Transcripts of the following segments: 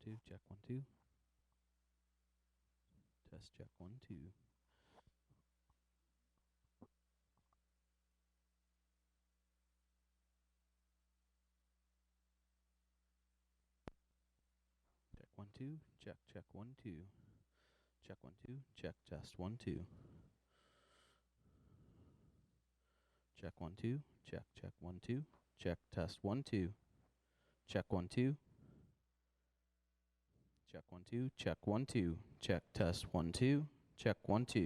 two. Check one, two. Test check one, two. Check one, two. Check one, two. Check one, two. Check test one, two. Check one, two. Check one, two. Check test one, two. Check one, two. Check one, two. Check one, two. Check test one, two. Check one, two.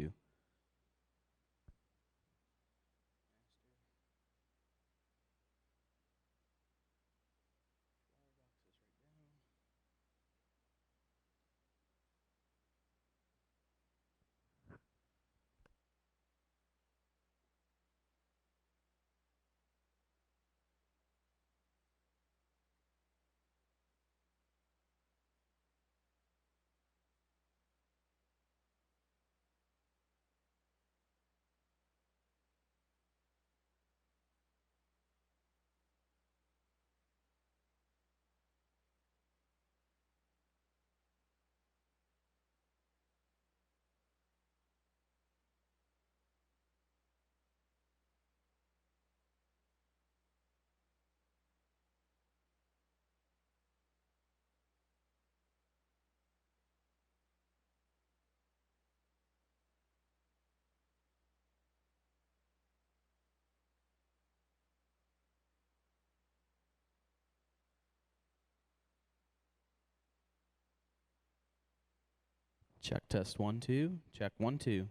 Check test one, two. Check one, two.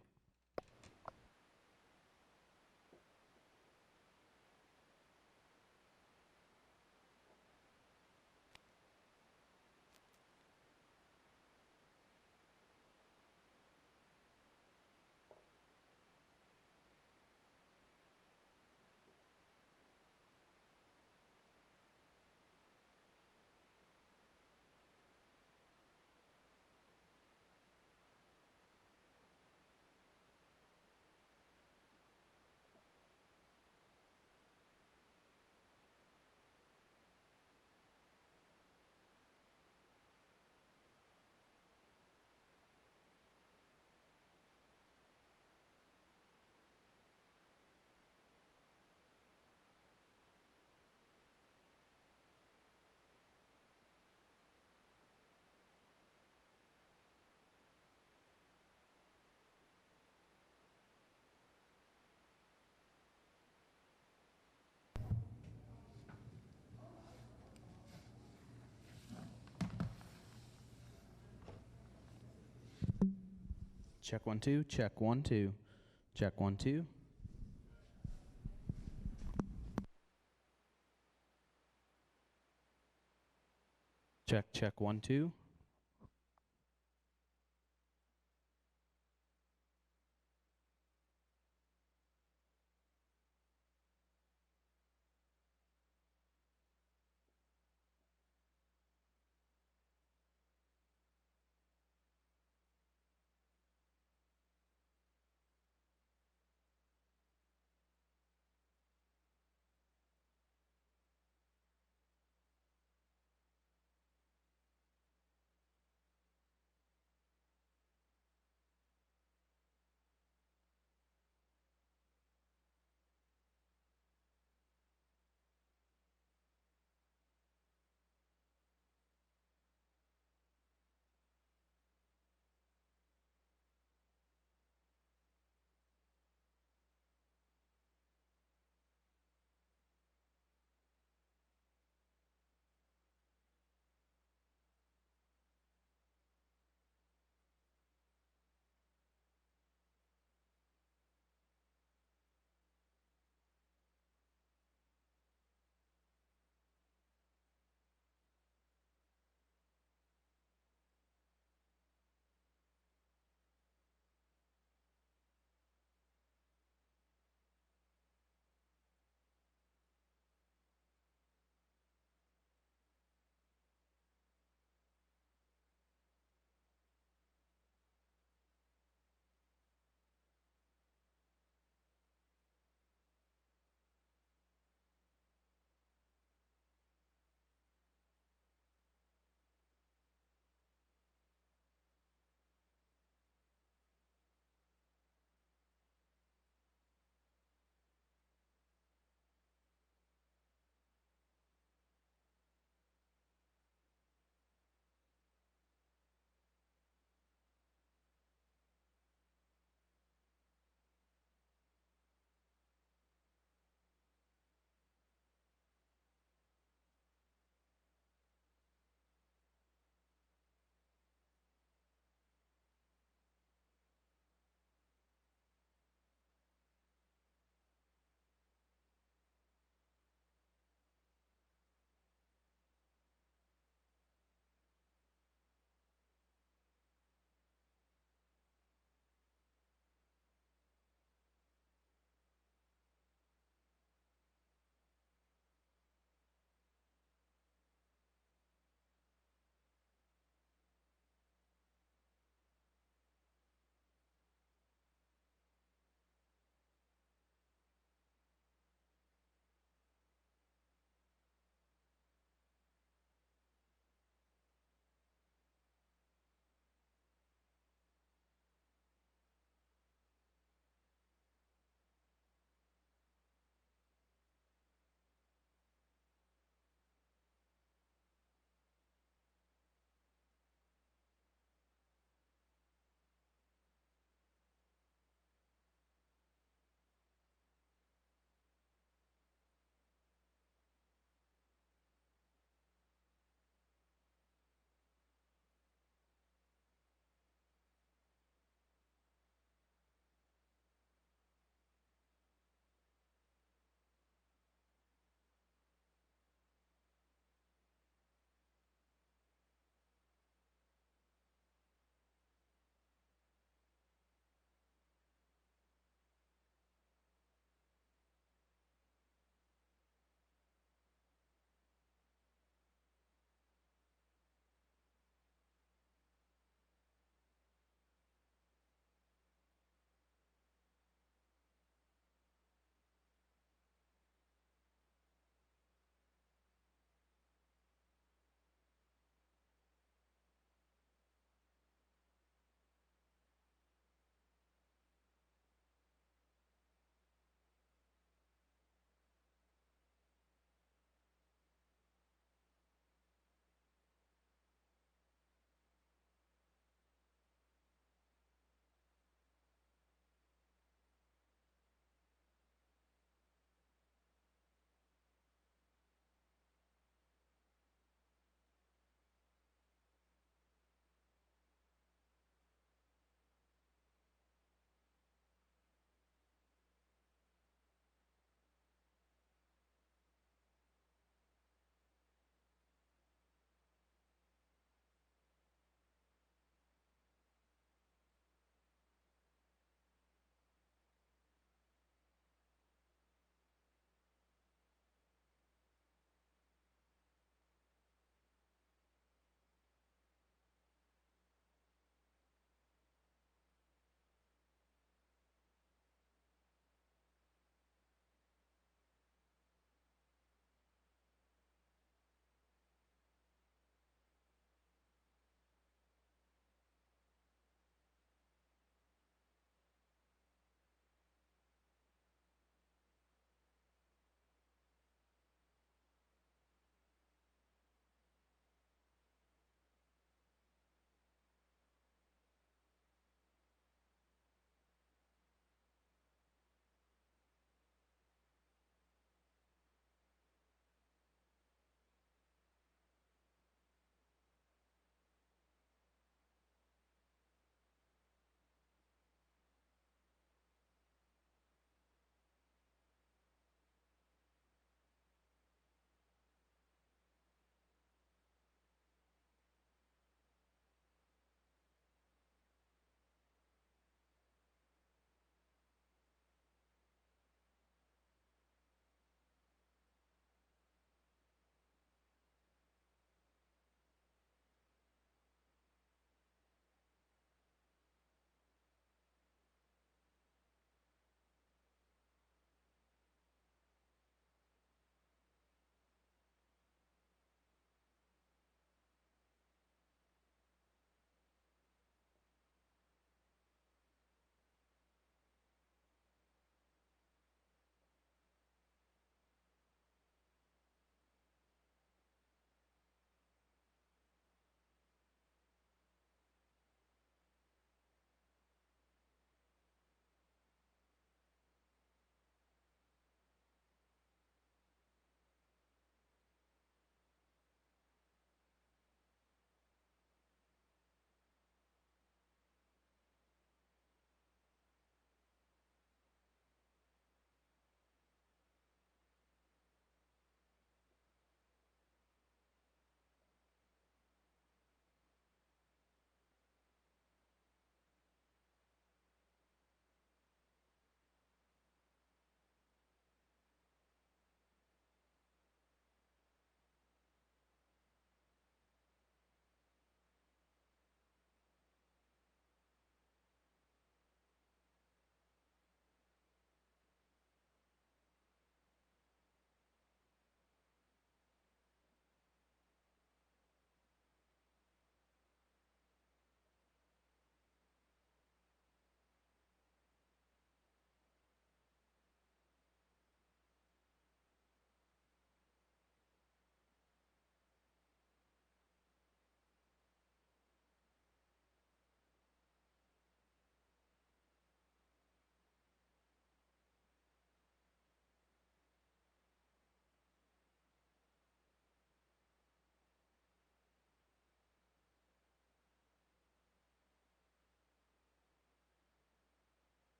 Check one, two. Check one, two. Check one, two. Check one, two.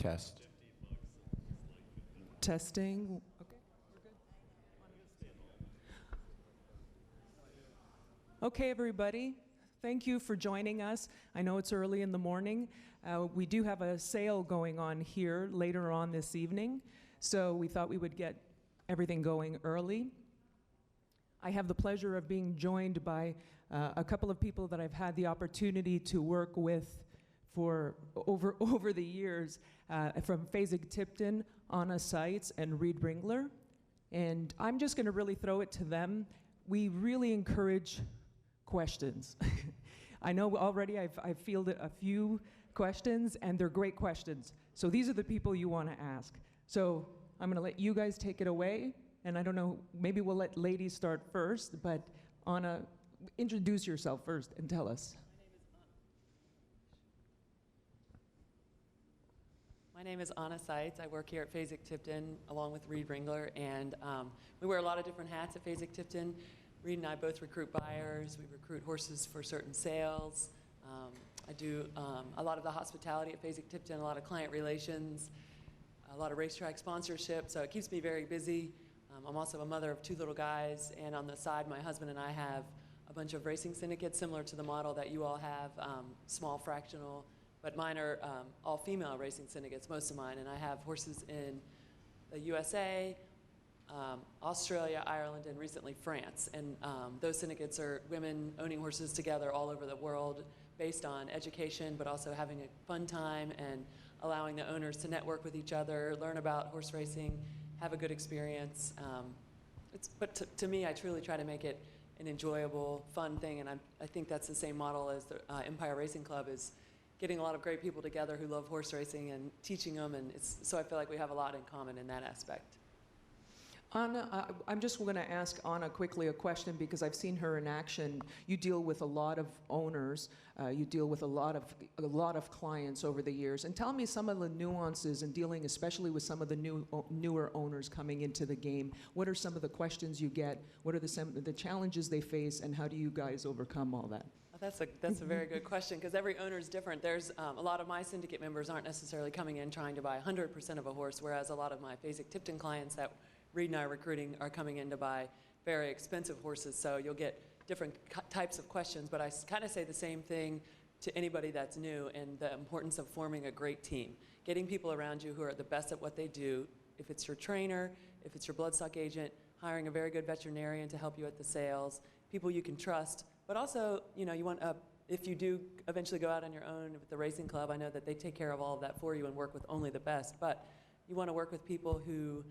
Test. Testing. Okay, we're good. Okay, everybody. Thank you for joining us. I know it's early in the morning. We do have a sale going on here later on this evening, so we thought we would get everything going early. I have the pleasure of being joined by a couple of people that I've had the opportunity to work with for over the years, from Fasig-Tipton, Anna Seitz, and Reed Ringler. And I'm just going to really throw it to them. We really encourage questions. I know already I've fielded a few questions, and they're great questions. So these are the people you want to ask. So I'm going to let you guys take it away. And I don't know, maybe we'll let ladies start first, but Anna, introduce yourself first and tell us. My name is Anna Seitz. I work here at Fasig-Tipton along with Reed Ringler, and we wear a lot of different hats at Fasig-Tipton. Reed and I both recruit buyers. We recruit horses for certain sales. I do a lot of the hospitality at Fasig-Tipton, a lot of client relations, a lot of racetrack sponsorship, so it keeps me very busy. I'm also a mother of two little guys, and on the side, my husband and I have a bunch of racing syndicates similar to the model that you all have, small fractional, but mine are all-female racing syndicates, most of mine, and I have horses in the USA, Australia, Ireland, and recently France. And those syndicates are women owning horses together all over the world based on education, but also having a fun time and allowing the owners to network with each other, learn about horse racing, have a good experience. But to me, I truly try to make it an enjoyable, fun thing, and I think that's the same model as the Empire Racing Club, is getting a lot of great people together who love horse racing and teaching them, and so I feel like we have a lot in common in that aspect. Anna, I'm just going to ask Anna quickly a question because I've seen her in action. You deal with a lot of owners. You deal with a lot of clients over the years. And tell me some of the nuances in dealing, especially with some of the newer owners coming into the game. What are some of the questions you get? What are the challenges they face, and how do you guys overcome all that? That's a very good question, because every owner is different. There's a lot of my syndicate members aren't necessarily coming in trying to buy 100% of a horse, whereas a lot of my Fasig-Tipton clients that Reed and I are recruiting are coming in to buy very expensive horses. So you'll get different types of questions, but I kind of say the same thing to anybody that's new, and the importance of forming a great team. Getting people around you who are the best at what they do. If it's your trainer, if it's your bloodstock agent, hiring a very good veterinarian to help you at the sales, people you can trust. But also, you know, you want if you do eventually go out on your own with the racing club, I know that they take care of all of that for you and work with only the best. But you want to work with people who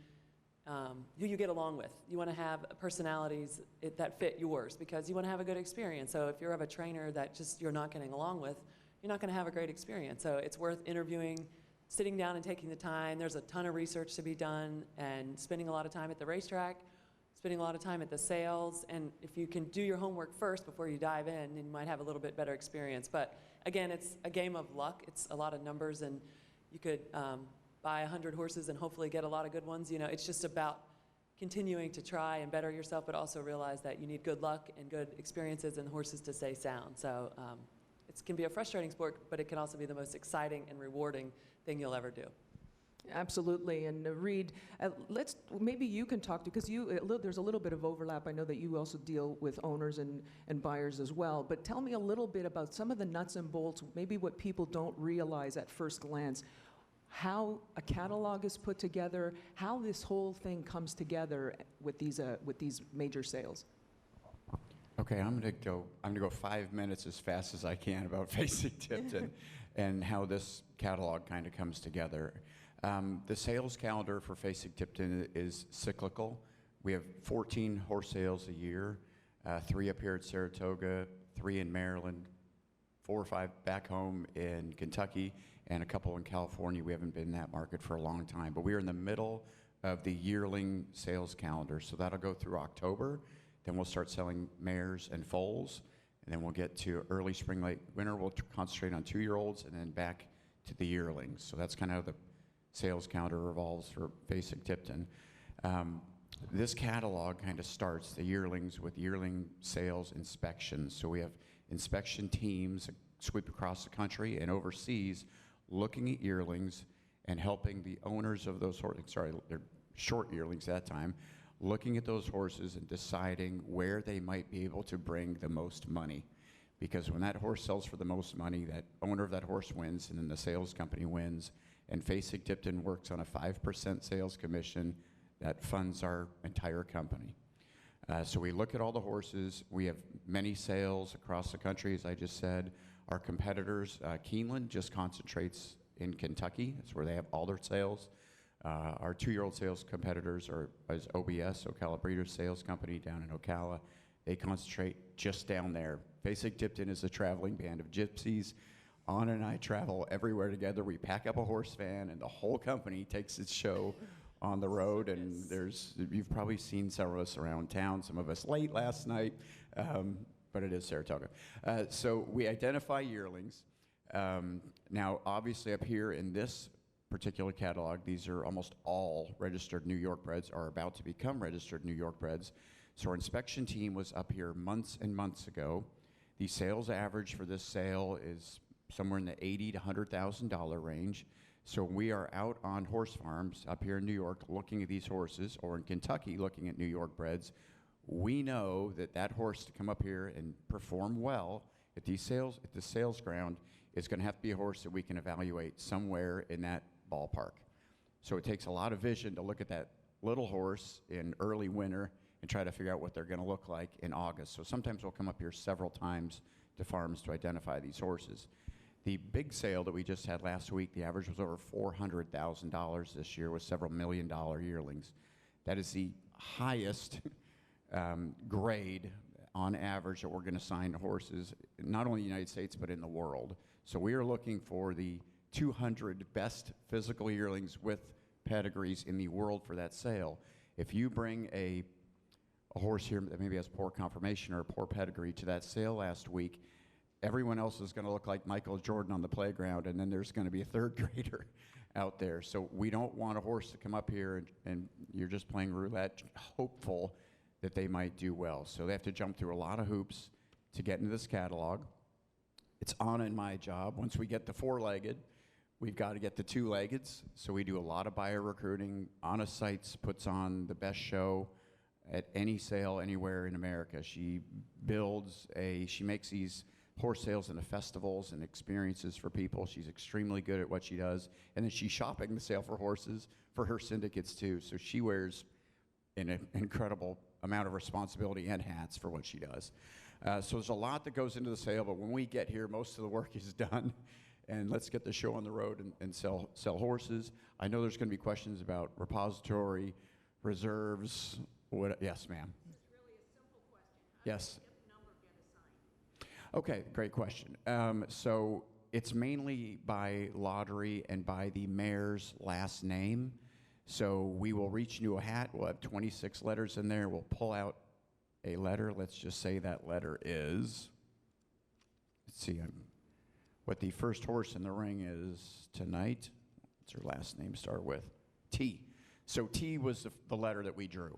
you get along with. You want to have personalities that fit yours, because you want to have a good experience. So if you have a trainer that just you're not getting along with, you're not going to have a great experience. So it's worth interviewing, sitting down and taking the time. There's a ton of research to be done, and spending a lot of time at the racetrack, spending a lot of time at the sales. And if you can do your homework first before you dive in, then you might have a little bit better experience. But again, it's a game of luck. It's a lot of numbers, and you could buy 100 horses and hopefully get a lot of good ones. You know, it's just about continuing to try and better yourself, but also realize that you need good luck and good experiences and horses to stay sound. So it can be a frustrating sport, but it can also be the most exciting and rewarding thing you'll ever do. Absolutely. And Reed, maybe you can talk to, because there's a little bit of overlap. I know that you also deal with owners and buyers as well, but tell me a little bit about some of the nuts and bolts, maybe what people don't realize at first glance, how a catalog is put together, how this whole thing comes together with these major sales. Okay, I'm gonna go 5 minutes as fast as I can about Fasig-Tipton and how this catalog kind of comes together. The sales calendar for Fasig-Tipton is cyclical. We have 14 horse sales a year, 3 up here at Saratoga, 3 in Maryland, 4 or 5 back home in Kentucky, and a couple in California. We haven't been in that market for a long time, but we are in the middle of the yearling sales calendar. So that'll go through October. Then we'll start selling mares and foals, and then we'll get to early spring, late winter. We'll concentrate on 2-year-olds, and then back to the yearlings. So that's kind of how the sales calendar revolves for Fasig-Tipton. This catalog kind of starts the yearlings with yearling sales inspections. So we have inspection teams sweep across the country and overseas looking at yearlings and helping the owners of those horses, sorry, they're short yearlings at that time, looking at those horses and deciding where they might be able to bring the most money. Because when that horse sells for the most money, that owner of that horse wins, and then the sales company wins. And Fasig-Tipton works on a 5% sales commission that funds our entire company. So we look at all the horses. We have many sales across the country, as I just said. Our competitors, Keeneland just concentrates in Kentucky. That's where they have all their sales. Our 2-year-old sales competitors is OBS, Ocala Breeders Sales Company down in Ocala. They concentrate just down there. Fasig-Tipton is a traveling band of gypsies. Anna and I travel everywhere together. We pack up a horse van, and the whole company takes its show on the road. And you've probably seen several of us around town, some of us late last night, but it is Saratoga. So we identify yearlings. Now, obviously, up here in this particular catalog, these are almost all registered New York breds, are about to become registered New York breds. So our inspection team was up here months and months ago. The sales average for this sale is somewhere in the $80,000 to $100,000 range. So we are out on horse farms up here in New York looking at these horses, or in Kentucky looking at New York breds. We know that that horse to come up here and perform well at the sales ground is going to have to be a horse that we can evaluate somewhere in that ballpark. So it takes a lot of vision to look at that little horse in early winter and try to figure out what they're going to look like in August. So sometimes we'll come up here several times to farms to identify these horses. The big sale that we just had last week, the average was over $400,000 this year with several $1 million yearlings. That is the highest grade on average that we're going to sign horses, not only in the United States, but in the world. So we are looking for the 200 best physical yearlings with pedigrees in the world for that sale. If you bring a horse here that maybe has poor conformation or poor pedigree to that sale last week, everyone else is going to look like Michael Jordan on the playground, and then there's going to be a third grader out there. So we don't want a horse to come up here and you're just playing roulette, hopeful that they might do well. So they have to jump through a lot of hoops to get into this catalog. It's Anna and my job. Once we get the 4-legged, we've got to get the 2-leggeds. So we do a lot of buyer recruiting. Anna Seitz puts on the best show at any sale anywhere in America. She makes these horse sales into festivals and experiences for people. She's extremely good at what she does. And then she's shopping the sale for horses for her syndicates too. So she wears an incredible amount of responsibility and hats for what she does. So there's a lot that goes into the sale, but when we get here, most of the work is done. And let's get the show on the road and sell horses. I know there's going to be questions about repository, reserves. Yes, ma'am. It's really a simple question. Yes. Does the HIP number get assigned? Okay, great question. So it's mainly by lottery and by the mayor's last name. So we will reach into a hat. We'll have 26 letters in there. We'll pull out a letter. Let's just say that letter is, let's see, what the first horse in the ring is tonight. What's her last name start with? T. So T was the letter that we drew.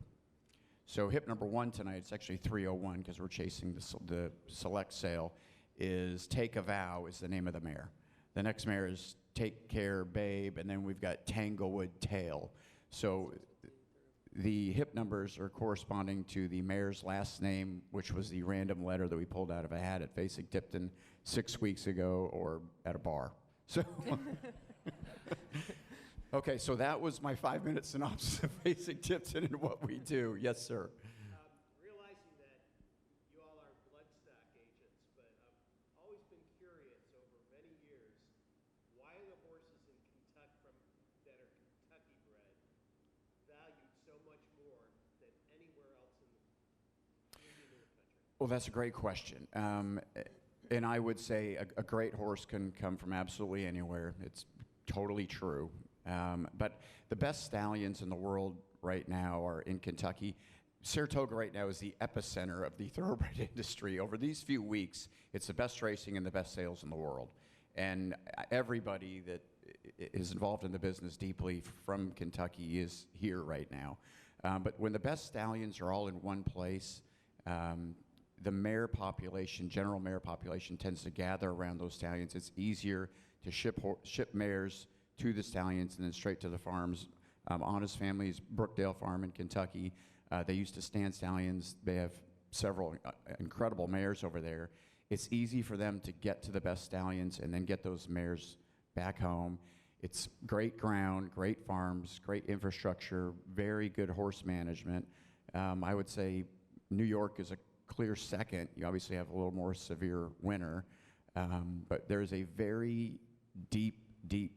So hip number 1 tonight, it's actually 301 because we're chasing the select sale, is Take a Vow is the name of the mare. The next mare is Take Care Babe, and then we've got Tanglewood Tail. So the hip numbers are corresponding to the mare's last name, which was the random letter that we pulled out of a hat at Fasig-Tipton 6 weeks ago or at a bar. So okay, so that was my 5-minute synopsis of Fasig-Tipton and what we do. Yes, sir. Realizing that you all are bloodstock agents, but I've always been curious over many years, why are the horses in Kentucky that are Kentucky bred valued so much more than anywhere else in the country? Well, that's a great question. And I would say a great horse can come from absolutely anywhere. It's totally true. But the best stallions in the world right now are in Kentucky. Saratoga right now is the epicenter of the thoroughbred industry. Over these few weeks, it's the best racing and the best sales in the world. And everybody that is involved in the business deeply from Kentucky is here right now. But when the best stallions are all in one place, the mare population, general mare population, tends to gather around those stallions. It's easier to ship mares to the stallions and then straight to the farms. Anna's family's Brookdale Farm in Kentucky. They used to stand stallions. They have several incredible mares over there. It's easy for them to get to the best stallions and then get those mares back home. It's great ground, great farms, great infrastructure, very good horse management. I would say New York is a clear second. You obviously have a little more severe winter, but there's a very deep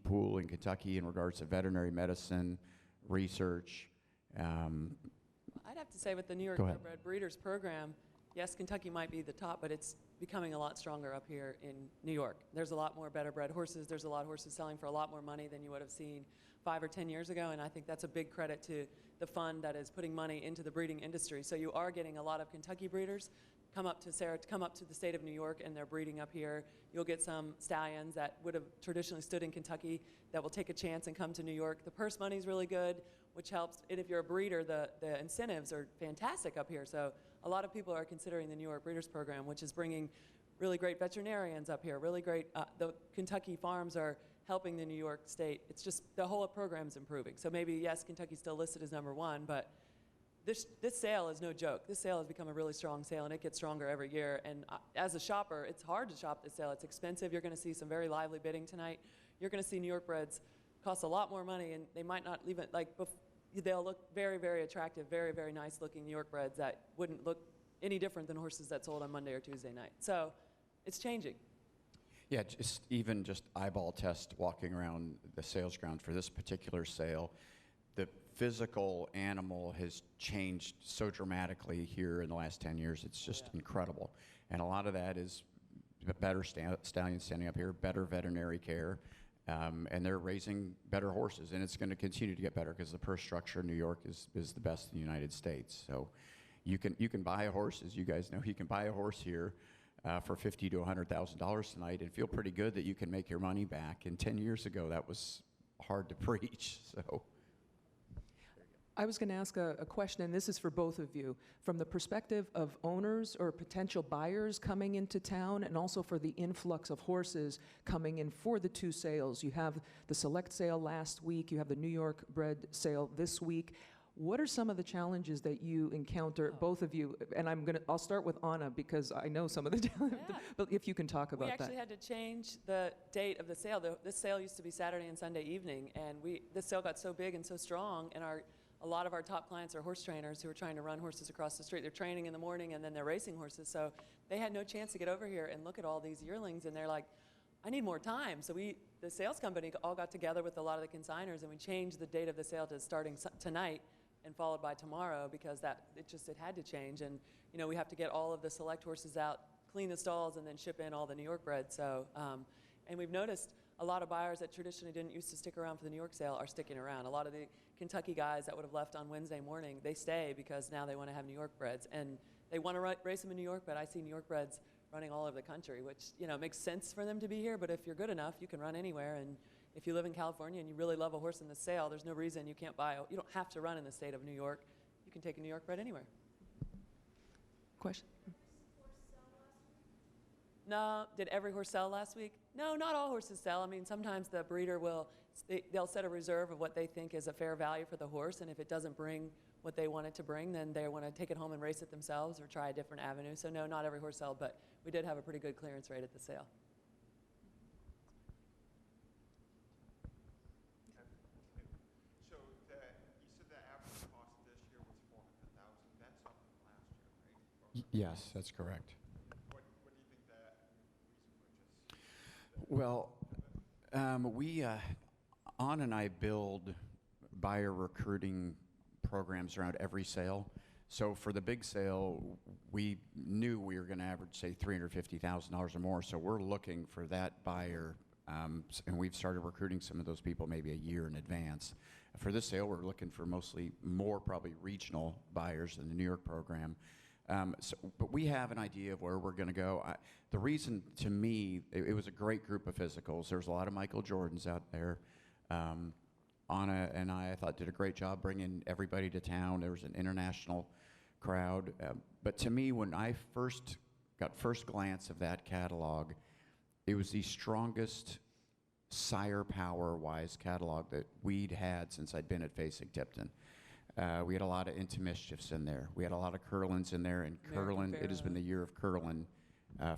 pool in Kentucky in regards to veterinary medicine, research. I'd have to say with the New York Go ahead. Thoroughbred Breeders Program, yes, Kentucky might be the top, but it's becoming a lot stronger up here in New York. There's a lot more better bred horses. There's a lot of horses selling for a lot more money than you would have seen 5 or 10 years ago, and I think that's a big credit to the fund that is putting money into the breeding industry. So you are getting a lot of Kentucky breeders come up to the state of New York, and they're breeding up here. You'll get some stallions that would have traditionally stood in Kentucky that will take a chance and come to New York. The purse money's really good, which helps. And if you're a breeder, the incentives are fantastic up here. So a lot of people are considering the New York Breeders Program, which is bringing really great veterinarians up here, really great. The Kentucky farms are helping the New York state. It's just the whole program's improving. So maybe, yes, Kentucky's still listed as #1, but this sale is no joke. This sale has become a really strong sale, and it gets stronger every year. And as a shopper, it's hard to shop this sale. It's expensive. You're going to see some very lively bidding tonight. You're going to see New York breds cost a lot more money, and they might not even, they'll look very, very attractive, very, very nice looking New York breds that wouldn't look any different than horses that sold on Monday or Tuesday night. So it's changing. Yeah, just eyeball test walking around the sales ground for this particular sale. The physical animal has changed so dramatically here in the last 10 years. It's just incredible. And a lot of that is better stallions standing up here, better veterinary care, and they're raising better horses. And it's going to continue to get better because the purse structure in New York is the best in the United States. So you can buy a horse, as you guys know, you can buy a horse here for $50,000 to $100,000 tonight and feel pretty good that you can make your money back. And 10 years ago, that was hard to preach. So. I was going to ask a question, and this is for both of you. From the perspective of owners or potential buyers coming into town, and also for the influx of horses coming in for the 2 sales. You have the select sale last week, you have the New York bred sale this week. What are some of the challenges that you encounter, both of you? And I'll start with Anna because I know some of the challenges, but if you can talk about that. We actually had to change the date of the sale. This sale used to be Saturday and Sunday evening, and this sale got so big and so strong, and a lot of our top clients are horse trainers who are trying to run horses across the street. They're training in the morning, and then they're racing horses. So they had no chance to get over here and look at all these yearlings, and they're like, I need more time. So the sales company all got together with a lot of the consigners, and we changed the date of the sale to starting tonight and followed by tomorrow because it had to change. And, we have to get all of the select horses out, clean the stalls, and then ship in all the New York bred. So, and we've noticed a lot of buyers that traditionally didn't used to stick around for the New York sale are sticking around. A lot of the Kentucky guys that would have left on Wednesday morning, they stay because now they want to have New York breds. And they want to race them in New York, but I see New York breds running all over the country, which, makes sense for them to be here. But if you're good enough, you can run anywhere. And if you live in California and you really love a horse in the sale, there's no reason you can't you don't have to run in the state of New York. You can take a New York bred anywhere. Question? No, did every horse sell last week? No, not all horses sell. I mean, sometimes the breeder they'll set a reserve of what they think is a fair value for the horse, and if it doesn't bring what they want it to bring, then they want to take it home and race it themselves or try a different avenue. So no, not every horse sold, but we did have a pretty good clearance rate at the sale. So you said the average cost this year was $400,000. That's up from last year, right? Yes, that's correct. What do you think that reason for just? Well, Anna and I build buyer recruiting programs around every sale. So for the big sale, we knew we were going to average, say, $350,000 or more. So we're looking for that buyer, and we've started recruiting some of those people maybe a year in advance. For this sale, we're looking for mostly more probably regional buyers in the New York program. But we have an idea of where we're going to go. The reason, to me, it was a great group of physicals. There's a lot of Michael Jordans out there. Anna and I thought, did a great job bringing everybody to town. There was an international crowd. But to me, when I got first glance of that catalog, it was the strongest sire power-wise catalog that we'd had since I'd been at Facing-Tipton. We had a lot of Intermischiefs in there. We had a lot of Curlins in there, and American Curlin, it has been Pharoah. the year of Curlin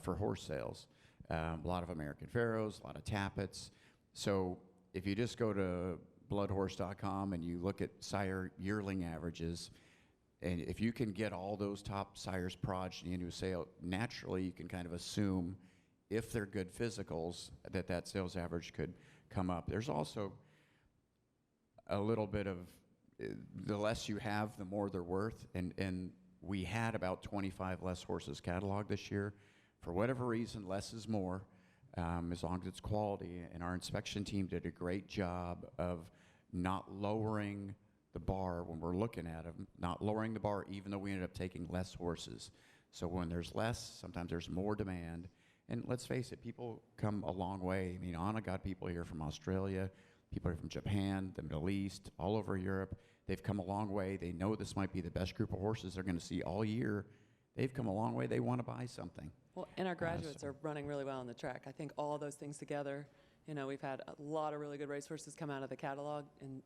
for horse sales. A lot of American Pharaohs, a lot of Tappets. So if you just go to bloodhorse.com and you look at sire yearling averages, and if you can get all those top sires progeny into a sale, naturally you can kind of assume if they're good physicals that sales average could come up. There's also a little bit of the less you have, the more they're worth. And we had about 25 less horses cataloged this year. For whatever reason, less is more, as long as it's quality. And our inspection team did a great job of not lowering the bar when we're looking at them, not lowering the bar even though we ended up taking less horses. So when there's less, sometimes there's more demand. And let's face it, people come a long way. I mean, Anna got people here from Australia, people here from Japan, the Middle East, all over Europe. They've come a long way. They know this might be the best group of horses they're going to see all year. They've come a long way. They want to buy something. Well, and our graduates so- are running really well on the track. I think all those things together, you know, we've had a lot of really good racehorses come out of the catalog. And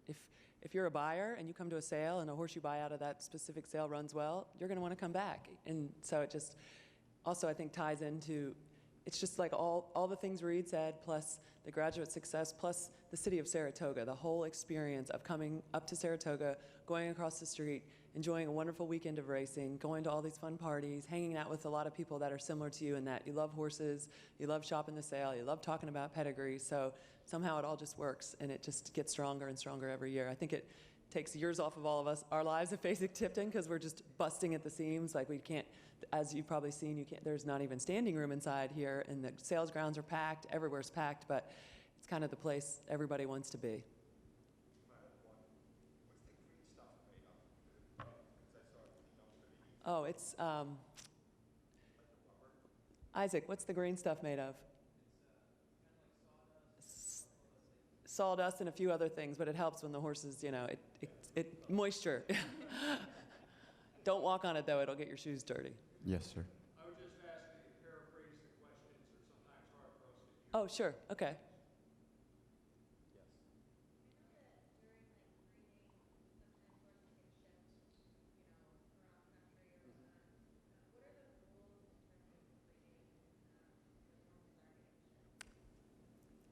if you're a buyer and you come to a sale and a horse you buy out of that specific sale runs well, you're going to want to come back. And so it just also, I think, ties into, it's just like all the things Reed said, plus the graduate success, plus the city of Saratoga, the whole experience of coming up to Saratoga, going across the street, enjoying a wonderful weekend of racing, going to all these fun parties, hanging out with a lot of people that are similar to you in that you love horses, you love shopping the sale, you love talking about pedigree. So somehow it all just works, and it just gets stronger and stronger every year. I think it takes years off of all of us, our lives at Facing-Tipton, because we're just busting at the seams. Like we can't, as you've probably seen, you can't, there's not even standing room inside here, and the sales grounds are packed, everywhere's packed, but it's kind of the place everybody wants to be. Oh, it's, Isaac, what's the green stuff made of? Sawdust and a few other things, but it helps when the horses, you know, it moisture. Don't walk on it, though. It'll get your shoes dirty. Yes, sir. I was just asking you to paraphrase the questions, or sometimes hard for us to do. Oh, sure. Okay.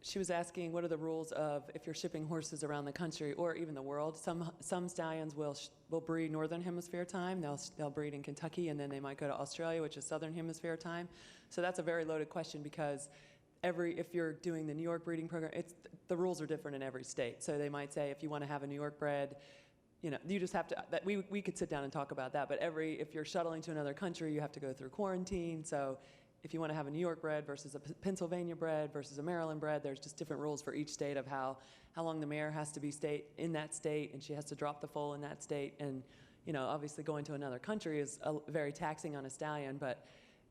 She was asking, what are the rules of if you're shipping horses around the country or even the world? Some stallions will breed Northern Hemisphere time. They'll breed in Kentucky, and then they might go to Australia, which is Southern Hemisphere time. So that's a very loaded question because if you're doing the New York breeding program, the rules are different in every state. So they might say if you want to have a New York bred, you know, you just have to. We could sit down and talk about that. But if you're shuttling to another country, you have to go through quarantine. So if you want to have a New York bred versus a Pennsylvania bred versus a Maryland bred, there's just different rules for each state of how long the mare has to be in that state, and she has to drop the foal in that state. And, you know, obviously going to another country is very taxing on a stallion.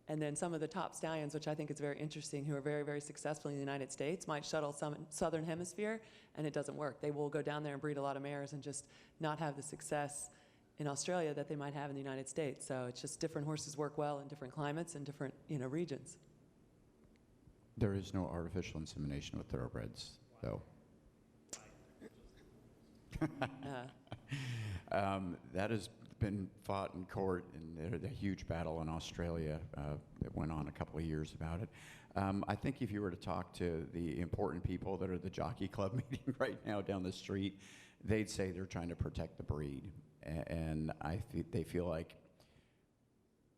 And then some of the top stallions, which I think is very interesting, who are very, very successful in the United States, might shuttle some Southern Hemisphere, and it doesn't work. They will go down there and breed a lot of mares and just not have the success in Australia that they might have in the United States. So it's just different horses work well in different climates and different, you know, regions. There is no artificial insemination with thoroughbreds, though. That has been fought in court, and there's a huge battle in Australia that went on a couple of years about it. I think if you were to talk to the important people that are at the jockey club meeting right now down the street, they'd say they're trying to protect the breed. And I think they feel like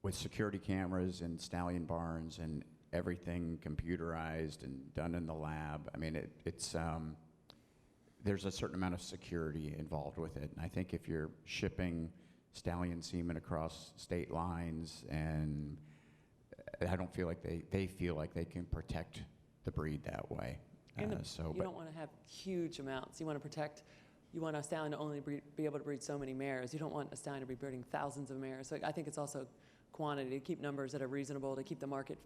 with security cameras and stallion barns and everything computerized and done in the lab, I mean, there's a certain amount of security involved with it. And I think if you're shipping stallion semen across state lines, and I don't feel like they feel like they can protect the breed that way. You don't want to have huge amounts. You want a stallion to only be able to breed so many mares. You don't want a stallion to be breeding thousands of mares. So I think it's also quantity, to keep numbers that are reasonable, to keep the market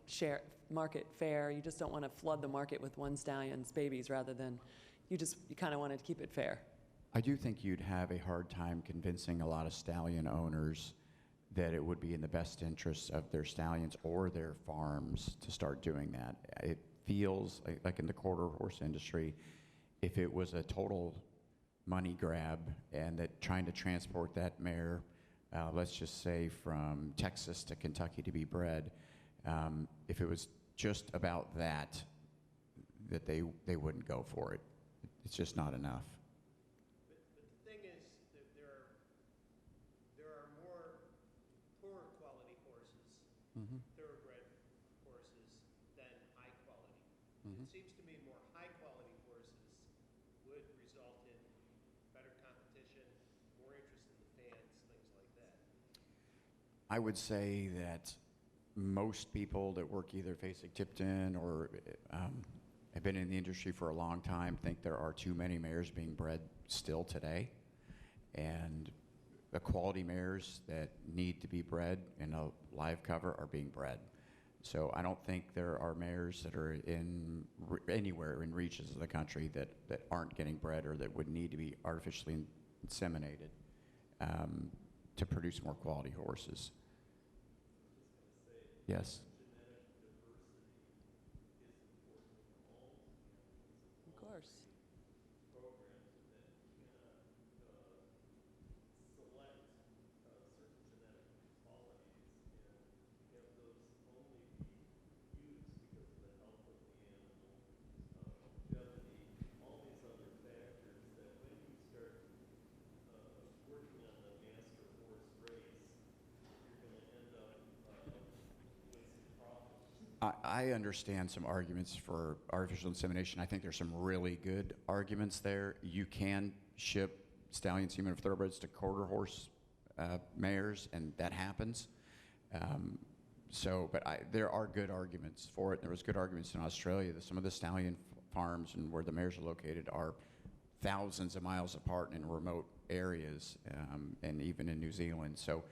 fair. You just don't want to flood the market with one stallion's babies rather than, you kind of want to keep it fair. I do think you'd have a hard time convincing a lot of stallion owners that it would be in the best interest of their stallions or their farms to start doing that. feels like in the quarter horse industry, if it was a total money grab and that trying to transport that mare, let's just say from Texas to Kentucky to be bred, if it was just about that, that they wouldn't go for it. It's just not enough. But the thing is that there are more poorer quality horses, thoroughbred horses, than high quality. It seems to me more high quality horses would result in better competition, more interest in the fans, things like that. I would say that most people that work either Fasig-Tipton or have been in the industry for a long time think there are too many mares being bred still today. And the quality mares that need to be bred in a live cover are being bred. So I don't think there are mares that are in anywhere in reaches of the country that aren't getting bred or that would need to be artificially inseminated to produce more quality horses. Yes. Of course. I understand some arguments for artificial insemination. I think there's some really good arguments there. You can ship stallion semen of thoroughbreds to quarter horse mares, and that happens. But there are good arguments for it. There was good arguments in Australia that some of the stallion farms and where the mares are located are thousands of miles apart in remote areas, and even in New Zealand. So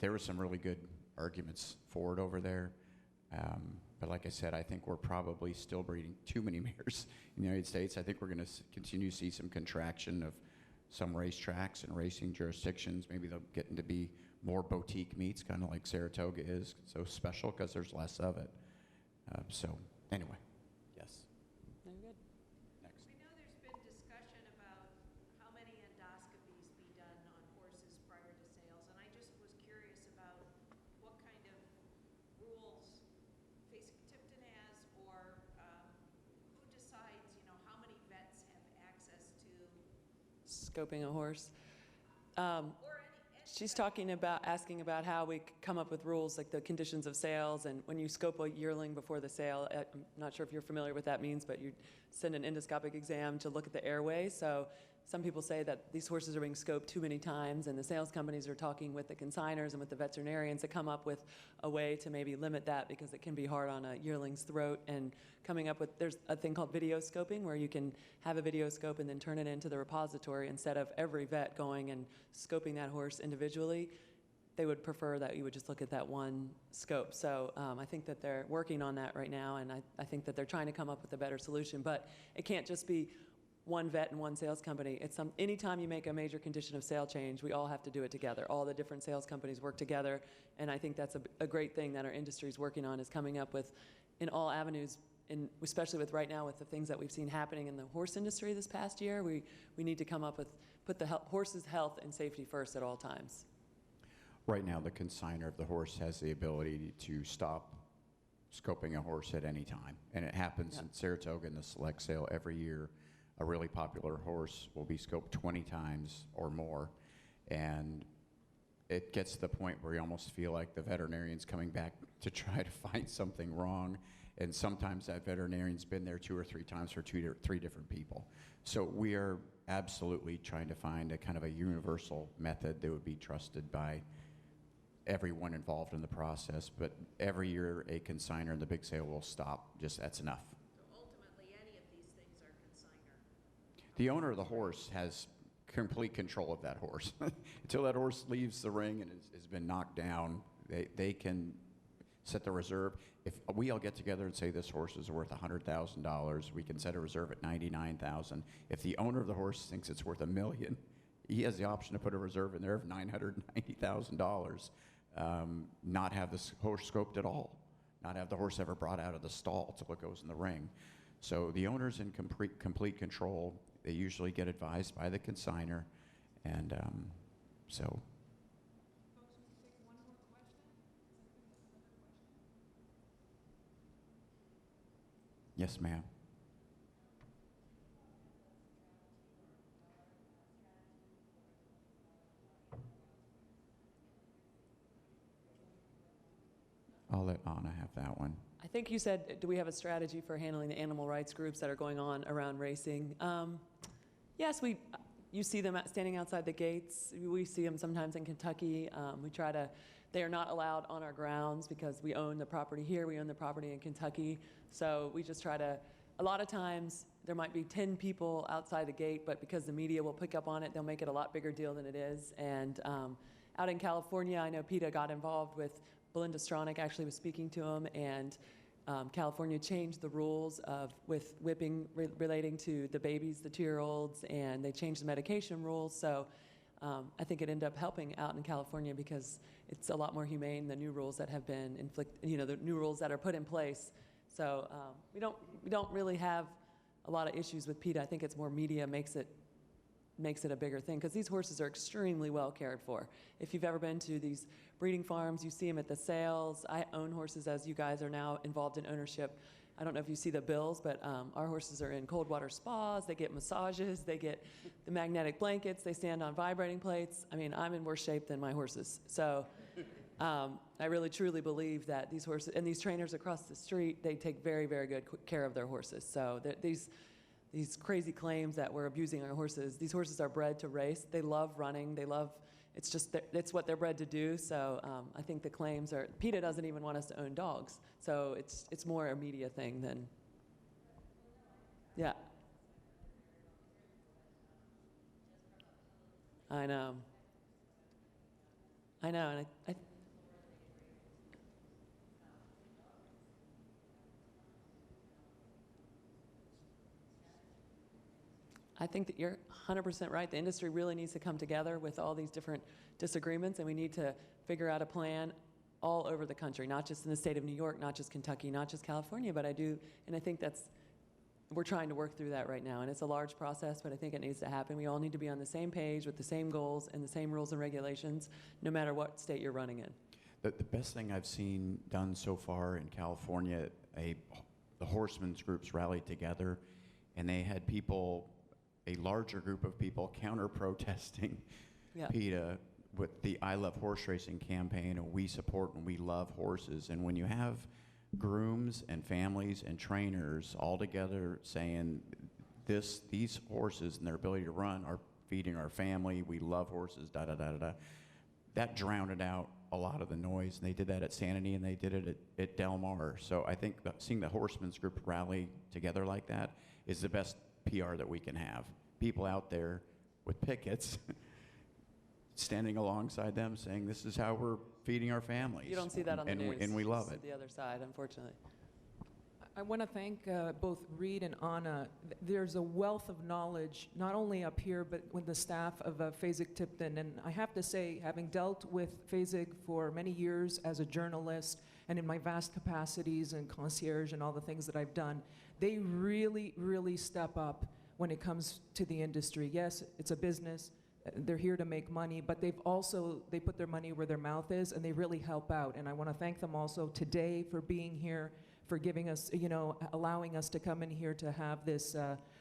there were some really good arguments for it over there. But like I said, I think we're probably still breeding too many mares in the United States. I think we're going to continue to see some contraction of some racetracks and racing jurisdictions. Maybe they'll get into be more boutique meets, kind of like Saratoga is, so special because there's less of it. So anyway, yes. Very good. Next. I know there's been discussion about how many endoscopies be done on horses prior to sales, and I just was curious about what kind of rules Fasig-Tipton has, or who decides, how many vets have access to, Scoping a horse. or She's asking about how we come up with rules like the conditions of sales, and when you scope a yearling before the sale, I'm not sure if you're familiar what that means, but you send an endoscopic exam to look at the airway. So some people say that these horses are being scoped too many times, and the sales companies are talking with the consigners and with the veterinarians to come up with a way to maybe limit that, because it can be hard on a yearling's throat. And coming up with, there's a thing called video scoping, where you can have a video scope and then turn it into the repository instead of every vet going and scoping that horse individually. They would prefer that you would just look at that one scope. So I think that they're working on that right now, and I think that they're trying to come up with a better solution. But it can't just be one vet and one sales company. Anytime you make a major condition of sale change, we all have to do it together. All the different sales companies work together, and I think that's a great thing that our industry is working on, is coming up with, in all avenues, especially with right now with the things that we've seen happening in the horse industry this past year, we need to come up with, put the horse's health and safety first at all times. Right now, the consignor of the horse has the ability to stop scoping a horse at any time, and it happens in Saratoga in the select sale every year. A really popular horse will be scoped 20 times or more, and it gets to the point where you almost feel like the veterinarian's coming back to try to find something wrong, and sometimes that veterinarian's been there 2 or 3 times for 2 or 3 different people. So we are absolutely trying to find a kind of a universal method that would be trusted by everyone involved in the process, but every year a consignor in the big sale will stop. Just that's enough. so ultimately any of these things are consignor. The owner of the horse has complete control of that horse. Until that horse leaves the ring and has been knocked down, they can set the reserve. If we all get together and say this horse is worth $100,000, we can set a reserve at $99,000. If the owner of the horse thinks it's worth $1 million, he has the option to put a reserve in there of $990,000, not have this horse scoped at all. not have the horse ever brought out of the stall till it goes in the ring. So the owner's in complete control. They usually get advised by the consignor, and so. Yes, ma'am. I'll let Anna have that one. I think you said, do we have a strategy for handling the animal rights groups that are going on around racing? Yes, you see them standing outside the gates. We see them sometimes in Kentucky. They are not allowed on our grounds because we own the property here, we own the property in Kentucky. So we just try to, a lot of times there might be 10 people outside the gate, but because the media will pick up on it, they'll make it a lot bigger deal than it is. And out in California, I know PETA got involved with, Belinda Stronach actually was speaking to him, and California changed the rules with whipping relating to the babies, the 2-year-olds, and they changed the medication rules. So I think it ended up helping out in California because it's a lot more humane, the new rules that have been the new rules that are put in place. So we don't really have a lot of issues with PETA. I think it's more media makes it a bigger thing because these horses are extremely well cared for. If you've ever been to these breeding farms, you see them at the sales. I own horses, as you guys are now involved in ownership. I don't know if you see the bills, but our horses are in cold water spas, they get massages, they get the magnetic blankets, they stand on vibrating plates. I mean, I'm in worse shape than my horses. So I really truly believe that these horses, and these trainers across the street, they take very, very good care of their horses. So these crazy claims that we're abusing our horses, these horses are bred to race. They love running, it's what they're bred to do. So I think the claims are, PETA doesn't even want us to own dogs. So it's more a media thing than, yeah. I know, and I think that you're 100% right. The industry really needs to come together with all these different disagreements, and we need to figure out a plan all over the country, not just in the state of New York, not just Kentucky, not just California, but I think we're trying to work through that right now, and it's a large process, but I think it needs to happen. We all need to be on the same page with the same goals and the same rules and regulations, no matter what state you're running in. The best thing I've seen done so far in California, the horsemen's groups rallied together, and they had a larger group of people counter-protesting PETA with the I Love Horse Racing campaign, and we support and we love horses. And when you have grooms and families and trainers all together saying these horses and their ability to run are feeding our family, we love horses, that drowned out a lot of the noise. And they did that at Sanity, and they did it at Del Mar. So I think seeing the horsemen's group rally together like that is the best PR that we can have. People out there with pickets standing alongside them saying, this is how we're feeding our families. You don't see that on the news. And we love it. The other side, unfortunately. I want to thank both Reed and Anna. There's a wealth of knowledge, not only up here, but with the staff of Fasig-Tipton. And I have to say, having dealt with Fasig for many years as a journalist and in my vast capacities and concierge and all the things that I've done, they really, really step up when it comes to the industry. Yes, it's a business. They're here to make money, but they put their money where their mouth is, and they really help out. And I want to thank them also today for being here, for giving us, allowing us to come in here to have this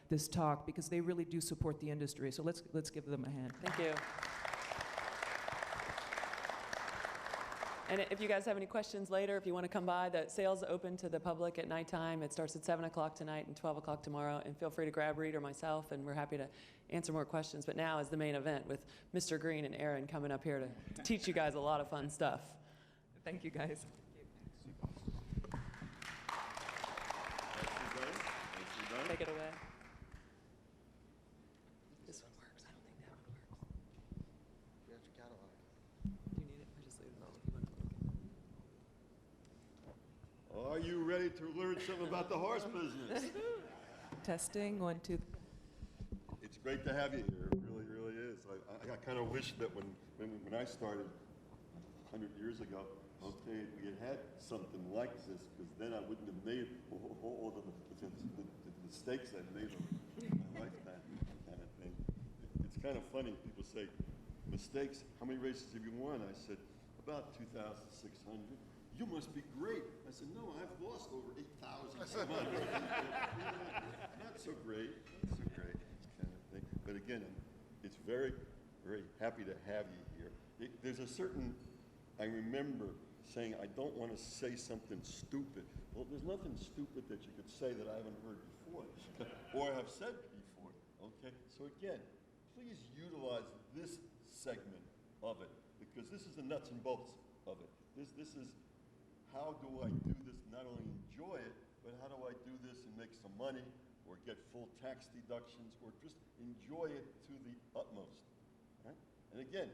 this talk, because they really do support the industry. So let's give them a hand. Thank you. And if you guys have any questions later, if you want to come by, the sale's open to the public at nighttime. It starts at 7 o'clock tonight and 12 o'clock tomorrow. And feel free to grab Reed or myself, and we're happy to answer more questions. But now is the main event with Mr. Green and Aaron coming up here to teach you guys a lot of fun stuff. Thank you, guys. Take it away. This one works. I don't think that one works. We have your catalog. Do you need it? I just leave it on. Are you ready to learn something about the horse business? Testing, 1, 2. It's great to have you here. It really, really is. I kind of wish that when I started 100 years ago, Okay, if we had had something like this, because then I wouldn't have made all the mistakes I've made over my lifetime, kind of thing. It's kind of funny, people say, mistakes, how many races have you won? I said, about 2,600. You must be great. I said, no, I've lost over 8,700. Not so great, not so great, kind of thing. But again, it's very, very happy to have you here. There's a certain, I remember saying, I don't want to say something stupid. Well, there's nothing stupid that you could say that I haven't heard before, or have said before, okay? So again, please utilize this segment of it, because this is the nuts and bolts of it. This is, how do I do this, not only enjoy it, but how do I do this and make some money, or get full tax deductions, or just enjoy it to the utmost, right? And again,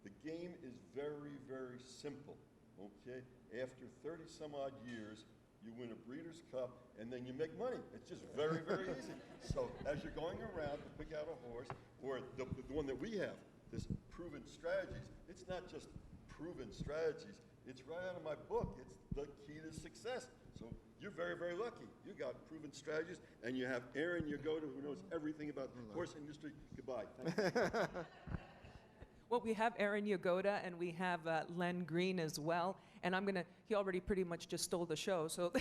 the game is very, very simple, okay? After 30 some odd years, you win a Breeders' Cup, and then you make money. It's just very, very easy. So as you're going around to pick out a horse, or the one that we have, this proven strategies, it's not just proven strategies, it's right out of my book. It's the key to success. So you're very, very lucky. You got proven strategies, and you have Aaron Yagoda, who knows everything about the horse industry. Goodbye. Thank you. Well, we have Aaron Yagoda, and we have Len Green as well. And he already pretty much just stole the show, so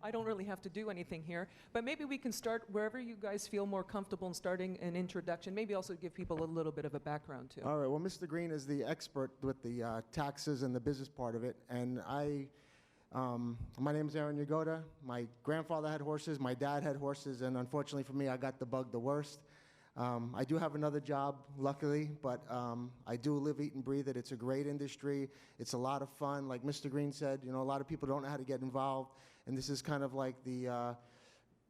I don't really have to do anything here. But maybe we can start wherever you guys feel more comfortable in starting an introduction. Maybe also give people a little bit of a background, too. All right, well, Mr. Green is the expert with the taxes and the business part of it. And my name is Aaron Yagoda. My grandfather had horses, my dad had horses, and unfortunately for me, I got the bug the worst. I do have another job, luckily, but I do live, eat, and breathe it. It's a great industry. It's a lot of fun. Like Mr. Green said, you know, a lot of people don't know how to get involved, and this is kind of like the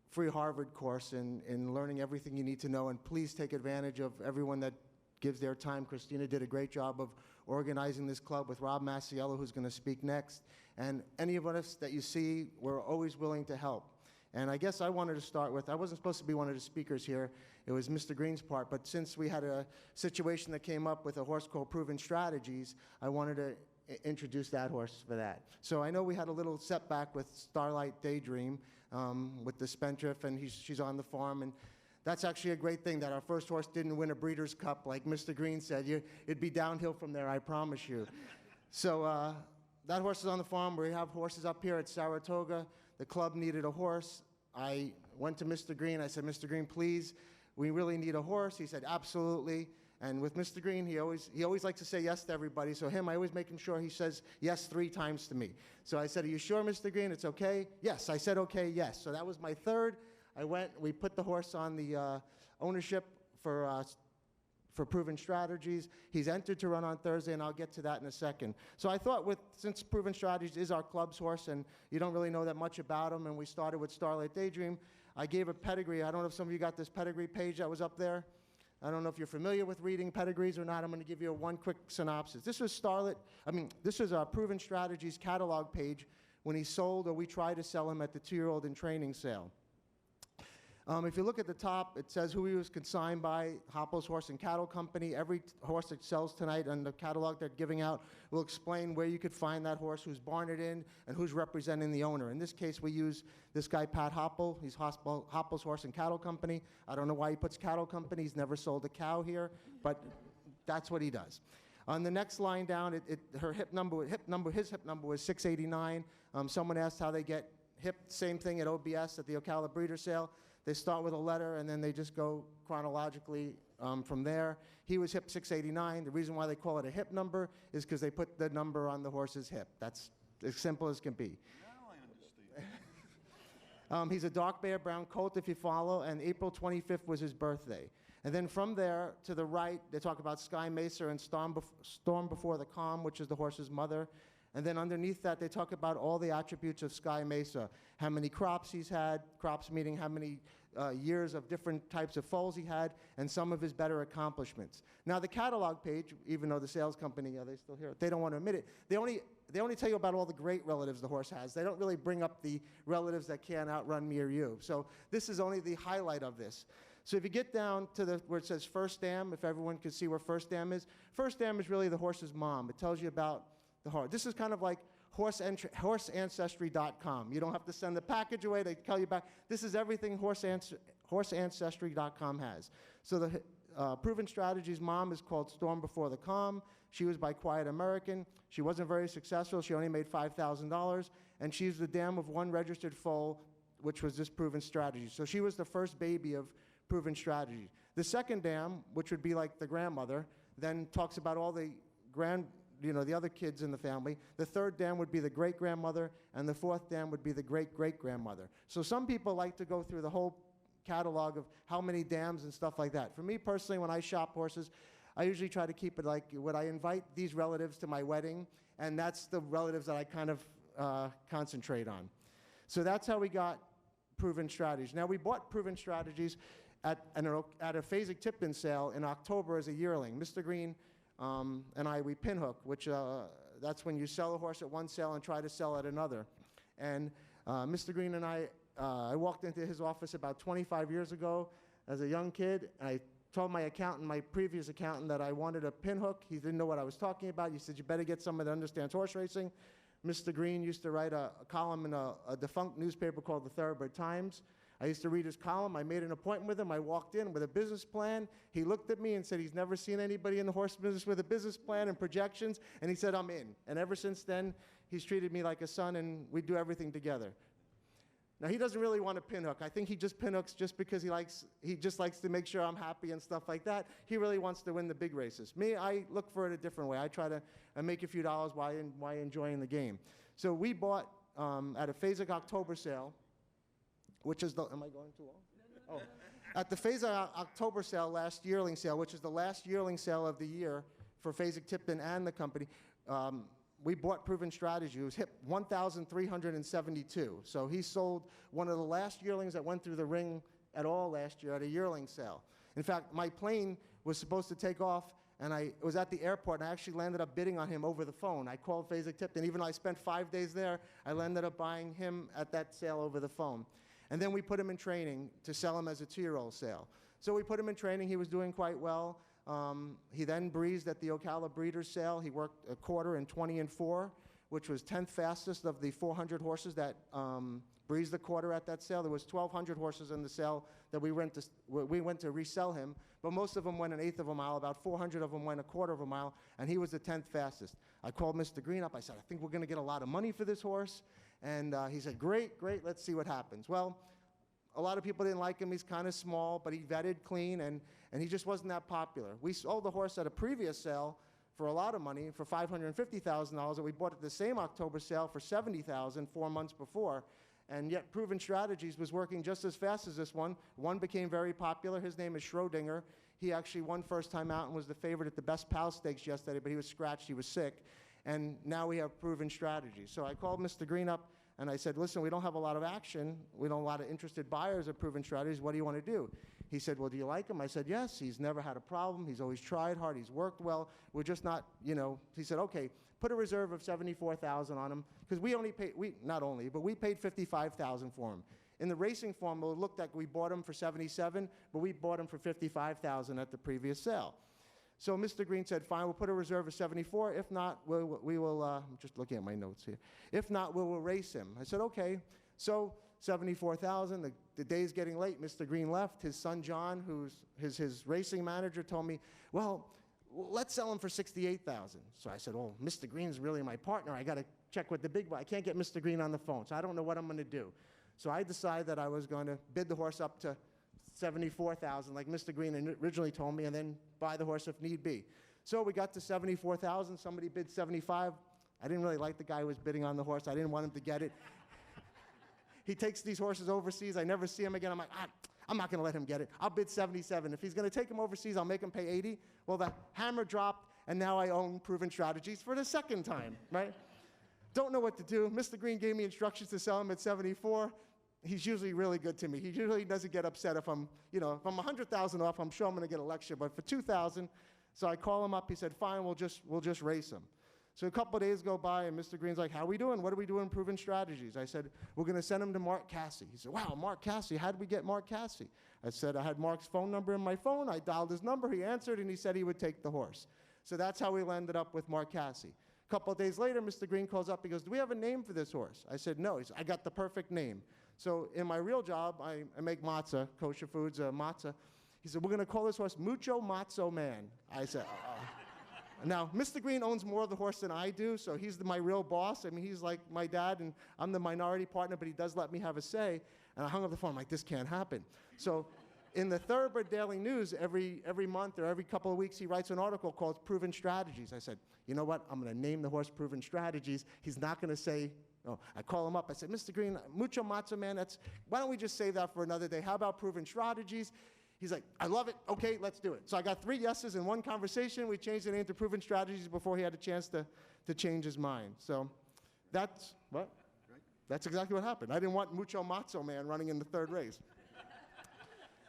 free Harvard course in learning everything you need to know, and please take advantage of everyone that gives their time. Christina did a great job of organizing this club with Rob Masiello, who's going to speak next, and any of us that you see, we're always willing to help. And I guess I wanted to start with, I wasn't supposed to be one of the speakers here, it was Mr. Green's part, but since we had a situation that came up with a horse called Proven Strategies, I wanted to introduce that horse for that. So I know we had a little setback with Starlight Daydream with the Spendthrift, and she's on the farm, and that's actually a great thing that our first horse didn't win a Breeders' Cup, like Mr. Green said. It'd be downhill from there, I promise you. So that horse is on the farm. We have horses up here at Saratoga. The club needed a horse. I went to Mr. Green. I said, Mr. Green, please, we really need a horse. He said, absolutely. And with Mr. Green, he always likes to say yes to everybody. So I always making sure he says yes 3 times to me. So I said, are you sure, Mr. Green, it's okay? Yes. I said, okay, yes. So that was my third. I went, we put the horse on the ownership for Proven Strategies. He's entered to run on Thursday, and I'll get to that in a second. So I thought since Proven Strategies is our club's horse, and you don't really know that much about him, and we started with Starlight Daydream, I gave a pedigree. I don't know if some of you got this pedigree page that was up there. I don't know if you're familiar with reading pedigrees or not. I'm going to give you one quick synopsis. This was our Proven Strategies catalog page when he sold, or we tried to sell him at the 2-year-old in training sale. If you look at the top, it says who he was consigned by, Hoppel's Horse and Cattle Company. Every horse that sells tonight and the catalog they're giving out will explain where you could find that horse, who's barned it in, and who's representing the owner. In this case, we use this guy, Pat Hoppel. He's Hoppel's Horse and Cattle Company. I don't know why he puts Cattle Company. He's never sold a cow here, but that's what he does. On the next line down, his hip number was 689. Someone asked how they get hip, same thing at OBS at the Ocala Breeder Sale. They start with a letter, and then they just go chronologically from there. He was hip 689. The reason why they call it a hip number is because they put the number on the horse's hip. That's as simple as can be. Now I understand. He's a dark bear brown colt, if you follow, and April 25th was his birthday. And then from there to the right, they talk about Sky Mesa and Storm Before the Calm, which is the horse's mother. And then underneath that, they talk about all the attributes of Sky Mesa, how many crops he's had, crops meaning how many years of different types of foals he had, and some of his better accomplishments. Now, the catalog page, even though the sales company, are they still here? They don't want to admit it. They only tell you about all the great relatives the horse has. They don't really bring up the relatives that can't outrun me or you. So this is only the highlight of this. So if you get down to where it says First Dam, if everyone can see where First Dam is really the horse's mom. It tells you about the horse. This is kind of like horseancestry.com. You don't have to send the package away. They tell you back. This is everything horseancestry.com has. So the Proven Strategies mom is called Storm Before the Calm. She was by Quiet American. She wasn't very successful. She only made $5,000. And she's the dam of one registered foal, which was this Proven Strategy. So she was the first baby of Proven Strategy. The second dam, which would be like the grandmother, then talks about all the the other kids in the family. The third dam would be the great-grandmother, and the fourth dam would be the great-great-grandmother. So some people like to go through the whole catalog of how many dams and stuff like that. For me personally, when I shop horses, I usually try to keep it like, would I invite these relatives to my wedding? And that's the relatives that I kind of concentrate on. So that's how we got Proven Strategies. Now, we bought Proven Strategies at a Fasig-Tipton sale in October as a yearling. Mr. Green and we pinhook, which that's when you sell a horse at one sale and try to sell at another. And Mr. Green and I walked into his office about 25 years ago as a young kid, and I told my previous accountant, that I wanted a pinhook. He didn't know what I was talking about. He said, you better get someone that understands horse racing. Mr. Green used to write a column in a defunct newspaper called the Thoroughbred Times. I used to read his column. I made an appointment with him. I walked in with a business plan. He looked at me and said he's never seen anybody in the horse business with a business plan and projections, and he said, I'm in. And ever since then, he's treated me like a son, and we do everything together. Now, he doesn't really want a pinhook. I think he just pinhooks just because he just likes to make sure I'm happy and stuff like that. He really wants to win the big races. Me, I look for it a different way. I try to make a few dollars while enjoying the game. So we bought at a Fasig October sale, which is the, am I going too long? No. At the Fasig October sale, last yearling sale, which is the last yearling sale of the year for Fasig-Tipton and the company, we bought Proven Strategy. It was hit 1,372. So he sold one of the last yearlings that went through the ring at all last year at a yearling sale. In fact, my plane was supposed to take off, and I was at the airport, and I actually landed up bidding on him over the phone. I called Fasig-Tipton. Even though I spent 5 days there, I landed up buying him at that sale over the phone. And then we put him in training to sell him as a 2-year-old sale. So we put him in training. He was doing quite well. He then breezed at the Ocala Breeders' Sale. He worked a quarter in 20 and 4, which was 10th fastest of the 400 horses that breezed the quarter at that sale. There was 1,200 horses in the sale that we went to resell him, but most of them went 1/8 of a mile. About 400 of them went 1/4 of a mile, and he was the 10th fastest. I called Mr. Green up. I said, I think we're going to get a lot of money for this horse. And he said, great, let's see what happens. Well, a lot of people didn't like him. He's kind of small, but he vetted clean, and he just wasn't that popular. We sold the horse at a previous sale for a lot of money, for $550,000, that we bought at the same October sale for $70,000 4 months before. And yet Proven Strategies was working just as fast as this one. One became very popular. His name is Schrodinger. He actually won first time out and was the favorite at the Best Pal Stakes yesterday, but he was scratched. He was sick. And now we have Proven Strategies. So I called Mr. Green up, and I said, listen, we don't have a lot of action. We don't have a lot of interested buyers of Proven Strategies. What do you want to do? He said, well, do you like him? I said, yes. He's never had a problem. He's always tried hard. He's worked well. We're just not, he said, okay, put a reserve of $74,000 on him, because we paid $55,000 for him. In the racing form, it looked like we bought him for $77,000, but we bought him for $55,000 at the previous sale. So Mr. Green said, fine, we'll put a reserve of $74,000. If not, we will, I'm just looking at my notes here. If not, we will race him. I said, okay. So $74,000, the day's getting late. Mr. Green left. His son, John, who's his racing manager, told me, well, let's sell him for $68,000. So I said, well, Mr. Green's really my partner. I got to check with the big boy. I can't get Mr. Green on the phone, so I don't know what I'm going to do. So I decided that I was going to bid the horse up to $74,000, like Mr. Green originally told me, and then buy the horse if need be. So we got to $74,000. Somebody bid $75,000. I didn't really like the guy who was bidding on the horse. I didn't want him to get it. He takes these horses overseas. I never see him again. I'm like, I'm not going to let him get it. I'll bid $77,000. If he's going to take him overseas, I'll make him pay $80,000. Well, the hammer dropped, and now I own Proven Strategies for the second time, right? Don't know what to do. Mr. Green gave me instructions to sell him at $74,000. He's usually really good to me. He usually doesn't get upset if I'm, if I'm $100,000 off, I'm sure I'm going to get a lecture. But for $2,000, so I call him up. He said, fine, we'll just race him. So a couple of days go by, and Mr. Green's like, how are we doing? What are we doing in Proven Strategies? I said, we're going to send him to Mark Casse. He said, wow, Mark Casse, how did we get Mark Casse? I said, I had Mark's phone number in my phone. I dialed his number. He answered, and he said he would take the horse. So that's how we landed up with Mark Casse. A couple of days later, Mr. Green calls up. He goes, do we have a name for this horse? I said, no. He said, I got the perfect name. So in my real job, I make matzah, kosher foods, matzah. He said, we're going to call this horse Mucho Matzo Man. I said, Now, Mr. Green owns more of the horse than I do, so he's my real boss. I mean, he's like my dad, and I'm the minority partner, but he does let me have a say. And I hung up the phone. I'm like, this can't happen. So in the Thoroughbred Daily News, every month or every couple of weeks, he writes an article called Proven Strategies. I said, you know what? I'm going to name the horse Proven Strategies. He's not going to say, no. I call him up. I said, Mr. Green, Mucho Matzo Man, why don't we just save that for another day? How about Proven Strategies? He's like, I love it. Okay, let's do it. So I got 3 yeses in one conversation. We changed the name to Proven Strategies before he had a chance to change his mind. So that's, what? That's exactly what happened. I didn't want Mucho Matzo Man running in the 3rd race.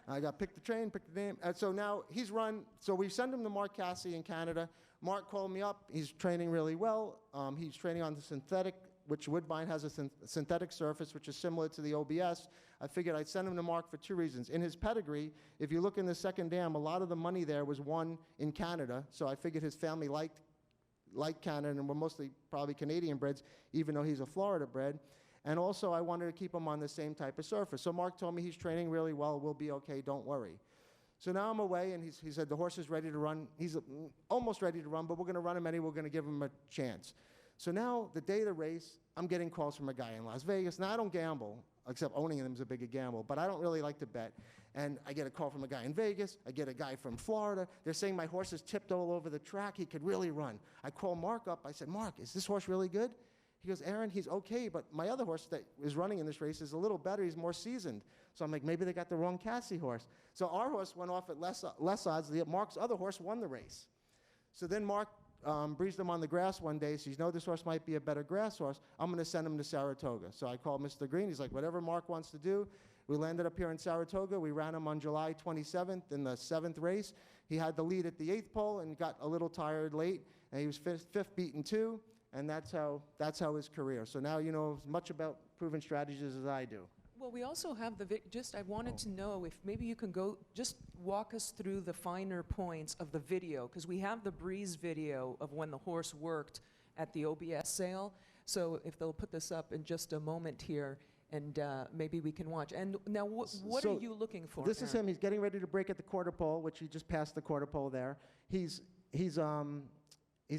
I got picked the train, picked the name. And so now he's run, so we send him to Mark Cassidy in Canada. Mark called me up. He's training really well. He's training on the synthetic, which Woodbine has a synthetic surface, which is similar to the OBS. I figured I'd send him to Mark for 2 reasons. In his pedigree, if you look in the second dam, a lot of the money there was won in Canada, so I figured his family liked Canada, and were mostly probably Canadian breds, even though he's a Florida bred. And also, I wanted to keep him on the same type of surface. So Mark told me he's training really well, we'll be okay, don't worry. So now I'm away, and he said the horse is ready to run. He's almost ready to run, but we're going to run him anyway, we're going to give him a chance. So now, the day of the race, I'm getting calls from a guy in Las Vegas. Now, I don't gamble, except owning them is a big gamble, but I don't really like to bet. And I get a call from a guy in Vegas. I get a guy from Florida. They're saying my horse is tipped all over the track. He could really run. I call Mark up. I said, Mark, is this horse really good? He goes, Aaron, he's okay, but my other horse that is running in this race is a little better. He's more seasoned. So I'm like, maybe they got the wrong Cassie horse. So our horse went off at less odds. Mark's other horse won the race. So then Mark breezed him on the grass one day. So you know this horse might be a better grass horse. I'm going to send him to Saratoga. So I called Mr. Green. He's like, whatever Mark wants to do. We landed up here in Saratoga. We ran him on July 27th in the 7th race. He had the lead at the 8th pole and got a little tired late. And he was fifth beaten 2. And that's how his career. So now you know as much about Proven Strategies as I do. Well, we also have I wanted to know if maybe you can just walk us through the finer points of the video, because we have the Breeze video of when the horse worked at the OBS sale. So if they'll put this up in just a moment here, and maybe we can watch. And now, what are you looking for? This is him. He's getting ready to break at the quarter pole, which he just passed the quarter pole there. He's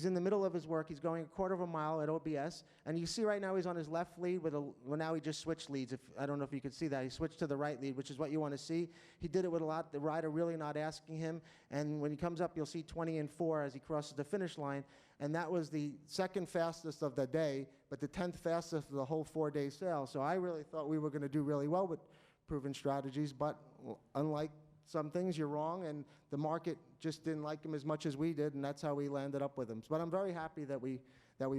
in the middle of his work. He's going a 1/4 mile at OBS. And you see right now he's on his left lead well, now he just switched leads. I don't know if you could see that. He switched to the right lead, which is what you want to see. He did it with the rider really not asking him. And when he comes up, you'll see 20 and 4 as he crosses the finish line. And that was the 2nd fastest of the day, but the 10th fastest of the whole 4-day sale. So I really thought we were going to do really well with Proven Strategies, but unlike some things, you're wrong, and the market just didn't like him as much as we did, and that's how we landed up with him. But I'm very happy that we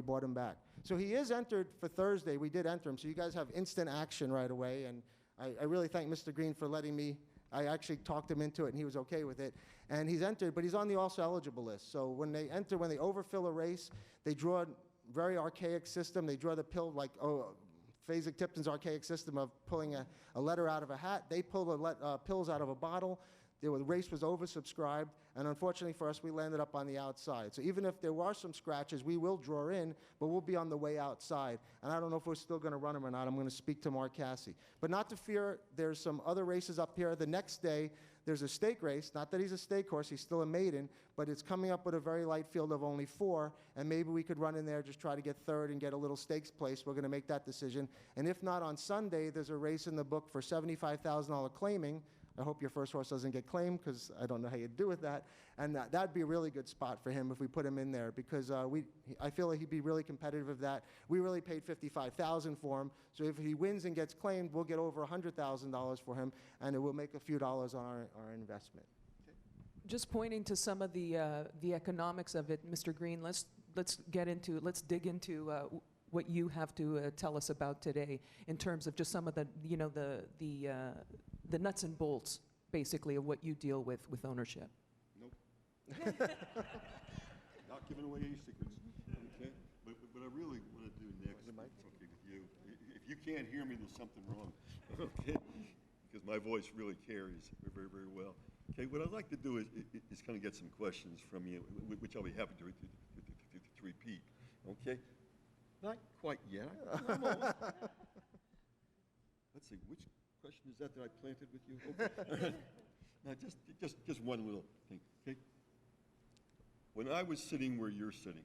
bought him back. So he is entered for Thursday. We did enter him, so you guys have instant action right away, and I really thank Mr. Green for letting me. I actually talked him into it, and he was okay with it. And he's entered, but he's on the also eligible list. So when they overfill a race, they draw a very archaic system. They draw the pill like, Fasig-Tipton's archaic system of pulling a letter out of a hat. They pull the pills out of a bottle. The race was oversubscribed, and unfortunately for us, we landed up on the outside. So even if there were some scratches, we will draw in, but we'll be on the way outside. And I don't know if we're still going to run them or not. I'm going to speak to Mark Cassidy. But not to fear, there's some other races up here. The next day, there's a stake race. Not that he's a stake horse, he's still a maiden, but it's coming up with a very light field of only 4, and maybe we could run in there, just try to get 3rd and get a little stakes place. We're going to make that decision. And if not, on Sunday, there's a race in the book for $75,000 claiming. I hope your first horse doesn't get claimed, because I don't know how you'd do with that. And that'd be a really good spot for him if we put him in there, because I feel like he'd be really competitive with that. We really paid $55,000 for him, so if he wins and gets claimed, we'll get over $100,000 for him, and it will make a few dollars on our investment. Just pointing to some of the economics of it, Mr. Green, let's dig into what you have to tell us about today in terms of just some of the nuts and bolts, basically, of what you deal with ownership. Nope. Not giving away any secrets. Okay. But what I really want to do next, if it's okay with you, if you can't hear me, there's something wrong. Okay. Because my voice really carries very, very well. Okay. What I'd like to do is kind of get some questions from you, which I'll be happy to repeat. Okay? Not quite yet. I'm almost. Let's see, which question is that I planted with you? Okay. Now, just one little thing, okay? When I was sitting where you're sitting,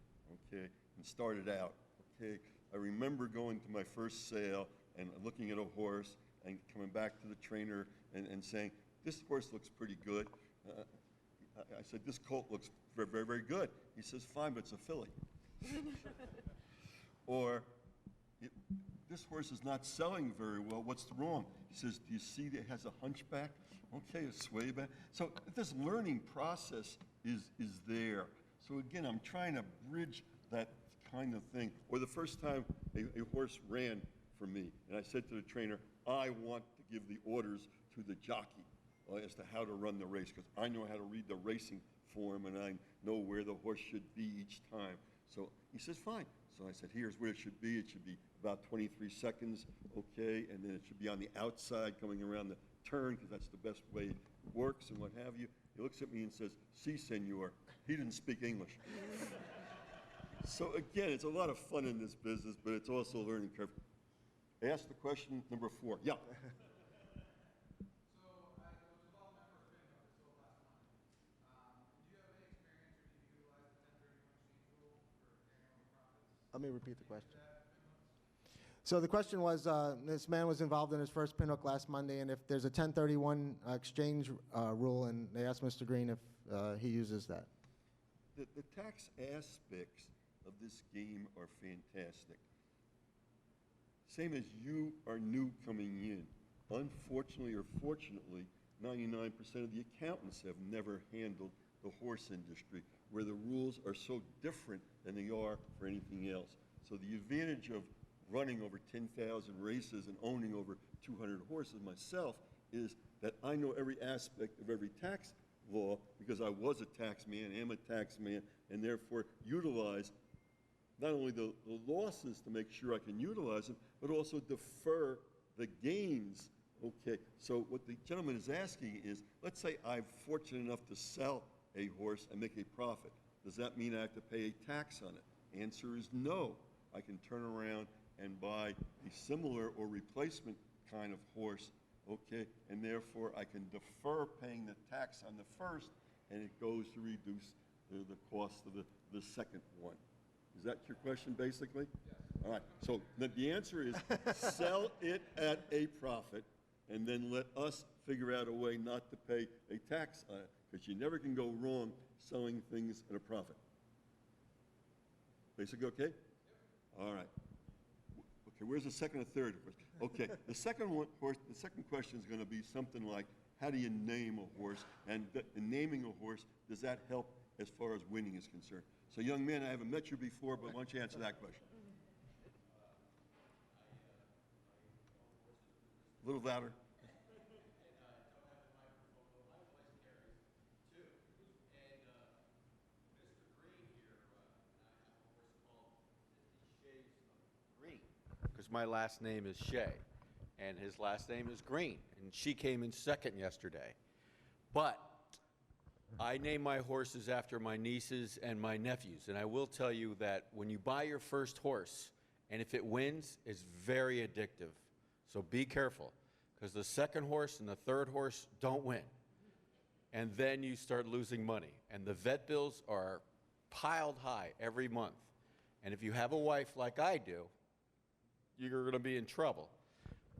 okay, and started out, okay, I remember going to my first sale and looking at a horse and coming back to the trainer and saying, this horse looks pretty good. I said, this colt looks very, very, very good. He says, fine, but it's a filly. Or, this horse is not selling very well. What's wrong? He says, do you see that it has a hunchback? Okay, a sway back. So this learning process is there. So again, I'm trying to bridge that kind of thing. Or the first time a horse ran for me, and I said to the trainer, I want to give the orders to the jockey as to how to run the race, because I know how to read the racing form and I know where the horse should be each time. So he says, fine. So I said, here's where it should be. It should be about 23 seconds, okay, and then it should be on the outside coming around the turn, because that's the best way it works and what have you. He looks at me and says, si, senor. He didn't speak English. So again, it's a lot of fun in this business, but it's also a learning curve. Ask the question number 4. Yeah. Let me repeat the question. So the question was, this man was involved in his first pinhook last Monday, and if there's a 1031 exchange rule, and they asked Mr. Green if he uses that. The tax aspects of this game are fantastic. Same as you are new coming in. Unfortunately or fortunately, 99% of the accountants have never handled the horse industry, where the rules are so different than they are for anything else. So the advantage of running over 10,000 races and owning over 200 horses myself is that I know every aspect of every tax law, because I was a tax man, am a tax man, and therefore utilize not only the losses to make sure I can utilize them, but also defer the gains. Okay, so what the gentleman is asking is, let's say I'm fortunate enough to sell a horse and make a profit. Does that mean I have to pay a tax on it? Answer is no. I can turn around and buy a similar or replacement kind of horse, okay, and therefore I can defer paying the tax on the first, and it goes to reduce the cost of the second one. Is that your question, basically? Yes. All right, so the answer is sell it at a profit, and then let us figure out a way not to pay a tax on it, because you never can go wrong selling things at a profit. Basically okay? Yep. All right. Okay, where's the second or third question? Okay, the second question is going to be something like, how do you name a horse? And in naming a horse, does that help as far as winning is concerned? So young man, I haven't met you before, but why don't you answer that question? A little louder. Because my last name is Shea, and his last name is Green, and she came in second yesterday. But I name my horses after my nieces and my nephews, and I will tell you that when you buy your first horse, and if it wins, it's very addictive. So be careful, because the second horse and the third horse don't win. And then you start losing money, and the vet bills are piled high every month. And if you have a wife like I do, you're going to be in trouble.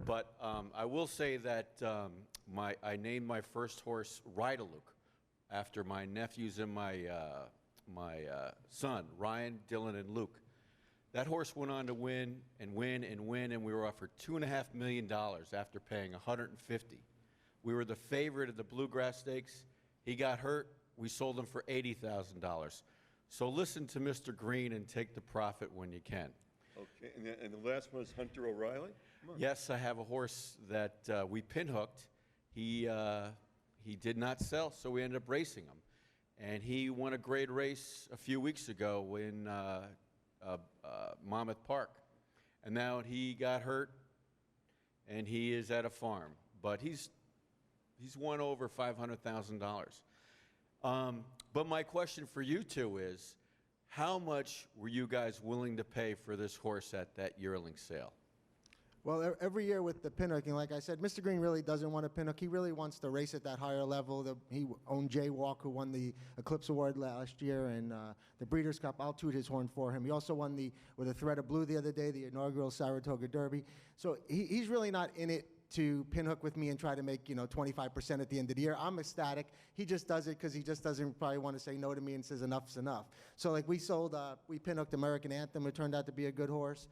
But I will say that I named my first horse Rydaluk after my nephews and my son, Ryan, Dylan, and Luke. That horse went on to win and win and win, and we were offered $2.5 million after paying $150. We were the favorite at the Bluegrass Stakes. He got hurt. We sold him for $80,000. So listen to Mr. Green and take the profit when you can. Okay, and the last one is Hunter O'Reilly? Yes, I have a horse that we pinhooked. He did not sell, so we ended up racing him. And he won a grade race a few weeks ago in Monmouth Park. And now he got hurt, and he is at a farm. But he's won over $500,000. But my question for you two is, How much were you guys willing to pay for this horse at that yearling sale? Well, every year with the pinhooking, like I said, Mr. Green really doesn't want to pinhook. He really wants to race at that higher level. He owned Jay Walk, who won the Eclipse Award last year, and the Breeders' Cup. I'll toot his horn for him. He also won with a thread of blue the other day, the inaugural Saratoga Derby. So he's really not in it to pinhook with me and try to make 25% at the end of the year. I'm ecstatic. He just does it because he just doesn't probably want to say no to me and says enough's enough. So like we pinhooked American Anthem. It turned out to be a good horse.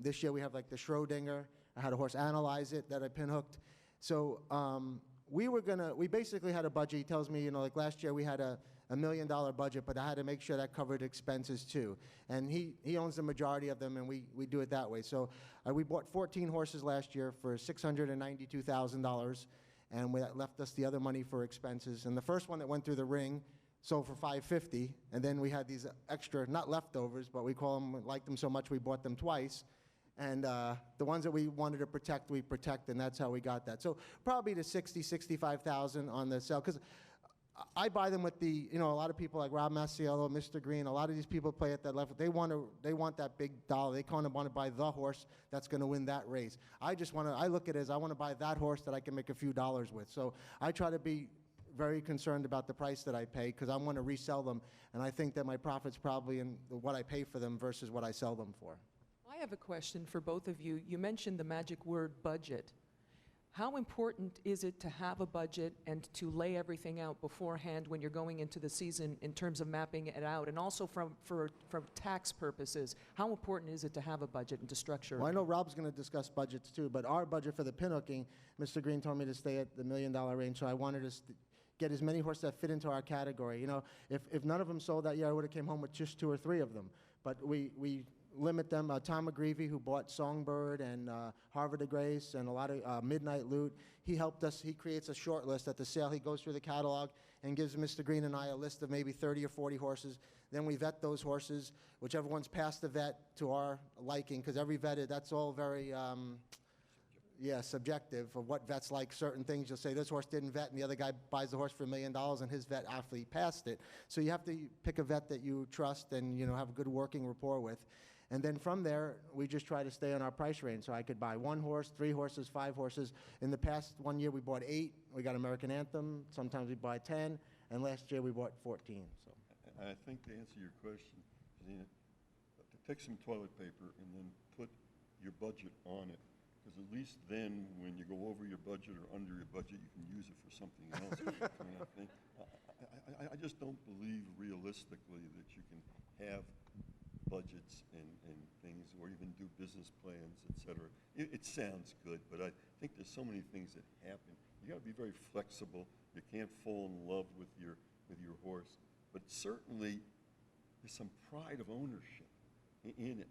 This year we have like the Schrodinger. I had a horse Analyze It that I pinhooked. So we basically had a budget. He tells me, like last year we had a $1 million budget, but I had to make sure that covered expenses too. And he owns the majority of them, and we do it that way. So we bought 14 horses last year for $692,000, and that left us the other money for expenses. And the first one that went through the ring sold for $550, and then we had these extra, not leftovers, but we call them, liked them so much we bought them twice. And the ones that we wanted to protect, we protect, and that's how we got that. So probably to $65,000 on the sale, because I buy them with a lot of people like Rob Masiello, Mr. Green, a lot of these people play at that level. They want that big dollar. They kind of want to buy the horse that's going to win that race. I look at it as I want to buy that horse that I can make a few dollars with. So I try to be very concerned about the price that I pay because I want to resell them, and I think that my profit's probably in what I pay for them versus what I sell them for. I have a question for both of you. You mentioned the magic word budget. How important is it to have a budget and to lay everything out beforehand when you're going into the season in terms of mapping it out? And also from tax purposes, how important is it to have a budget and to structure? Well, I know Rob's going to discuss budgets too, but our budget for the pinhooking, Mr. Green told me to stay at the $1 million range, so I wanted to get as many horses that fit into our category. If none of them sold that year, I would have came home with just 2 or 3 of them. But we limit them. Tom McGreevy, who bought Songbird and Harvard of Grace and a lot of Midnight Loot, he helped us. He creates a short list at the sale. He goes through the catalog and gives Mr. Green and I a list of maybe 30 or 40 horses. Then we vet those horses, whichever one's past the vet to our liking, because every vet, that's all very subjective of what vets like certain things. You'll say this horse didn't vet, and the other guy buys the horse for $1 million, and his vet actually passed it. So you have to pick a vet that you trust and have a good working rapport with. And then from there, we just try to stay on our price range. So I could buy 1 horse, 3 horses, 5 horses. In the past 1 year, we bought 8. We got American Anthem. Sometimes we buy 10. And last year, we bought 14. So I think to answer your question, Zena, take some toilet paper and then put your budget on it. Because at least then, when you go over your budget or under your budget, you can use it for something else. kind of thing. I just don't believe realistically that you can have budgets and things, or even do business plans, et cetera. It sounds good, but I think there's so many things that happen. You got to be very flexible. You can't fall in love with your horse, but certainly there's some pride of ownership in it.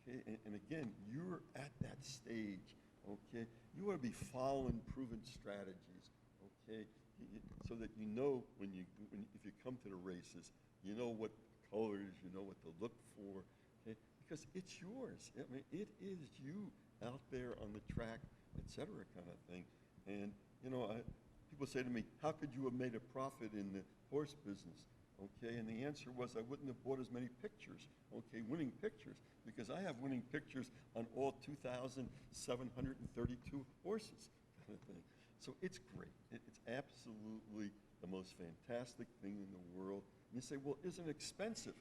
Okay, and again, you're at that stage. Okay, you want to be following proven strategies. Okay, so that if you come to the races, you know what colors, you know what to look for, okay? Because it's yours. I mean, it is you out there on the track, et cetera, kind of thing. And, people say to me, how could you have made a profit in the horse business? Okay, and the answer was I wouldn't have bought as many pictures, okay, winning pictures, because I have winning pictures on all 2,732 horses, kind of thing. So it's great. It's absolutely the most fantastic thing in the world. And you say, well, isn't it expensive?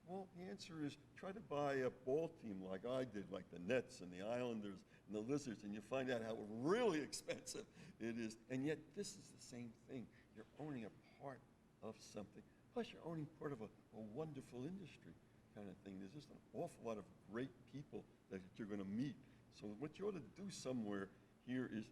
Well, the answer is try to buy a ball team like I did, like the Nets and the Islanders and the Lizards, and you find out how really expensive it is. And yet this is the same thing. You're owning a part of something. Plus, you're owning part of a wonderful industry kind of thing. There's just an awful lot of great people that you're going to meet. So what you ought to do somewhere here is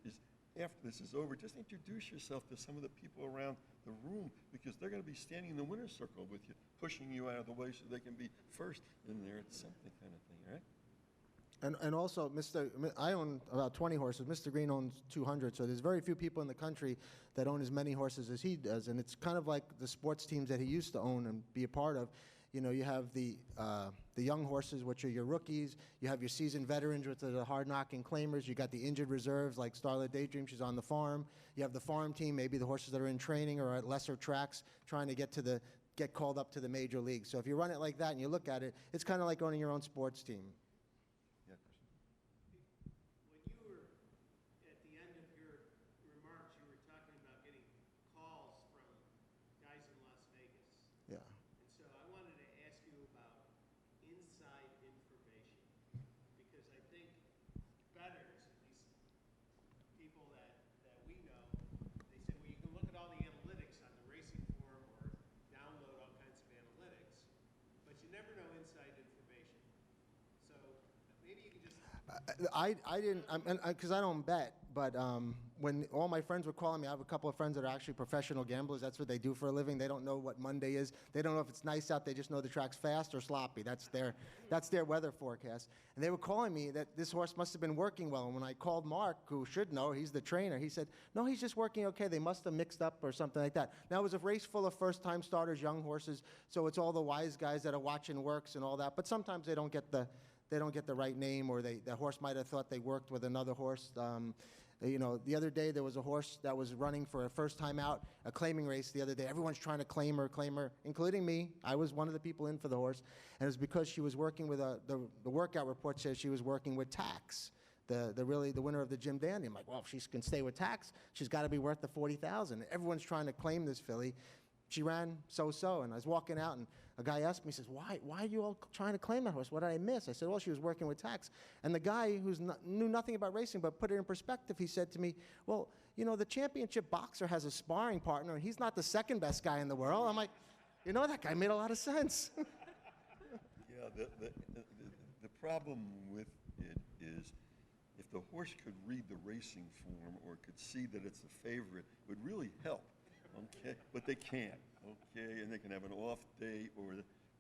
after this is over, just introduce yourself to some of the people around the room, because they're going to be standing in the winner's circle with you, pushing you out of the way so they can be first in there. It's something kind of thing, right? And also, I own about 20 horses. Mr. Green owns 200, so there's very few people in the country that own as many horses as he does. And it's kind of like the sports teams that he used to own and be a part of. You have the young horses, which are your rookies. You have your seasoned veterans, which are the hard-knocking claimers. You got the injured reserves, like Starlit Daydream. She's on the farm. You have the farm team, maybe the horses that are in training or at lesser tracks, trying to get to the get called up to the major leagues. So if you run it like that and you look at it, it's kind of like owning your own sports team. Yeah. When you were at the end of your remarks, you were talking about getting calls from guys in Las Vegas. Yeah. And so I wanted to ask you about inside information, because I think bettors, at least people that we know, they say, well, you can look at all the analytics on the racing forum or download all kinds of analytics, but you never know inside information. So maybe you can just I didn't, because I don't bet, but when all my friends were calling me, I have a couple of friends that are actually professional gamblers. That's what they do for a living. They don't know what Monday is. They don't know if it's nice out. They just know the track's fast or sloppy. That's their weather forecast. And they were calling me that this horse must have been working well. And when I called Mark, who should know, he's the trainer, he said, no, he's just working okay. They must have mixed up or something like that. Now, it was a race full of first-time starters, young horses, so it's all the wise guys that are watching works and all that. But sometimes they don't get the right name, or the horse might have thought they worked with another horse. You know, the other day there was a horse that was running for a first time out, a claiming race the other day. Everyone's trying to claim her, including me. I was one of the people in for the horse. And it was because she was working with the workout report says she was working with Tax, the winner of the Jim Dandy. I'm like, well, if she can stay with Tax, she's got to be worth the $40,000. Everyone's trying to claim this filly. She ran so-so, and I was walking out, and a guy asked me, he says, why are you all trying to claim that horse? What did I miss? I said, well, she was working with Tax. And the guy who knew nothing about racing but put it in perspective, he said to me, well, you know, the championship boxer has a sparring partner, and he's not the second best guy in the world. I'm like, you know, that guy made a lot of sense. Yeah, the problem with it is if the horse could read the racing form or could see that it's a favorite, it would really help. Okay, but they can't. Okay, and they can have an off day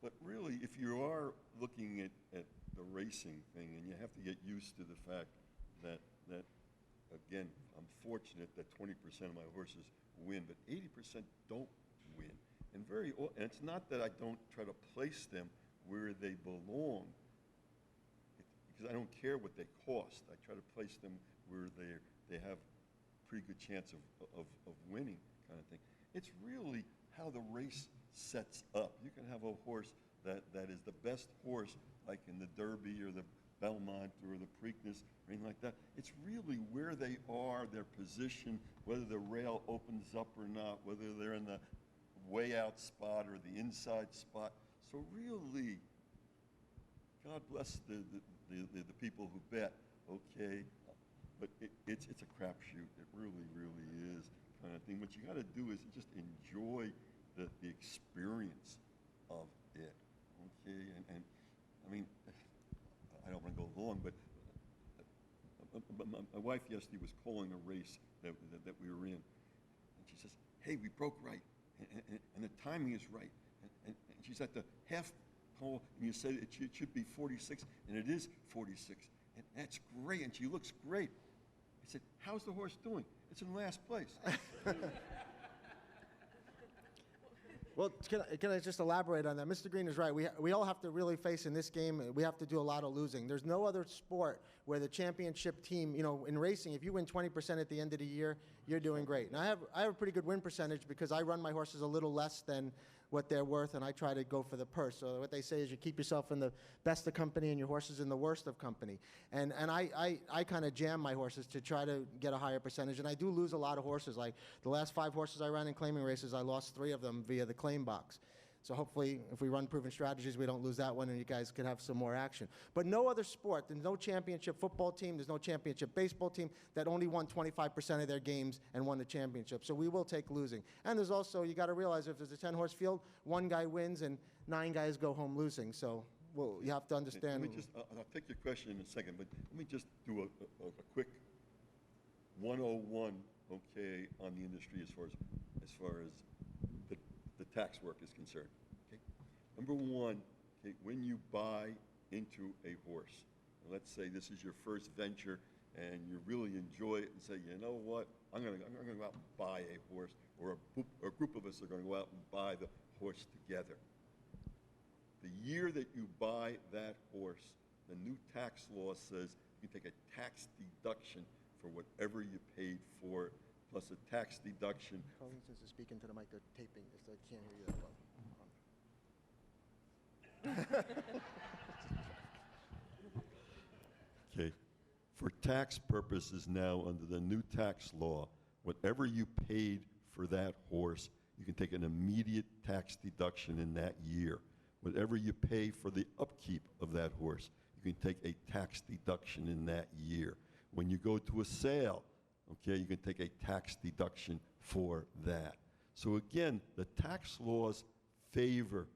but really, if you are looking at the racing thing, and you have to get used to the fact that again, I'm fortunate that 20% of my horses win, but 80% don't win. And it's not that I don't try to place them where they belong, because I don't care what they cost. I try to place them where they have pretty good chance of winning, kind of thing. It's really how the race sets up. You can have a horse that is the best horse, like in the Derby or the Belmont or the Preakness or anything like that. It's really where they are, their position, whether the rail opens up or not, whether they're in the way out spot or the inside spot. So really, God bless the people who bet, okay, but it's a crapshoot. It really, really is, kind of thing. What you got to do is just enjoy the experience of it, okay? And I mean, I don't want to go long, but my wife yesterday was calling a race that we were in, and she says, "Hey, we broke right, and the timing is right." And she's at the half pole, and you said it should be 46, and it is 46, and that's great, and she looks great. I said, "How's the horse doing?" "It's in last place." Well, can I just elaborate on that? Mr. Green is right. We all have to really face in this game, we have to do a lot of losing. There's no other sport where the championship team, you know, in racing, if you win 20% at the end of the year, you're doing great. And I have a pretty good win percentage because I run my horses a little less than what they're worth, and I try to go for the purse. So what they say is you keep yourself in the best of company and your horses in the worst of company. And I kind of jam my horses to try to get a higher percentage, and I do lose a lot of horses. Like the last 5 horses I ran in claiming races, I lost 3 of them via the claim box. So hopefully, if we run proven strategies, we don't lose that one, and you guys can have some more action. But no other sport, there's no championship football team, there's no championship baseball team that only won 25% of their games and won the championship. So we will take losing. And there's also, you got to realize, if there's a 10-horse field, 1 guy wins and 9 guys go home losing. So you have to understand. Let me just, I'll take your question in a second, but let me just do a quick 101, okay, on the industry as far as the tax work is concerned. Okay? Number one, okay, when you buy into a horse, and let's say this is your first venture and you really enjoy it and say, you know what, I'm going to go out and buy a horse, or a group of us are going to go out and buy the horse together. The year that you buy that horse, the new tax law says you can take a tax deduction for whatever you paid for it, plus a tax deduction. Carlton, since you're speaking to the mic, they're taping this, so I can't hear you that well. Okay. For tax purposes now, under the new tax law, whatever you paid for that horse, you can take an immediate tax deduction in that year. Whatever you pay for the upkeep of that horse, you can take a tax deduction in that year. When you go to a sale, okay, you can take a tax deduction for that. So again, the tax laws favor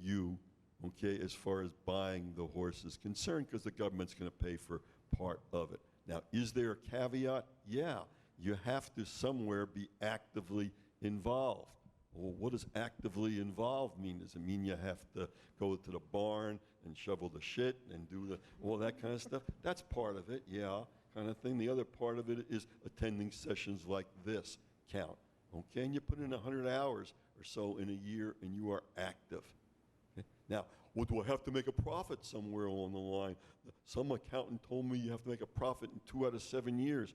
you, okay, as far as buying the horse is concerned, because the government's going to pay for part of it. Now, is there a caveat? Yeah, you have to somewhere be actively involved. Well, what does actively involved mean? Does it mean you have to go to the barn and shovel the shit and do all that kind of stuff? That's part of it, yeah, kind of thing. The other part of it is attending sessions like this count, okay? And you put in 100 hours or so in a year, and you are active. Okay? Now, well, do I have to make a profit somewhere along the line? Some accountant told me you have to make a profit in 2 out of 7 years.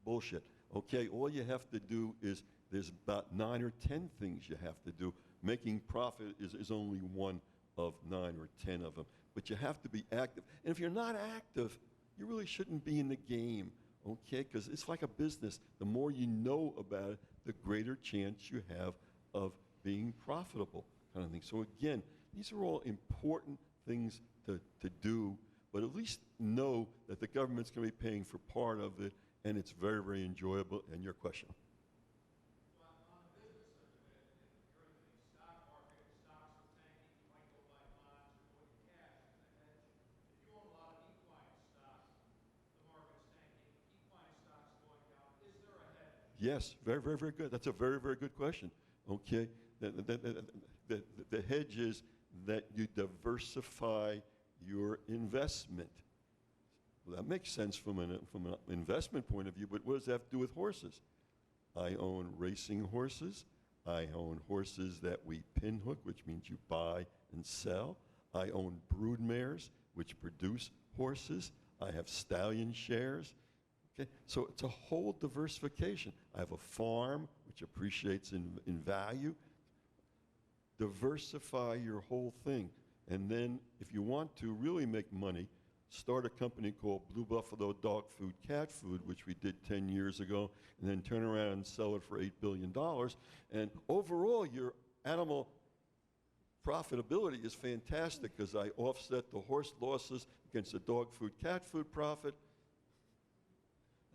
Bullshit. Okay, all you have to do is, there's about 9 or 10 things you have to do. Making profit is only one of 9 or 10 of them. But you have to be active. And if you're not active, you really shouldn't be in the game, okay? Because it's like a business. The more you know about it, the greater chance you have of being profitable, kind of thing. So again, these are all important things to do, but at least know that the government's going to be paying for part of it, and it's very, very enjoyable. And your question? Yes, very, very, very good. That's a very, very good question. Okay, the hedge is that you diversify your investment. Well, that makes sense from an investment point of view, but what does that have to do with horses? I own racing horses. I own horses that we pinhook, which means you buy and sell. I own brood mares, which produce horses. I have stallion shares. Okay, so it's a whole diversification. I have a farm, which appreciates in value. Diversify your whole thing. And then if you want to really make money, start a company called Blue Buffalo Dog Food, Cat Food, which we did 10 years ago, and then turn around and sell it for $8 billion. And overall, your animal profitability is fantastic because I offset the horse losses against the dog food, cat food profit.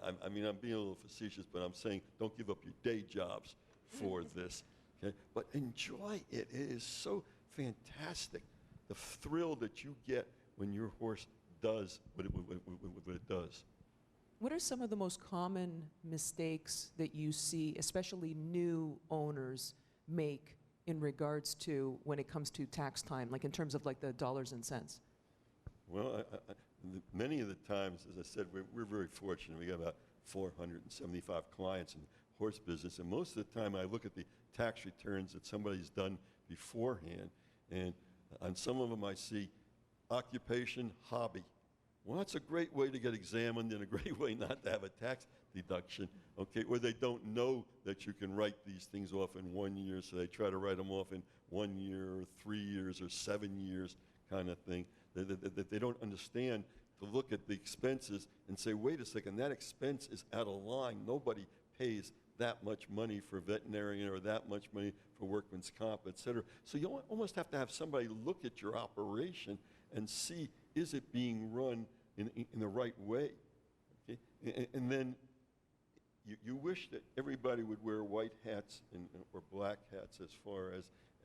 I mean, I'm being a little facetious, but I'm saying don't give up your day jobs for this, okay? But enjoy it. It is so fantastic, the thrill that you get when your horse does what it does. What are some of the most common mistakes that you see, especially new owners, make in regards to when it comes to tax time, like in terms of like the dollars and cents? Well, many of the times, as I said, we're very fortunate. We got about 475 clients in horse business, and most of the time I look at the tax returns that somebody's done beforehand, and on some of them I see occupation, hobby. Well, that's a great way to get examined and a great way not to have a tax deduction, okay, where they don't know that you can write these things off in 1 year, so they try to write them off in 1 year or 3 years or 7 years kind of thing. They don't understand to look at the expenses and say, wait a second, that expense is out of line. Nobody pays that much money for veterinarian or that much money for workman's comp, et cetera. So you almost have to have somebody look at your operation and see, is it being run in the right way? Okay? And then you wish that everybody would wear white hats or black hats as far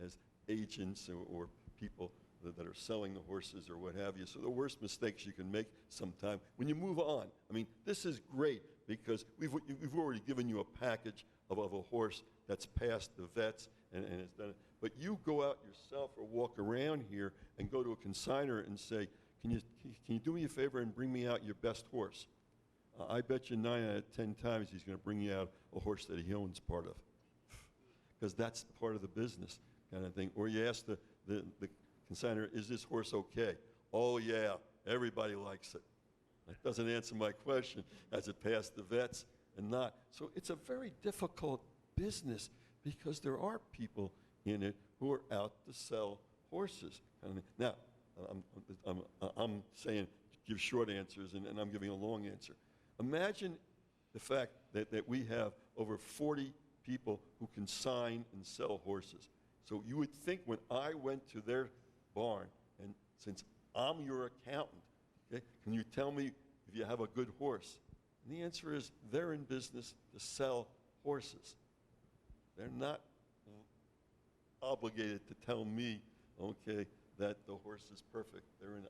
as agents or people that are selling the horses or what have you. So the worst mistakes you can make sometime when you move on. I mean, this is great because we've already given you a package of a horse that's passed the vets and it's done it. But you go out yourself or walk around here and go to a consignor and say, can you do me a favor and bring me out your best horse? I bet you 9 out of 10 times he's going to bring you out a horse that he owns part of, because that's part of the business kind of thing. Or you ask the consignor, is this horse okay? Oh yeah, everybody likes it. That doesn't answer my question. Has it passed the vets and not? So it's a very difficult business because there are people in it who are out to sell horses And now, I'm saying give short answers, and I'm giving a long answer. Imagine the fact that we have over 40 people who can sign and sell horses. So you would think when I went to their barn, and since I'm your accountant, okay, can you tell me if you have a good horse? And the answer is they're in business to sell horses. They're not obligated to tell me, okay, that the horse is perfect. They're in.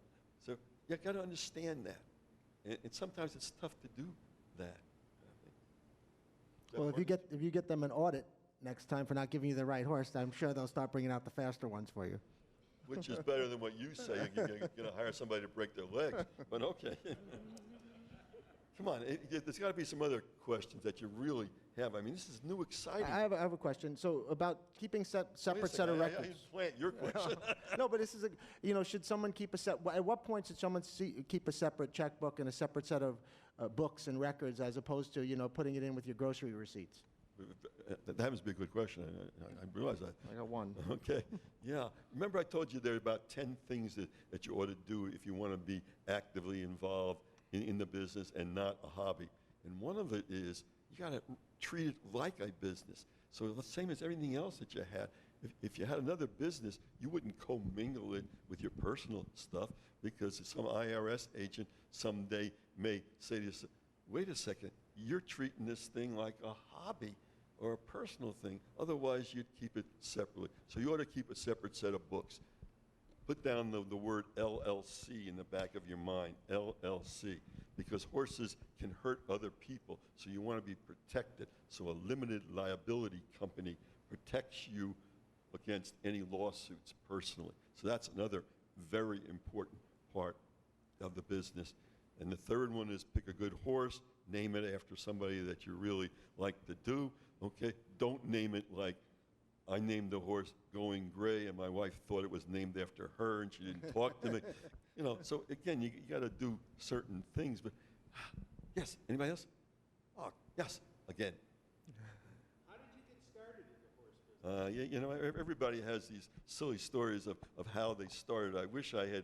So you got to understand that, and sometimes it's tough to do that. Well, if you get them an audit next time for not giving you the right horse, I'm sure they'll start bringing out the faster ones for you. Which is better than what you say. You're going to hire somebody to break their legs, but okay. Come on, there's got to be some other questions that you really have. I mean, this is new, exciting. I have a question. So about keeping separate set of I records. didn't plant your question. No, but this is should someone keep at what point should someone keep a separate checkbook and a separate set of books and records as opposed to, putting it in with your grocery receipts? That happens to be a good question. I realize that. I got one. Okay. Yeah. Remember I told you there are about 10 things that you ought to do if you want to be actively involved in the business and not a hobby. And one of it is you got to treat it like a business. So the same as everything else that you had. If you had another business, you wouldn't commingle it with your personal stuff because some IRS agent someday may say to you, wait a second, you're treating this thing like a hobby or a personal thing. Otherwise, you'd keep it separately. So you ought to keep a separate set of books. Put down the word LLC in the back of your mind, LLC, because horses can hurt other people, so you want to be protected. So a limited liability company protects you against any lawsuits personally. So that's another very important part of the business. And the third one is pick a good horse, name it after somebody that you really like to do, okay? Don't name it like I named the horse Going Gray, and my wife thought it was named after her, and she didn't talk to me. So again, you got to do certain things. But yes, anybody else? Oh, yes, again. How did you get started in the horse business? Everybody has these silly stories of how they started. I wish I had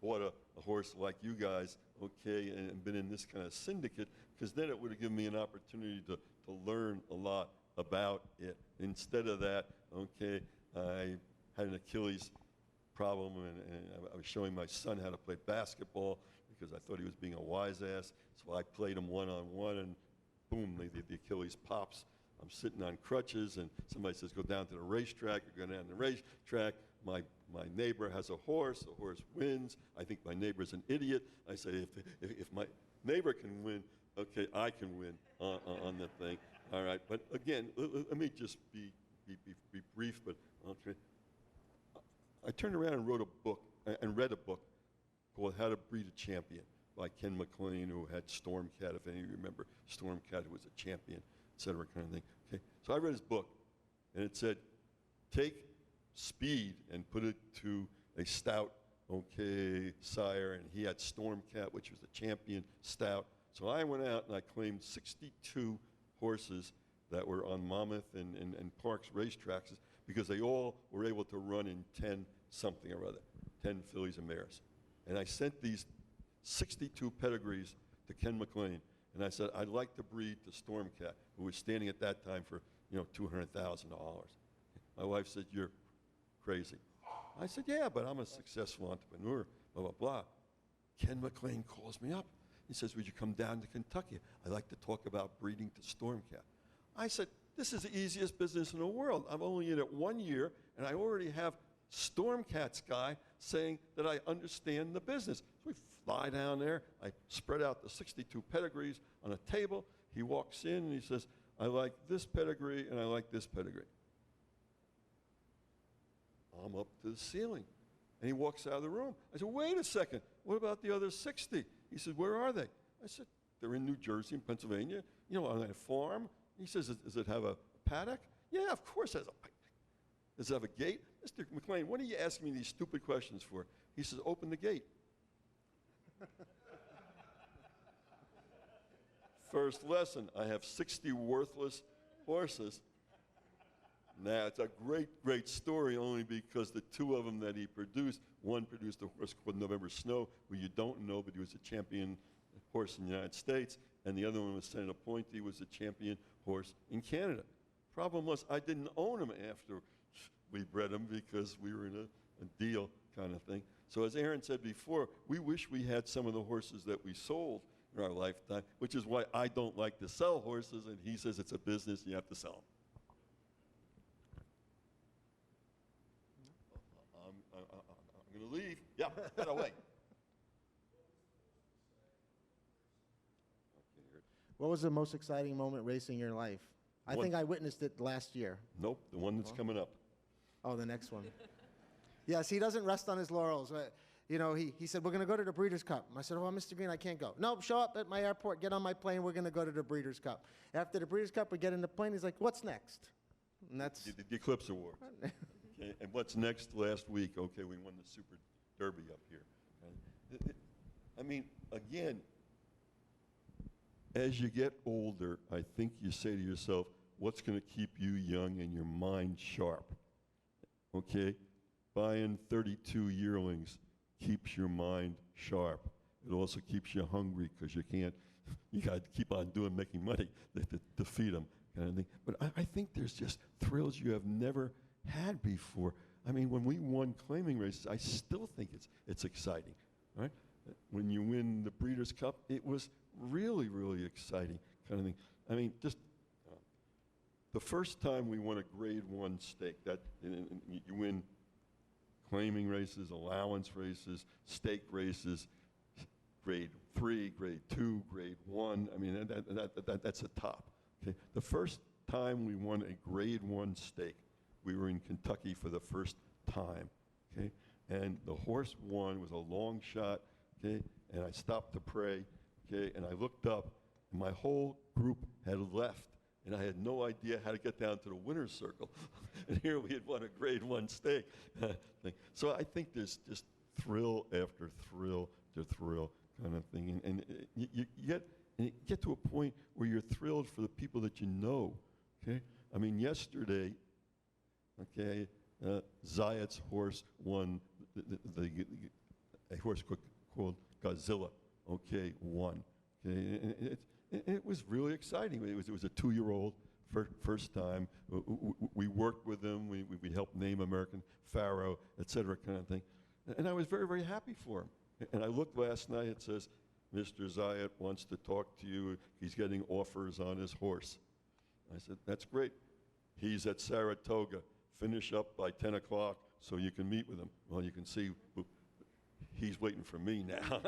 bought a horse like you guys, okay, and been in this kind of syndicate, because then it would have given me an opportunity to learn a lot about it. Instead of that, okay, I had an Achilles problem, and I was showing my son how to play basketball because I thought he was being a wise ass. So I played him one-on-one, and boom, the Achilles pops. I'm sitting on crutches, and somebody says, go down to the racetrack. I go down to the racetrack. My neighbor has a horse. The horse wins. I think my neighbor's an idiot. I say, if my neighbor can win, okay, I can win on the thing. All right, but again, let me just be brief, but okay. I turned around and wrote a book, and read a book called How to Breed a Champion by Ken McLean, who had Stormcat, if any of you remember Stormcat, who was a champion, et cetera, kind of thing. Okay, so I read his book, and it said, take Speed and put it to a stout, okay, sire, and he had Stormcat, which was a champion stout. So I went out and I claimed 62 horses that were on Monmouth and Parks racetracks because they all were able to run in 10 something or other, 10 fillies and mares. And I sent these 62 pedigrees to Ken McLean, and I said, I'd like to breed to Stormcat, who was standing at that time for, $200,000. My wife said, you're crazy. I said, yeah, but I'm a successful entrepreneur, blah, blah, blah. Ken McLean calls me up. He says, would you come down to Kentucky? I'd like to talk about breeding to Stormcat. I said, this is the easiest business in the world. I'm only in it 1 year, and I already have Stormcat's guy saying that I understand the business. So we fly down there. I spread out the 62 pedigrees on a table. He walks in, and he says, I like this pedigree, and I like this pedigree. I'm up to the ceiling. And he walks out of the room. I said, wait a second. What about the other 60? He said, where are they? I said, they're in New Jersey and Pennsylvania, on a farm. He says, does it have a paddock? Yeah, of course it has a paddock. Does it have a gate? Mr. McLean, what are you asking me these stupid questions for? He says, open the gate. First lesson, I have 60 worthless horses. Now, it's a great, great story only because the two of them that he produced, one produced a horse called November Snow, who you don't know, but he was a champion horse in the United States, and the other one was Senator Pointy, was a champion horse in Canada. Problem was, I didn't own him after we bred him because we were in a deal kind of thing. So as Aaron said before, we wish we had some of the horses that we sold in our lifetime, which is why I don't like to sell horses, and he says it's a business, you have to sell them. I'm going to leave. Yeah, get away. What was the most exciting moment racing in your life? I One- think I witnessed it last year. Nope, the one that's coming up. Oh, the next one. Yes, he doesn't rest on his laurels. You know, he said, we're going to go to the Breeders' Cup. I said, oh, Mr. Green, I can't go. No, show up at my airport, get on my plane, we're going to go to the Breeders' Cup. After the Breeders' Cup, we get in the plane, he's like, what's next? And that's... The Eclipse Awards. Okay, and what's next last week? Okay, we won the Super Derby up here. I mean, again, as you get older, I think you say to yourself, what's going to keep you young and your mind sharp? Okay? Buying 32 yearlings keeps your mind sharp. It also keeps you hungry because you got to keep on making money to feed them, kind of thing. But I think there's just thrills you have never had before. I mean, when we won claiming races, I still think it's exciting, right? When you win the Breeders' Cup, it was really, really exciting, kind of thing. I mean, just the first time we won a Grade 1 stake, you win claiming races, allowance races, stake races, Grade 3, Grade 2, Grade 1. I mean, that's the top. Okay? The first time we won a Grade 1 stake, we were in Kentucky for the first time. Okay? And the horse won, was a long shot, okay? And I stopped to pray, okay? And I looked up, and my whole group had left, and I had no idea how to get down to the winner's circle. And here we had won a Grade 1 stake. So I think there's just thrill after thrill to thrill kind of thing. And you get to a point where you're thrilled for the people that you know, okay? I mean, yesterday, okay, Zayat's horse won, a horse called Godzilla, okay, won. Okay, and it was really exciting. It was a 2-year-old, first time. We worked with him. We helped name American Pharaoh, et cetera, kind of thing. And I was very, very happy for him. And I looked last night, it says, Mr. Zayat wants to talk to you. He's getting offers on his horse. I said, that's great. He's at Saratoga. Finish up by 10 o'clock so you can meet with him. Well, you can see he's waiting for me now.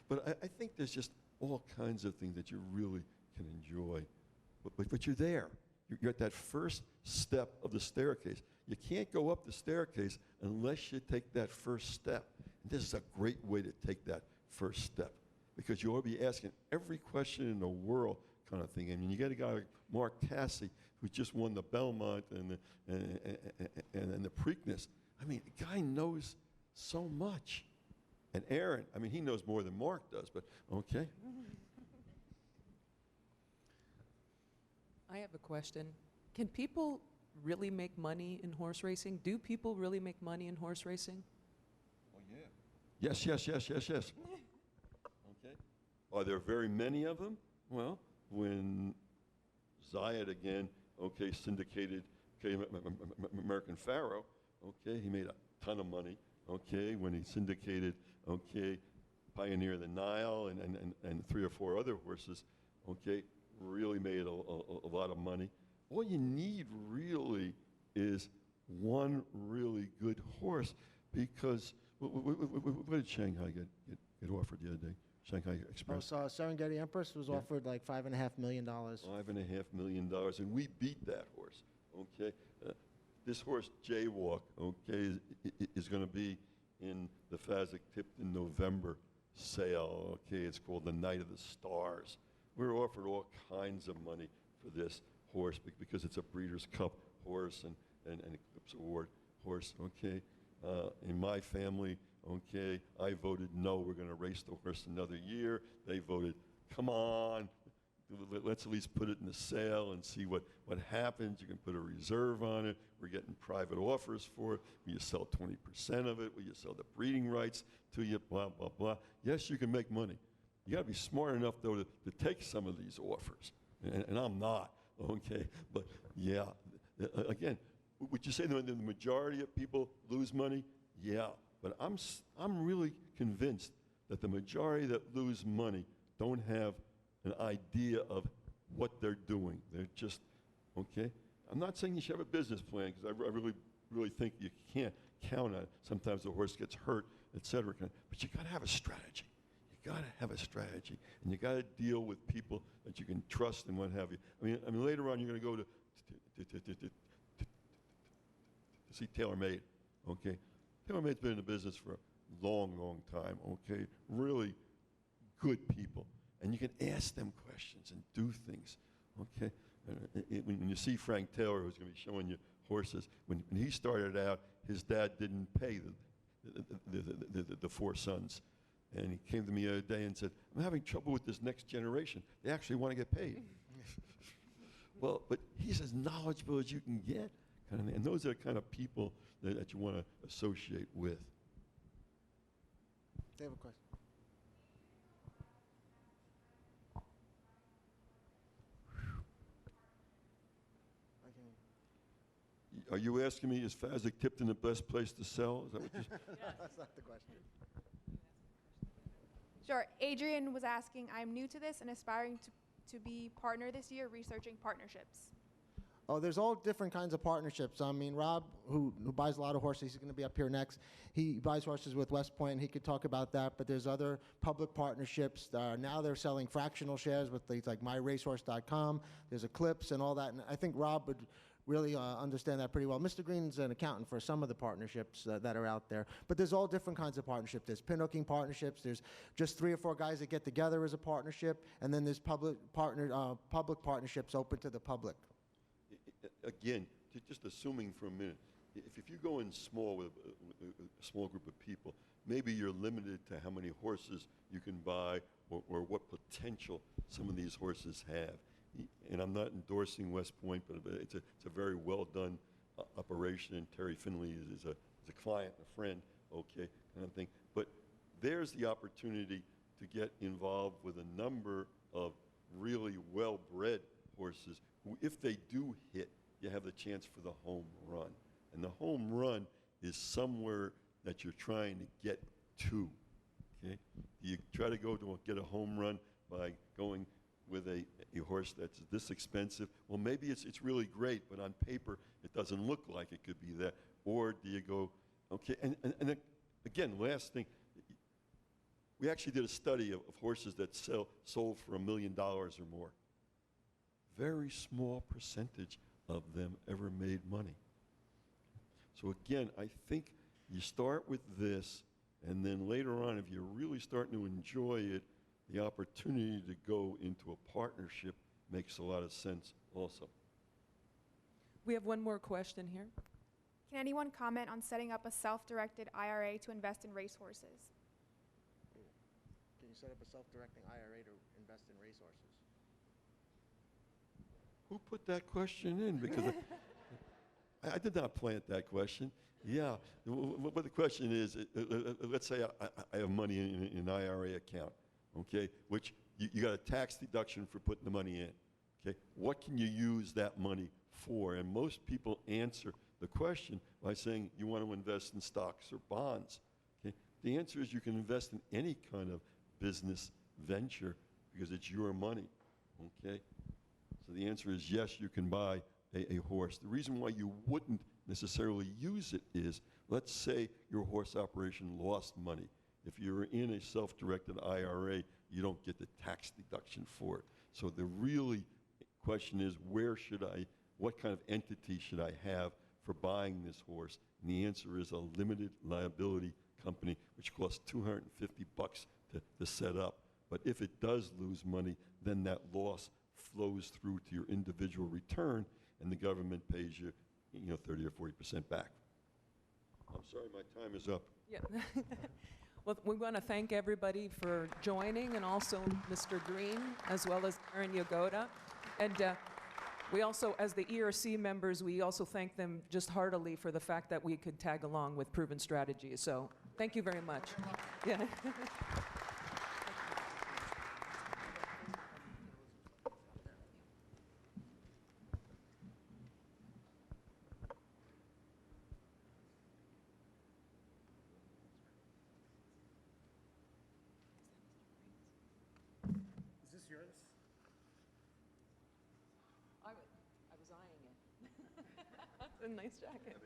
But I think there's just all kinds of things that you really can enjoy. But you're there. You're at that first step of the staircase. You can't go up the staircase unless you take that first step. And this is a great way to take that first step because you ought to be asking every question in the world kind of thing. I mean, you get a guy like Mark Casse who just won the Belmont and the Preakness. I mean, the guy knows so much. And Aaron, I mean, he knows more than Mark does, but okay. I have a question. Can people really make money in horse racing? Do people really make money in horse racing? Oh, yeah. Yes. Okay. Are there very many of them? Well, when Zayat again, okay, syndicated, okay, American Pharaoh, okay, he made a ton of money, okay, when he syndicated, okay, Pioneer of the Nile and 3 or 4 other horses, okay, really made a lot of money. All you need really is one really good horse because what did Shanghai get offered the other day? Shanghai Express. So Serengeti Empress was offered like $5.5 million. $5.5 million, and we beat that horse. Okay, this horse Jaywalk, okay, is going to be in the Fasig-Tipton November sale. Okay, it's called the Night of the Stars. We're offered all kinds of money for this horse because it's a Breeders' Cup horse and Eclipse Award horse. Okay, in my family. Okay, I voted no, we're going to race the horse another year. They voted, come on, let's at least put it in the sale and see what happens. You can put a reserve on it. We're getting private offers for it. Will you sell 20% of it? Will you sell the breeding rights to you? Blah, blah, blah. Yes, you can make money. You got to be smart enough, though, to take some of these offers. And I'm not, okay? But, yeah, again, would you say that the majority of people lose money? Yeah. But I'm really convinced that the majority that lose money don't have an idea of what they're doing. They're just, okay? I'm not saying you should have a business plan, because I really think you can't count on it. Sometimes the horse gets hurt, et cetera. But you got to have a strategy. You got to have a strategy. And you got to deal with people that you can trust and what have you. I mean later on you're going to go to see TaylorMade, okay? TaylorMade's been in the business for a long, long time, okay? Really good people. And you can ask them questions and do things, okay? When you see Frank Taylor, who's going to be showing you horses, when he started out, his dad didn't pay the four sons. And he came to me the other day and said, I'm having trouble with this next generation. They actually want to get paid. Well, but he's as knowledgeable as you can get. Kind of, and those are the kind of people that you want to associate with. They have a question. Are you asking me, is Fasig-Tipton the best place to sell? Is that what you're That's not the question. Sure. Adrian was asking, I'm new to this and aspiring to be partner this year, researching partnerships. Oh, there's all different kinds of partnerships. I mean, Rob, who buys a lot of horses, he's going to be up here next. He buys horses with West Point, and he could talk about that. But there's other public partnerships. Now they're selling fractional shares with things like MyRacehorse.com. There's Eclipse and all that. And I think Rob would really understand that pretty well. Mr. Green's an accountant for some of the partnerships that are out there. But there's all different kinds of partnerships. There's pinhooking partnerships. There's just 3 or 4 guys that get together as a partnership. And then there's public partnerships open to the public. Again, just assuming for a minute, if you go in small with a small group of people, maybe you're limited to how many horses you can buy or what potential some of these horses have. And I'm not endorsing West Point, but it's a very well done operation. And Terry Finley is a client, a friend, okay, kind of thing. But there's the opportunity to get involved with a number of really well-bred horses who, if they do hit, you have the chance for the home run. And the home run is somewhere that you're trying to get to, okay? You try to get a home run by going with a horse that's this expensive. Well, maybe it's really great, but on paper, it doesn't look like it could be that. Or do you go, okay, and again, last thing, we actually did a study of horses that sold for $1 million or more. Very small percentage of them ever made money. So again, I think you start with this, and then later on, if you're really starting to enjoy it, the opportunity to go into a partnership makes a lot of sense also. We have one more question here. Can anyone comment on setting up a self-directed IRA to invest in racehorses? Can you set up a self-directing IRA to invest in racehorses? Who put that question in? Because I did not plant that question. Yeah, what the question is, let's say I have money in an IRA account, okay, which you got a tax deduction for putting the money in, okay? What can you use that money for? And most people answer the question by saying you want to invest in stocks or bonds, okay? The answer is you can invest in any kind of business venture because it's your money, okay? So the answer is yes, you can buy a horse. The reason why you wouldn't necessarily use it is, let's say your horse operation lost money. If you're in a self-directed IRA, you don't get the tax deduction for it. So the really question is, what kind of entity should I have for buying this horse? And the answer is a limited liability company, which costs $250 to set up. But if it does lose money, then that loss flows through to your individual return, and the government pays you, 30 or 40% back. I'm sorry, my time is up. Yeah. Well, we want to thank everybody for joining, and also Mr. Green, as well as Aaron Yagoda. And we also, as the ERC members, we also thank them just heartily for the fact that we could tag along with Proven Strategies. So thank you very much. Yeah. Is this yours? I was eyeing it. It's a nice jacket.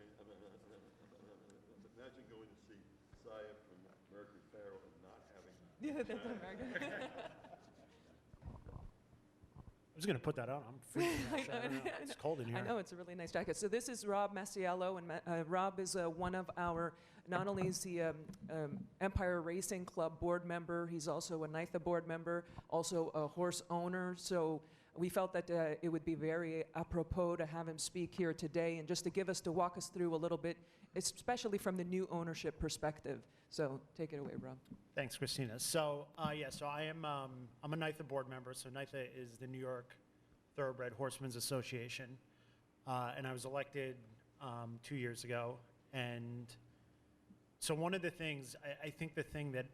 Imagine going to see Saya from Mercury Pharaoh and not having. Yeah, that's American. I was going to put that on. I'm freezing. Actually. I don't know. It's cold in here. I know, it's a really nice jacket. So this is Rob Masiello, and Rob is one of our, not only is he a Empire Racing Club board member, he's also a NYTHA board member, also a horse owner. So we felt that it would be very apropos to have him speak here today, and just to walk us through a little bit, especially from the new ownership perspective. So take it away, Rob. Thanks, Christina. So, so I am, I'm a NYTHA board member. So NYTHA is the New York Thoroughbred Horsemen's Association. And I was elected 2 years ago. And so one of the things, I think the thing that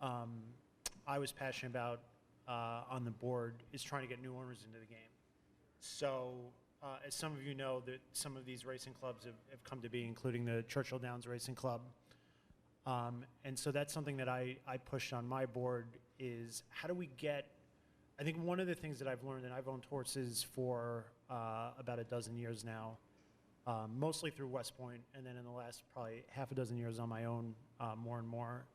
I was passionate about on the board is trying to get new owners into the game. So as some of you know, that some of these racing clubs have come to be, including the Churchill Downs Racing Club. And so that's something that I pushed on my board is how do we get, I think one of the things that I've learned, and I've owned horses for about a dozen years now, mostly through West Point, and then in the last probably half a dozen years on my own, more and more.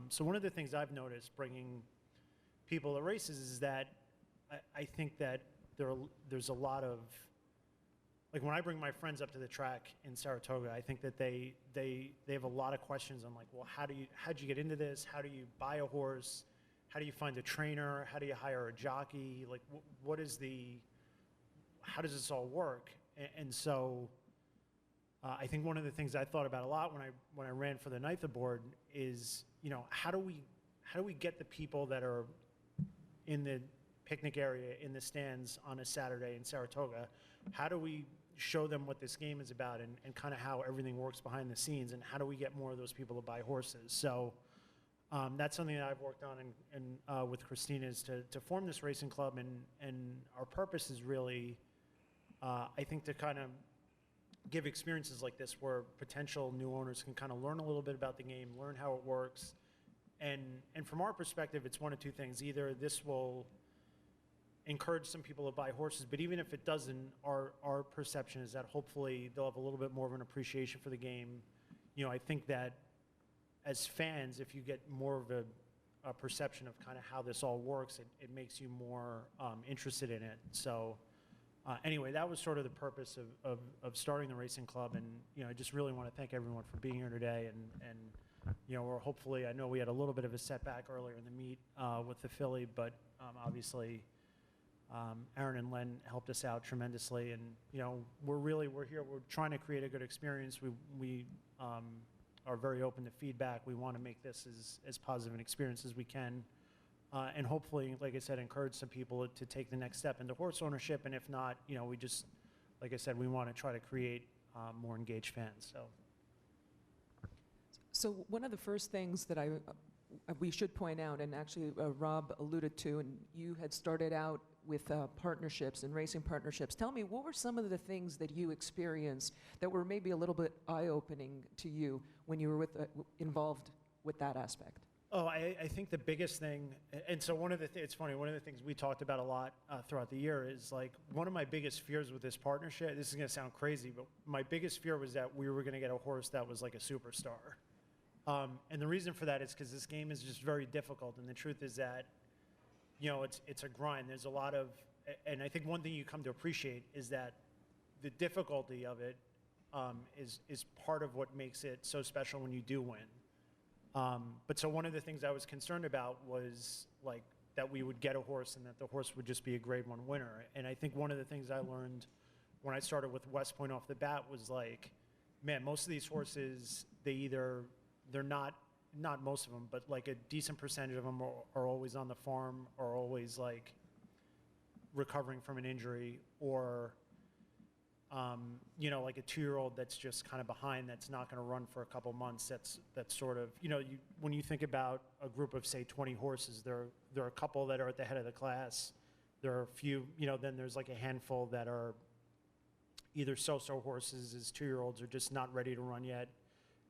So one of the things I've noticed bringing people to races is that I think that there's a lot of, like when I bring my friends up to the track in Saratoga, I think that they have a lot of questions on like, well, how'd you get into this? How do you buy a horse? How do you find a trainer? How do you hire a jockey? Like, how does this all work? And so I think one of the things I thought about a lot when I ran for the NYTHA board is, how do we get the people that are in the picnic area in the stands on a Saturday in Saratoga? How do we show them what this game is about and kind of how everything works behind the scenes, and how do we get more of those people to buy horses? So that's something that I've worked on and with Christina is to form this racing club, and our purpose is really, I think, to kind of give experiences like this where potential new owners can kind of learn a little bit about the game, learn how it works, and from our perspective, it's one of two things. Either this will encourage some people to buy horses, but even if it doesn't, our perception is that hopefully they'll have a little bit more of an appreciation for the game. I think that as fans, if you get more of a perception of kind of how this all works, it makes you more interested in it. So anyway, that was sort of the purpose of starting the racing club, and I just really want to thank everyone for being here today, and we're hopefully, I know we had a little bit of a setback earlier in the meet with the filly, but obviously Aaron and Len helped us out tremendously, and we're here, we're trying to create a good experience. We are very open to feedback. We want to make this as positive an experience as we can, and hopefully, like I said, encourage some people to take the next step into horse ownership, and if not, we just, like I said, we want to try to create more engaged fans. So one of the first things that we should point out, and actually Rob alluded to, and you had started out with partnerships and racing partnerships. Tell me, what were some of the things that you experienced that were maybe a little bit eye-opening to you when you were involved with that aspect? Oh, I think the biggest thing, and so it's funny, one of the things we talked about a lot throughout the year is like, one of my biggest fears with this partnership, this is gonna sound crazy, but my biggest fear was that we were gonna get a horse that was like a superstar. And the reason for that is because this game is just very difficult, and the truth is that, it's a grind. There's a lot of, and I think one thing you come to appreciate is that the difficulty of it is part of what makes it so special when you do win. But so one of the things I was concerned about was like that we would get a horse and that the horse would just be a Grade 1 winner. And I think one of the things I learned when I started with West Point off the bat was like, man, most of these horses, they're not not most of them, but like a decent percentage of them are always on the farm, or always like recovering from an injury, or you know, like a 2-year-old that's just kind of behind, that's not going to run for a couple months. That's sort of, you know, when you think about a group of say 20 horses, there are a couple that are at the head of the class. There are a few, you know, then there's like a handful that are either so-so horses as 2-year-olds or just not ready to run yet,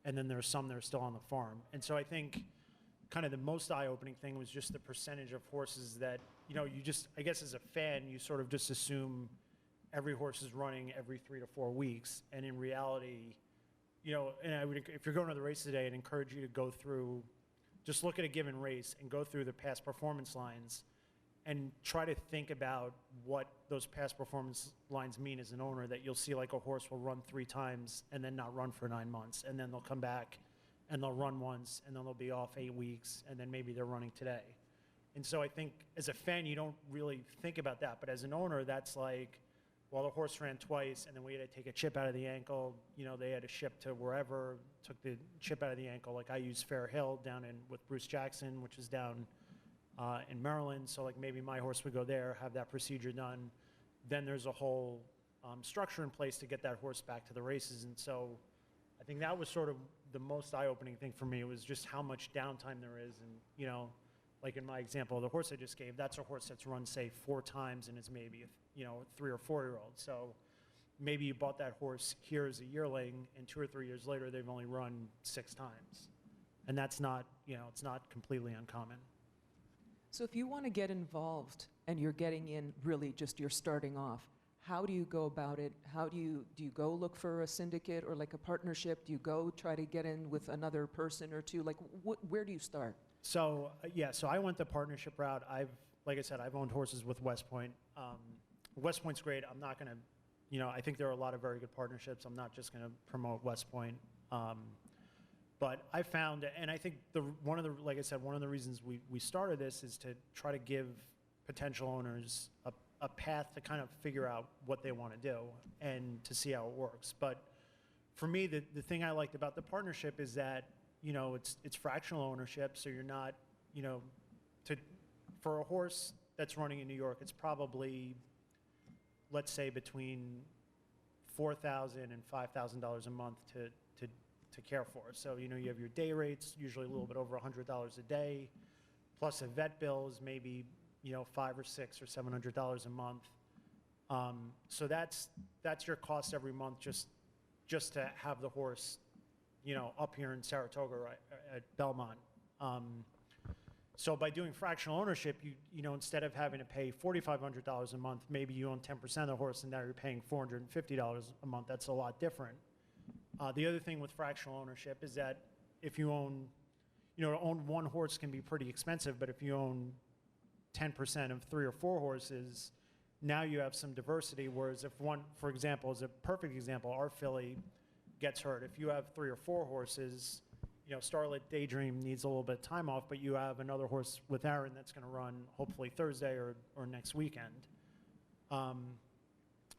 and then there's some that are still on the farm. And so I think kind of the most eye-opening thing was just the percentage of horses that, you know, you just, I guess as a fan, you sort of just assume every horse is running every 3 to 4 weeks. And in reality, you know, and I would, if you're going to the race today, I'd encourage you to go through, just look at a given race and go through the past performance lines and try to think about what those past performance lines mean as an owner, that you'll see like a horse will run 3 times and then not run for 9 months. And then they'll come back and they'll run once and then they'll be off 8 weeks and then maybe they're running today. And so I think as a fan, you don't really think about that. But as an owner, that's like, well, the horse ran twice and then we had to take a chip out of the ankle. You know, they had to ship to wherever, took the chip out of the ankle. Like I use Fair Hill down in with Bruce Jackson, which is down in Maryland. So like maybe my horse would go there, have that procedure done. Then there's a whole structure in place to get that horse back to the races. And so I think that was sort of the most eye-opening thing for me. It was just how much downtime there is. And, you know, like in my example, the horse I just gave, that's a horse that's run, say, 4 times and is maybe, you know, a 3 or 4-year-old. So maybe you bought that horse here as a yearling, and 2 or 3 years later, they've only run 6 times. And that's not, you know, it's not completely uncommon. So if you want to get involved and you're getting in, really just you're starting off, how do you go about it? How do you go look for a syndicate or like a partnership? Do you go try to get in with another person or two? Like where do you start? So yeah, so I went the partnership route. Like I said, I've owned horses with West Point. West Point's great. I'm not gonna, you know, I think there are a lot of very good partnerships. I'm not just gonna promote West Point. But I found, and I think like I said, one of the reasons we started this is to try to give potential owners a path to kind of figure out what they want to do and to see how it works. But for me, the thing I liked about the partnership is that, you know, it's fractional ownership, so you're not, you know, for a horse that's running in New York, it's probably, let's say, between $4,000 and $5,000 a month to care for. So, you know, you have your day rates, usually a little bit over $100 a day, plus a vet bill is maybe, you know, $500 or $600 or $700 a month. So that's your cost every month just to have the horse, you know, up here in Saratoga, right, at Belmont. So by doing fractional ownership, you know, instead of having to pay $4,500 a month, maybe you own 10% of the horse and now you're paying $450 a month. That's a lot different. The other thing with fractional ownership is that if you own, you know, to own one horse can be pretty expensive, but if you own 10% of 3 or 4 horses, now you have some diversity. Whereas if one, for example, is a perfect example, our filly gets hurt. If you have 3 or 4 horses, you know, Starlit Daydream needs a little bit of time off, but you have another horse with Aaron that's going to run hopefully Thursday or next weekend.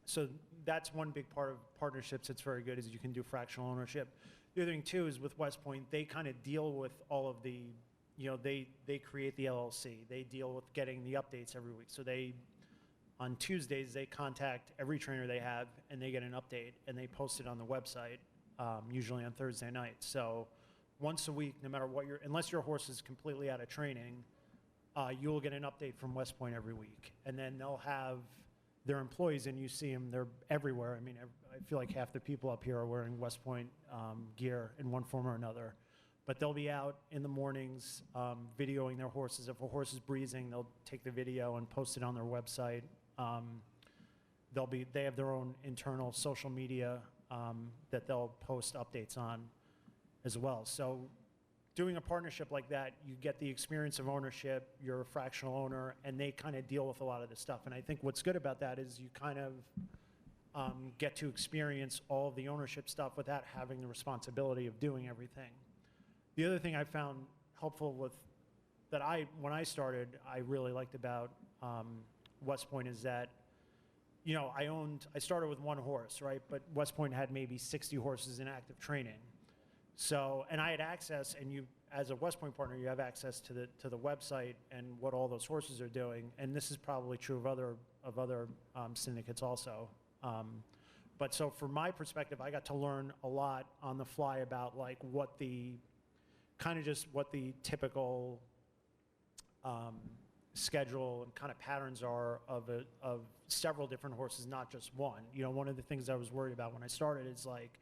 So that's one big part of partnerships that's very good, is you can do fractional ownership. The other thing too is with West Point, they kind of deal with all of the, you know, they create the LLC. They deal with getting the updates every week. So on Tuesdays, they contact every trainer they have and they get an update and they post it on the website, usually on Thursday night. So once a week, no matter what unless your horse is completely out of training, you'll get an update from West Point every week. And then they'll have their employees, and you see them, they're everywhere. I mean, I feel like half the people up here are wearing West Point gear in one form or another. But they'll be out in the mornings videoing their horses. If a horse is breezing, they'll take the video and post it on their website. They have their own internal social media that they'll post updates on as well. So doing a partnership like that, you get the experience of ownership, you're a fractional owner, and they kind of deal with a lot of the stuff. And I think what's good about that is you kind of get to experience all of the ownership stuff without having the responsibility of doing everything. The other thing I found helpful when I started, I really liked about West Point is that, you know, I started with 1 horse, right? But West Point had maybe 60 horses in active training. So, and I had access, and as a West Point partner, you have access to the website and what all those horses are doing, and this is probably true of other syndicates also. But so from my perspective, I got to learn a lot on the fly about like what the typical schedule and kind of patterns are of several different horses, not just one. You know, one of the things I was worried about when I started is like,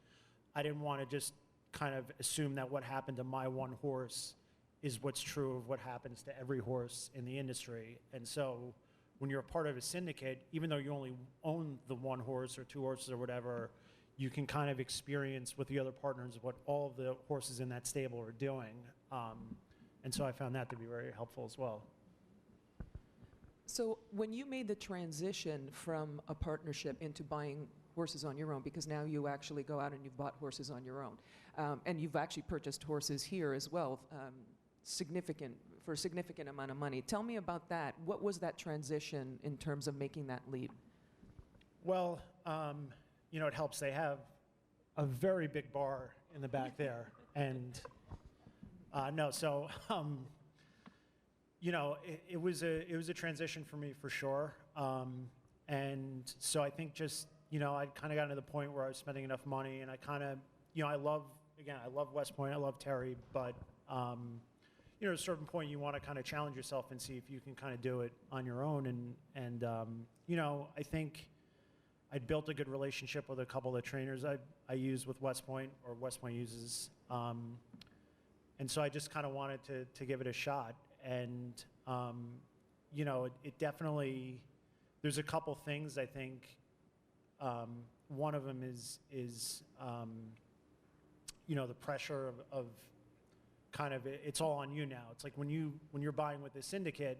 I didn't want to just kind of assume that what happened to my one horse is what's true of what happens to every horse in the industry. And so when you're a part of a syndicate, even though you only own the one horse or two horses or whatever, you can kind of experience with the other partners what all of the horses in that stable are doing. And so I found that to be very helpful as well. So when you made the transition from a partnership into buying horses on your own, because now you actually go out and you've bought horses on your own, and you've actually purchased horses here as well, for a significant amount of money. Tell me about that. What was that transition in terms of making that leap? Well, you know, it helps. They have a very big bar in the back there, and you know, it was a transition for me for sure. And so I think just, you know, I kind of got to the point where I was spending enough money, and I kind of, you know, I love West Point, I love Terry, but, you know, at a certain point you want to kind of challenge yourself and see if you can kind of do it on your own. And you know, I think I'd built a good relationship with a couple of trainers I use with West Point, or West Point uses. And so I just kind of wanted to give it a shot. And, you know, it definitely, there's a couple things I think. One of them is you know, the pressure of kind of, it's all on you now. It's like when you're buying with the syndicate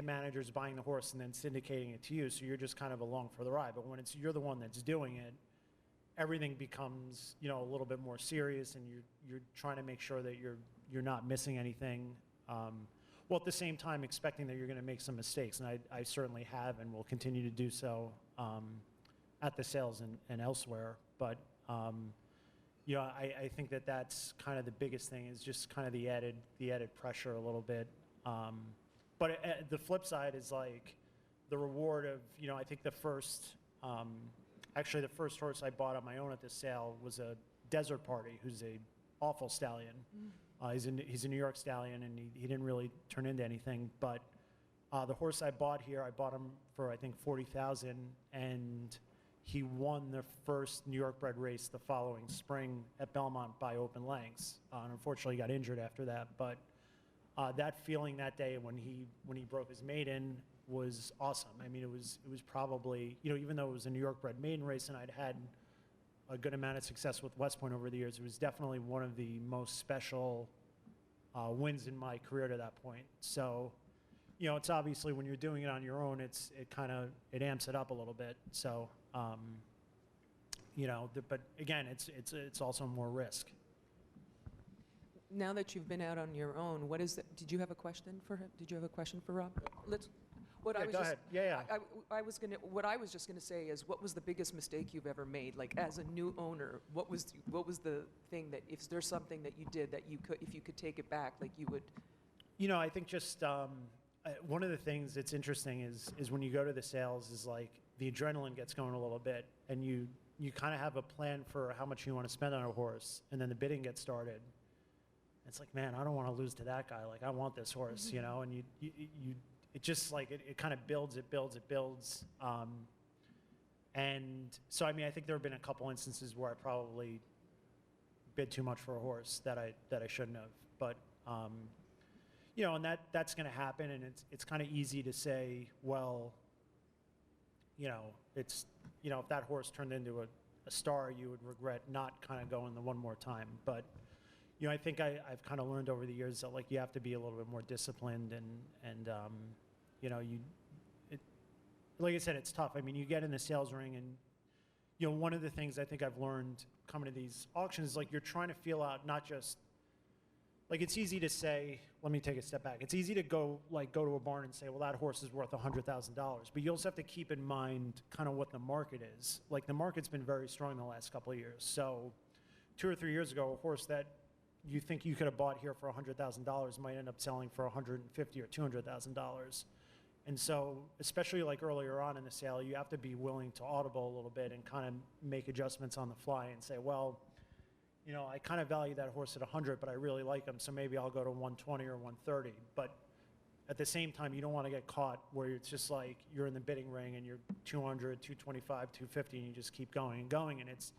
manager is buying the horse and then syndicating it to you, so you're just kind of along for the ride. But when you're the one that's doing it, everything becomes, you know, a little bit more serious, and you're trying to make sure that you're not missing anything. While at the same time expecting that you're going to make some mistakes, and I certainly have and will continue to do so at the sales and elsewhere. But you know, I think that's kind of the biggest thing, is just kind of the added pressure a little bit. But the flip side is like the reward of, you know, I think the first horse I bought on my own at the sale was a Desert Party, who's a awful stallion. He's a New York stallion, and he didn't really turn into anything. But the horse I bought here, I bought him for I think $40,000, and he won the first New York bred race the following spring at Belmont by open lengths. And unfortunately, he got injured after that. But that feeling that day when he broke his maiden was awesome. I mean, it was probably, you know, even though it was a New York bred maiden race, and I'd had a good amount of success with West Point over the years, it was definitely one of the most special wins in my career to that point. So, you know, it's obviously when you're doing it on your own, it amps it up a little bit. So, you know, but again, it's also more risk. Now that you've been out on your own, did you have a question for him? Did you have a question for Rob? What I was just gonna say is, what was the biggest mistake you've ever made? Like, as a new owner, what was the thing that, if there's something that you did that if you could take it back, like you would? You know, I think just one of the things that's interesting is when you go to the sales, is like the adrenaline gets going a little bit, and you kind of have a plan for how much you want to spend on a horse, and then the bidding gets started. It's like, man, I don't want to lose to that guy. Like, I want this horse, you know, and it just like, it kind of builds. And so, I mean, I think there have been a couple instances where I probably bid too much for a horse that I shouldn't have. But, you know, and that's going to happen. And it's kind of easy to say, well, you know, if that horse turned into a star, you would regret not kind of going the one more time. But, you know, I think I've kind of learned over the years that, like, you have to be a little bit more disciplined, and you know, like I said, it's tough. I mean, you get in the sales ring, and, you know, one of the things I think I've learned coming to these auctions is, like, you're trying to feel out, not just, like, it's easy to say, let me take a step back. It's easy to go to a barn and say, well, that horse is worth $100,000. But you also have to keep in mind kind of what the market is. Like, the market's been very strong the last couple of years. So 2 or 3 years ago, a horse that you think you could have bought here for $100,000 might end up selling for $150,000 or $200,000. And so, especially like earlier on in the sale, you have to be willing to audible a little bit and kind of make adjustments on the fly and say, well, you know, I kind of value that horse at 100, but I really like him, so maybe I'll go to 120 or 130. But at the same time, you don't want to get caught where it's just like you're in the bidding ring and you're 200, 225, 250, and you just keep going and going. And it's,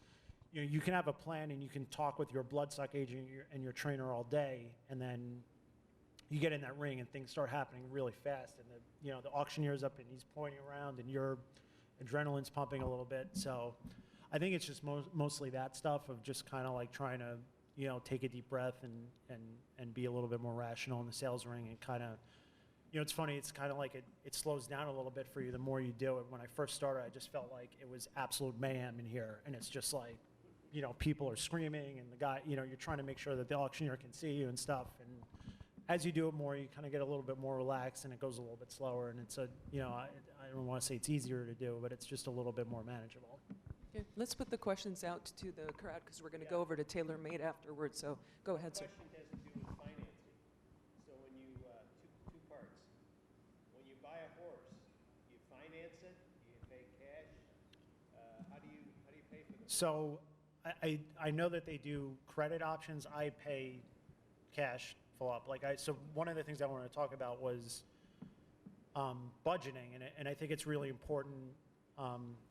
you know, you can have a plan and you can talk with your bloodstock agent and your trainer all day, and then you get in that ring and things start happening really fast. And the, you know, the auctioneer's up and he's pointing around and your adrenaline's pumping a little bit. So I think it's just mostly that stuff of just kind of like trying to, you know, take a deep breath and be a little bit more rational in the sales ring and kind of, you know, it's funny, it's kind of like it slows down a little bit for you the more you do it. When I first started, I just felt like it was absolute mayhem in here. And it's just like, you know, people are screaming and the guy, you know, you're trying to make sure that the auctioneer can see you and stuff. And as you do it more, you kind of get a little bit more relaxed and it goes a little bit slower. And it's a, you know, I don't want to say it's easier to do, but it's just a little bit more manageable. Okay, let's put the questions out to the crowd because we're going to go over to TaylorMade afterwards. So go ahead, sir. The question has to do with financing. So when you, two parts. When you buy a horse, you finance it, you pay cash. How do you pay for the So I know that they do credit options. I pay cash full up. So one of the things I wanted to talk about was budgeting, and I think it's really important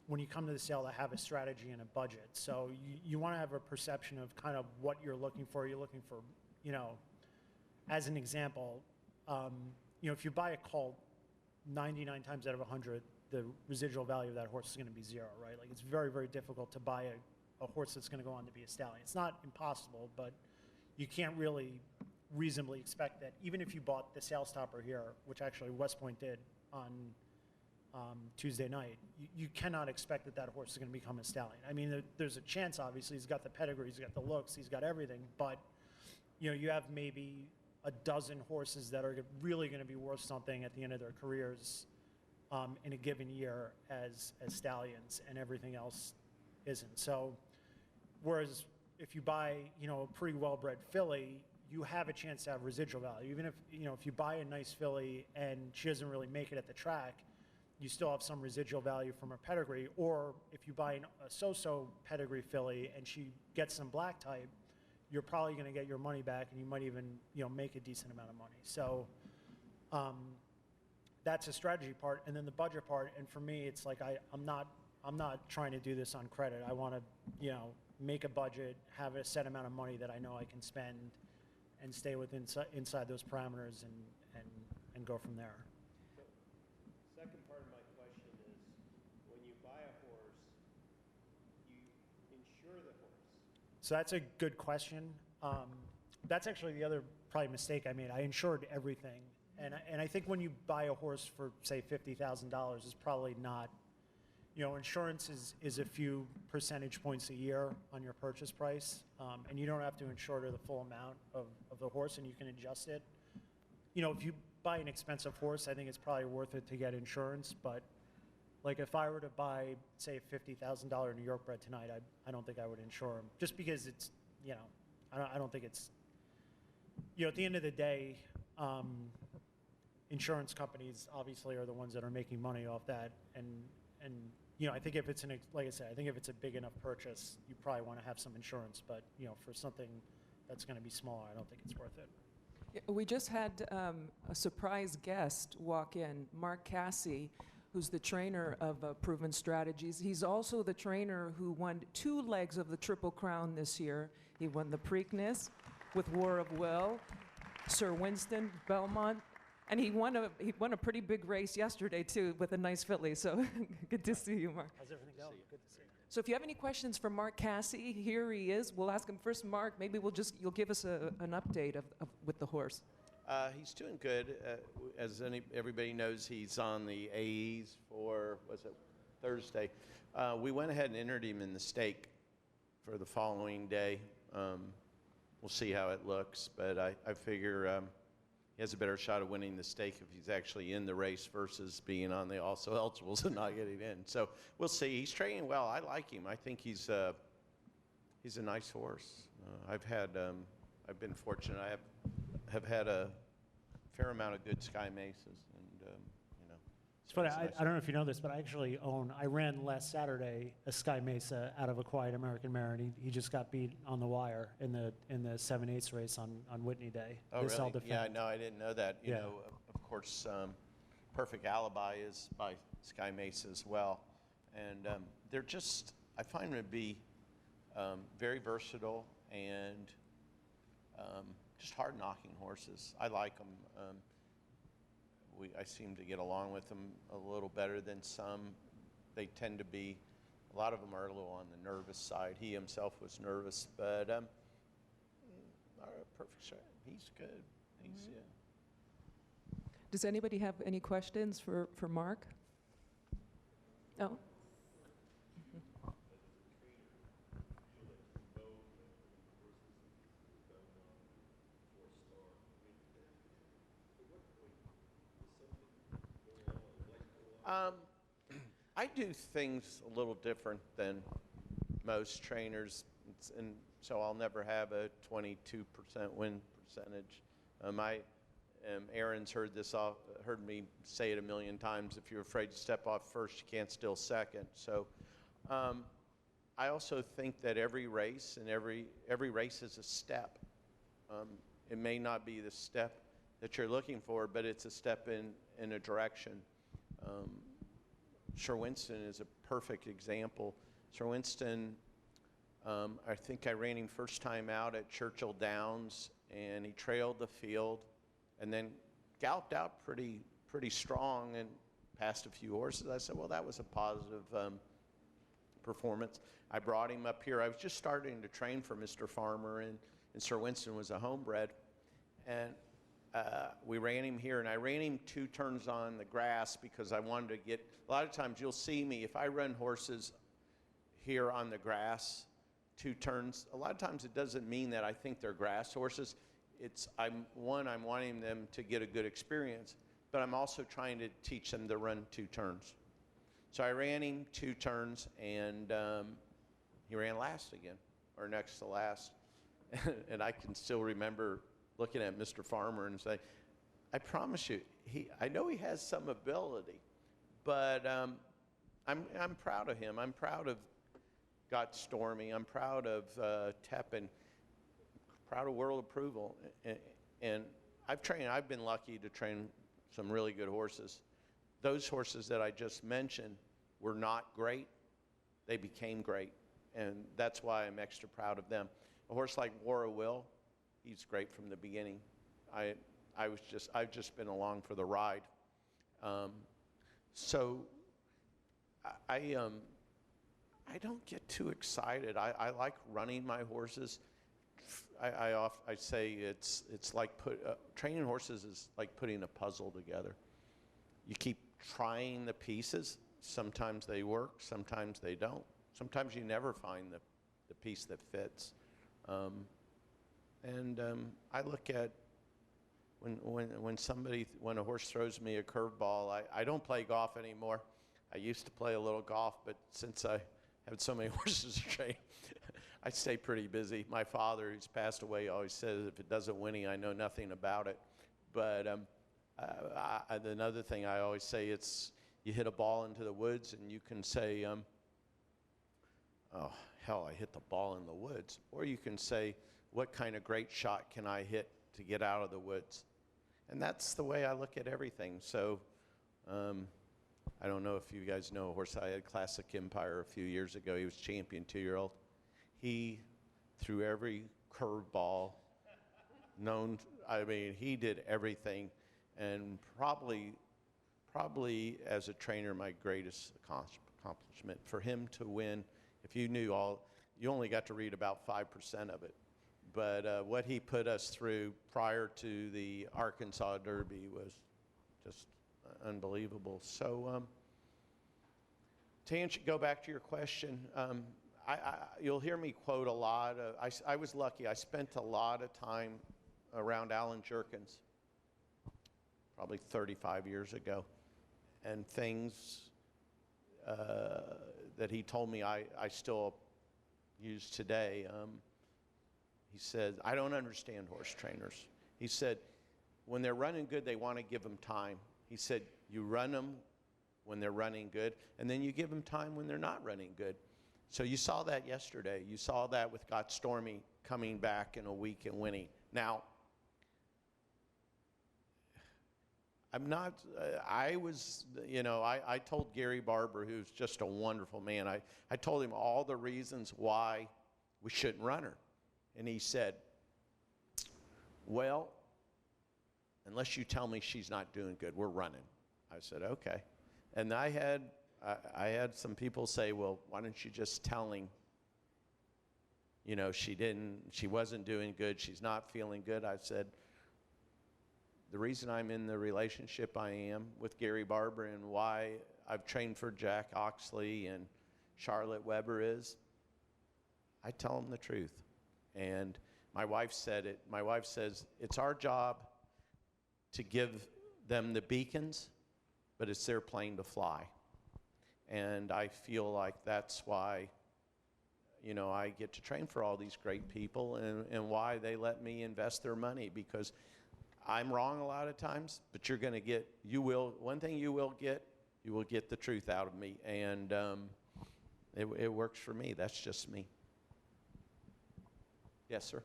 when you come to the sale to have a strategy and a budget. So you want to have a perception of kind of what you're looking for. You're looking for, you know, as an example, you know, if you buy a colt, 99 times out of 100, the residual value of that horse is going to be zero, right? Like it's very, very difficult to buy a horse that's going to go on to be a stallion. It's not impossible, but you can't really reasonably expect that. Even if you bought the sales topper here, which actually West Point did on Tuesday night, you cannot expect that horse is going to become a stallion. I mean, there's a chance, obviously. He's got the pedigree, he's got the looks, he's got everything, but you know, you have maybe a dozen horses that are really going to be worth something at the end of their careers in a given year as stallions, and everything else isn't. So, whereas if you buy, you know, a pretty well-bred filly, you have a chance to have residual value. Even if, you know, if you buy a nice filly and she doesn't really make it at the track, you still have some residual value from her pedigree. Or if you buy a so-so pedigree filly and she gets some black type, you're probably going to get your money back, and you might even, you know, make a decent amount of money. So that's a strategy part, and then the budget part. And for me, it's like I'm not trying to do this on credit. I want to, you know, make a budget, have a set amount of money that I know I can spend, and stay within inside those parameters and go from there. Second part of my question is, when you buy a horse, you insure the horse. So that's a good question. That's actually the other probably mistake I made. I insured everything, and I think when you buy a horse for say $50,000, is probably not. You know, insurance is a few percentage points a year on your purchase price, and you don't have to insure to the full amount of the horse, and you can adjust it. You know, if you buy an expensive horse, I think it's probably worth it to get insurance, but like if I were to buy, say, a $50,000 New York bred tonight, I don't think I would insure him, just because it's, you know, I don't think it's, you know, at the end of the day, insurance companies obviously are the ones that are making money off that, and you know, I think if it's like I said, I think if it's a big enough purchase, you probably want to have some insurance. But you know, for something that's going to be smaller, I don't think it's worth it. Yeah, we just had a surprise guest walk in, Mark Cassie, who's the trainer of Proven Strategies. He's also the trainer who won 2 legs of the Triple Crown this year. He won the Preakness with War of Will, Sir Winston, Belmont. And he won a pretty big race yesterday, too, with a nice filly. So good to see you, Mark. How's everything going? Good to see you. So if you have any questions for Mark Cassie, here he is. We'll ask him first. Mark, maybe you'll give us an update with the horse. He's doing good. As everybody knows, he's on the AEs for, Thursday. We went ahead and entered him in the stake for the following day. We'll see how it looks, but I figure he has a better shot of winning the stake if he's actually in the race versus being on the also eligibles and not getting in. So we'll see. He's training well. I like him. I think he's a nice horse. I've had I've been fortunate. I have had a fair amount of good Sky Mesas, and you know. It's funny, it's nice. I don't know if you know this, but I ran last Saturday a Sky Mesa out of a Quiet American Mare, and he just got beat on the wire in the 7/8 race on Whitney Day. Oh, The really? self-defense. Yeah, no, I didn't know that. You Yeah. know, of course, Perfect Alibi is by Sky Mesa as well. And they're just, I find them to be very versatile and just hard-knocking horses. I like them. I seem to get along with them a little better than some. They tend to be, a lot of them are a little on the nervous side. He himself was nervous, but Perfect Shot, he's good. He's, yeah. Does anybody have any questions for Mark? Oh. I do things a little different than most trainers, and so I'll never have a 22% win percentage. Aaron's heard me say it a million times. If you're afraid to step off first, you can't steal second. So I also think that every race and every race is a step. It may not be the step that you're looking for, but it's a step in a direction. Sherwinston is a perfect example. Sherwinston, I think I ran him first time out at Churchill Downs, and he trailed the field and then galloped out pretty strong and passed a few horses. I said, well, that was a positive performance. I brought him up here. I was just starting to train for Mr. Farmer, and Sherwinston was a homebred. And we ran him here, and I ran him 2 turns on the grass because I wanted to get, a lot of times you'll see me, if I run horses here on the grass 2 turns, a lot of times it doesn't mean that I think they're grass horses. I'm wanting them to get a good experience, but I'm also trying to teach them to run 2 turns. So I ran him 2 turns, and he ran last again, or next to last. And I can still remember looking at Mr. Farmer and say, I promise you, I know he has some ability, but I'm proud of him. I'm proud of Got Stormy. I'm proud of Tepin. Proud of World Approval. And I've been lucky to train some really good horses. Those horses that I just mentioned were not great. They became great. And that's why I'm extra proud of them. A horse like War of Will, he's great from the beginning. I've just been along for the ride. So I don't get too excited. I like running my horses. I say it's like training horses is like putting a puzzle together. You keep trying the pieces. Sometimes they work, sometimes they don't. Sometimes you never find the piece that fits. I look at when a horse throws me a curveball, I don't play golf anymore. I used to play a little golf, but since I have so many horses to train, I stay pretty busy. My father, who's passed away, always says, if it doesn't whinny, I know nothing about it. But another thing I always say, it's you hit a ball into the woods and you can say, oh, hell, I hit the ball in the woods. Or you can say, what kind of great shot can I hit to get out of the woods? And that's the way I look at everything. So I don't know if you guys know a horse I had, Classic Empire, a few years ago. He was champion 2-year-old. He threw every curveball known. I mean, he did everything. And probably as a trainer, my greatest accomplishment. For him to win, if you knew you only got to read about 5% of it. But what he put us through prior to the Arkansas Derby was just unbelievable. So to go back to your question, you'll hear me quote a lot. I was lucky. I spent a lot of time around Alan Jerkins, probably 35 years ago, and things that he told me I still use today. He said, I don't understand horse trainers. He said, when they're running good, they want to give them time. He said, you run them when they're running good, and then you give them time when they're not running good. So you saw that yesterday. You saw that with Got Stormy coming back in a week and winning. Now, I'm not, I was, you know, I told Gary Barber, who's just a wonderful man, I told him all the reasons why we shouldn't run her. And he said, well, unless you tell me she's not doing good, we're running. I said, okay. And I had some people say, well, why don't you just tell him, you know, she wasn't doing good, she's not feeling good. I said, the reason I'm in the relationship I am with Gary Barber and why I've trained for Jack Oxley and Charlotte Weber is I tell them the truth. And my wife said it. My wife says, it's our job to give them the beacons, but it's their plane to fly. And I feel like that's why, you know, I get to train for all these great people and why they let me invest their money, because I'm wrong a lot of times, but you're going to get, one thing you will get the truth out of me. And it works for me. That's just me. Yes, sir.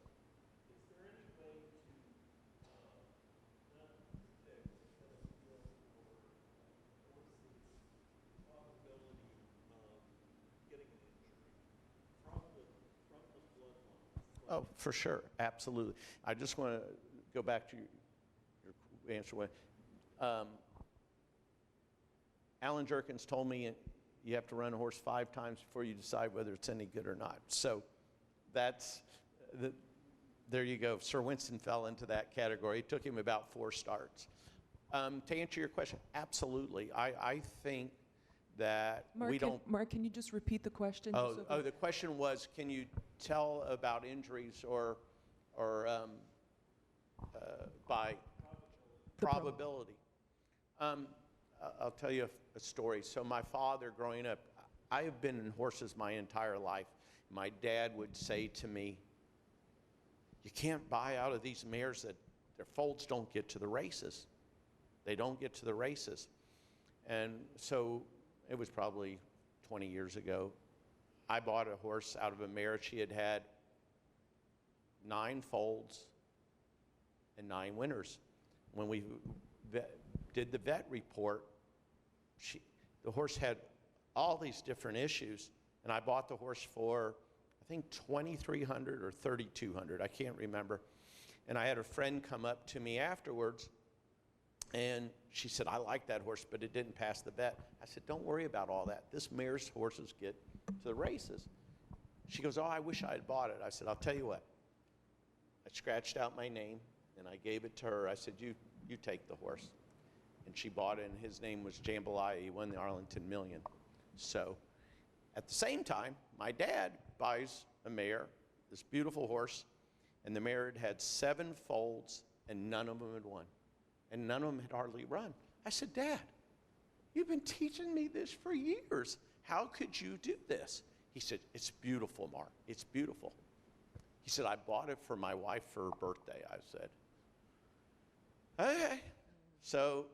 Oh, for sure, absolutely. I just want to go back to your answer. Alan Jerkins told me you have to run a horse 5 times before you decide whether it's any good or not. So there you go. Sir Winston fell into that category. It took him about 4 starts. To answer your question, absolutely. I think that Mark, we don't. Mark, can you just repeat the question? The question was, can you tell about injuries or by probability? I'll tell you a story. So my father, growing up, I have been in horses my entire life. My dad would say to me, you can't buy out of these mares that their foals don't get to the races. They don't get to the races. And so it was probably 20 years ago. I bought a horse out of a mare. She had had 9 foals and 9 winners. When we did the vet report, the horse had all these different issues, and I bought the horse for, I think, $2,300 or $3,200. I can't remember. And I had a friend come up to me afterwards, and she said, I like that horse, but it didn't pass the vet. I said, don't worry about all that. This mare's horses get to the races. She goes, oh, I wish I had bought it. I said, I'll tell you what. I scratched out my name, and I gave it to her. I said, you take the horse. And she bought it, and his name was Jambalaya. He won the Arlington Million. So at the same time, my dad buys a mare, this beautiful horse, and the mare had 7 foals, and none of them had won. And none of them had hardly run. I said, Dad, you've been teaching me this for years. How could you do this? He said, it's beautiful, Mark. It's beautiful. He said, I bought it for my wife for her birthday. I said, okay. So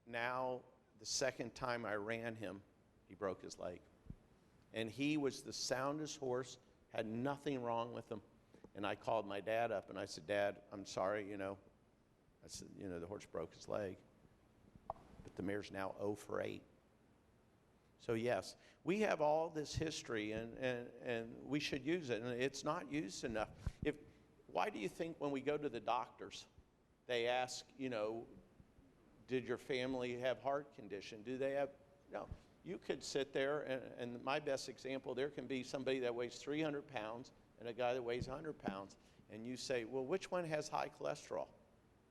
now the second time I ran him, he broke his leg. And he was the soundest horse, had nothing wrong with him. And I called my dad up and I said, Dad, I'm sorry, you know. I said, you know, the horse broke his leg. But the mare's now 0 for 8. So yes, we have all this history and we should use it. And it's not used enough. Why do you think when we go to the doctors, they ask, you know, did your family have heart condition? Do they have, no. You could sit there, and my best example, there can be somebody that weighs 300 pounds and a guy that weighs 100 pounds. And you say, well, which one has high cholesterol?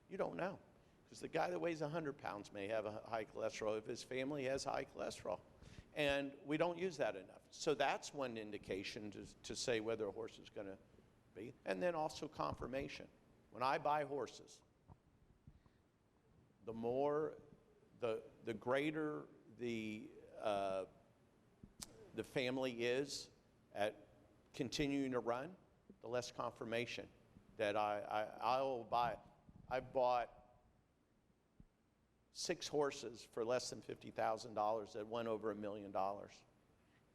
You don't know. Because the guy that weighs 100 pounds may have a high cholesterol if his family has high cholesterol. And we don't use that enough. So that's one indication to say whether a horse is going to be. And then also confirmation. When I buy horses, the greater the family is at continuing to run, the less confirmation that I'll buy. I bought 6 horses for less than $50,000 that went over $1 million.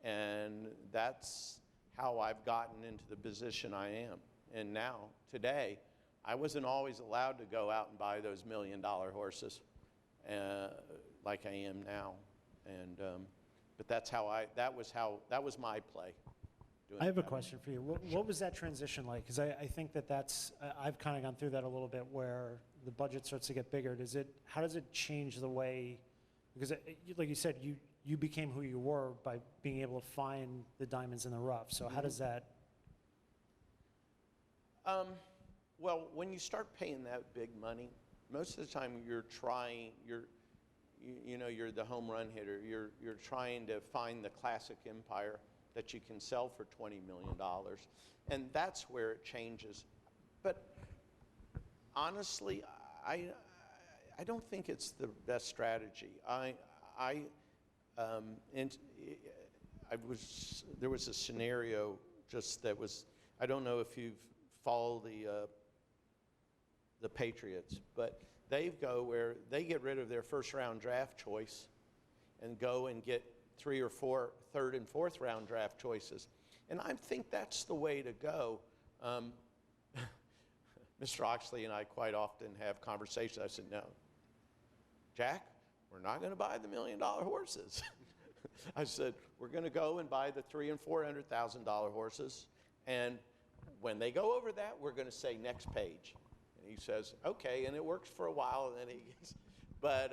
And that's how I've gotten into the position I am. And now, today, I wasn't always allowed to go out and buy those $1 million horses like I am now. And, but that was my play. I have a question for you. What was that transition like? Because I think that's, I've kind of gone through that a little bit where the budget starts to get bigger. How does it change the way, because like you said, you became who you were by being able to find the diamonds in the rough. So how does that? Well, when you start paying that big money, most of the time you're the home run hitter. You're trying to find the classic empire that you can sell for $20 million. And that's where it changes. But honestly, I don't think it's the best strategy. There was a scenario just that was, I don't know if you've followed the Patriots, but they go where they get rid of their first round draft choice and go and get 3 or 4 third and fourth round draft choices. And I think that's the way to go. Mr. Oxley and I quite often have conversations. I said, no, Jack, we're not going to buy the $1 million horses. I said, we're going to go and buy the $300,000 and $400,000 horses. And when they go over that, we're going to say next page. And he says, okay, and it works for a while. And then he gets, but,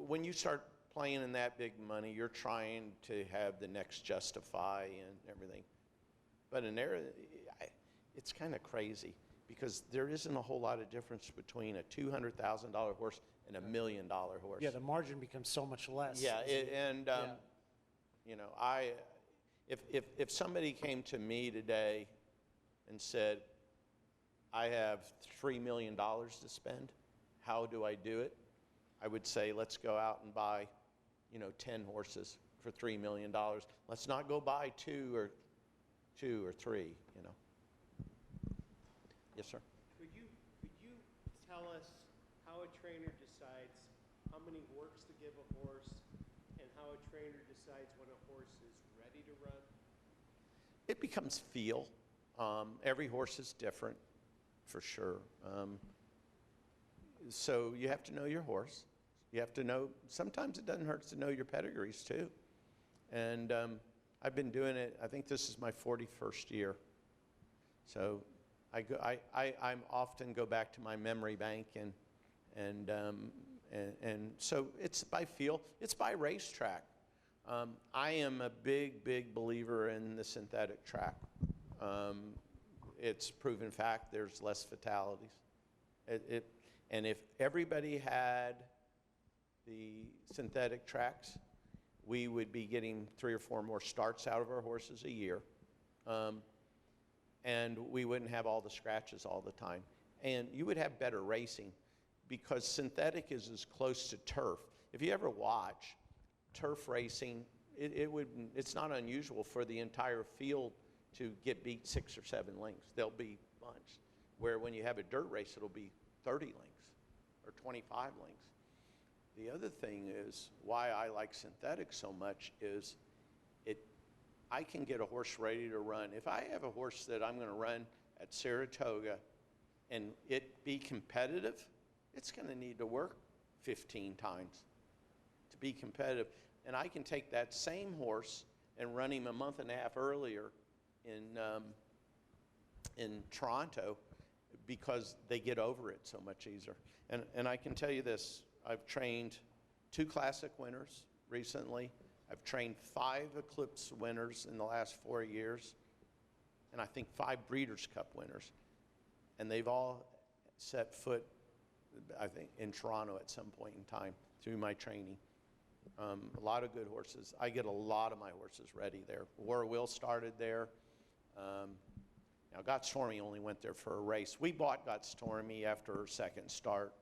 when you start playing in that big money, you're trying to have the next Justify and everything. But in there, it's kind of crazy because there isn't a whole lot of difference between a $200,000 horse and a $1 million horse. Yeah, the margin becomes so much less. Yeah, if somebody came to me today and said, I have $3 million to spend, how do I do it? I would say, let's go out and buy, 10 horses for $3 million. Let's not go buy two or three, Yes, sir. Could you tell us how a trainer decides how many works to give a horse and how a trainer decides when a horse is ready to run? It becomes feel. Every horse is different, for sure. So you have to know your horse. You have to know, sometimes it doesn't hurt to know your pedigrees too. And I've been doing it, I think this is my 41st year. So I'm often go back to my memory bank and so it's by feel, it's by racetrack. I am a big believer in the synthetic track. It's proven fact there's less fatalities. And if everybody had the synthetic tracks, we would be getting 3 or 4 more starts out of our horses a year. And we wouldn't have all the scratches all the time. And you would have better racing because synthetic is as close to turf. If you ever watch turf racing, it's not unusual for the entire field to get beat 6 or 7 lengths. They'll be bunched. Where when you have a dirt race, it'll be 30 lengths or 25 lengths. The other thing is why I like synthetic so much is I can get a horse ready to run. If I have a horse that I'm going to run at Saratoga and it be competitive, it's going to need to work 15 times to be competitive. And I can take that same horse and run him a month and a half earlier in Toronto because they get over it so much easier. And I can tell you this, I've trained 2 classic winners recently. I've trained 5 Eclipse winners in the last 4 years, and I think 5 Breeders' Cup winners. And they've all set foot, I think, in Toronto at some point in time through my training. A lot of good horses. I get a lot of my horses ready there. War Will started there. Now, Got Stormy only went there for a race. We bought Got Stormy after her second start.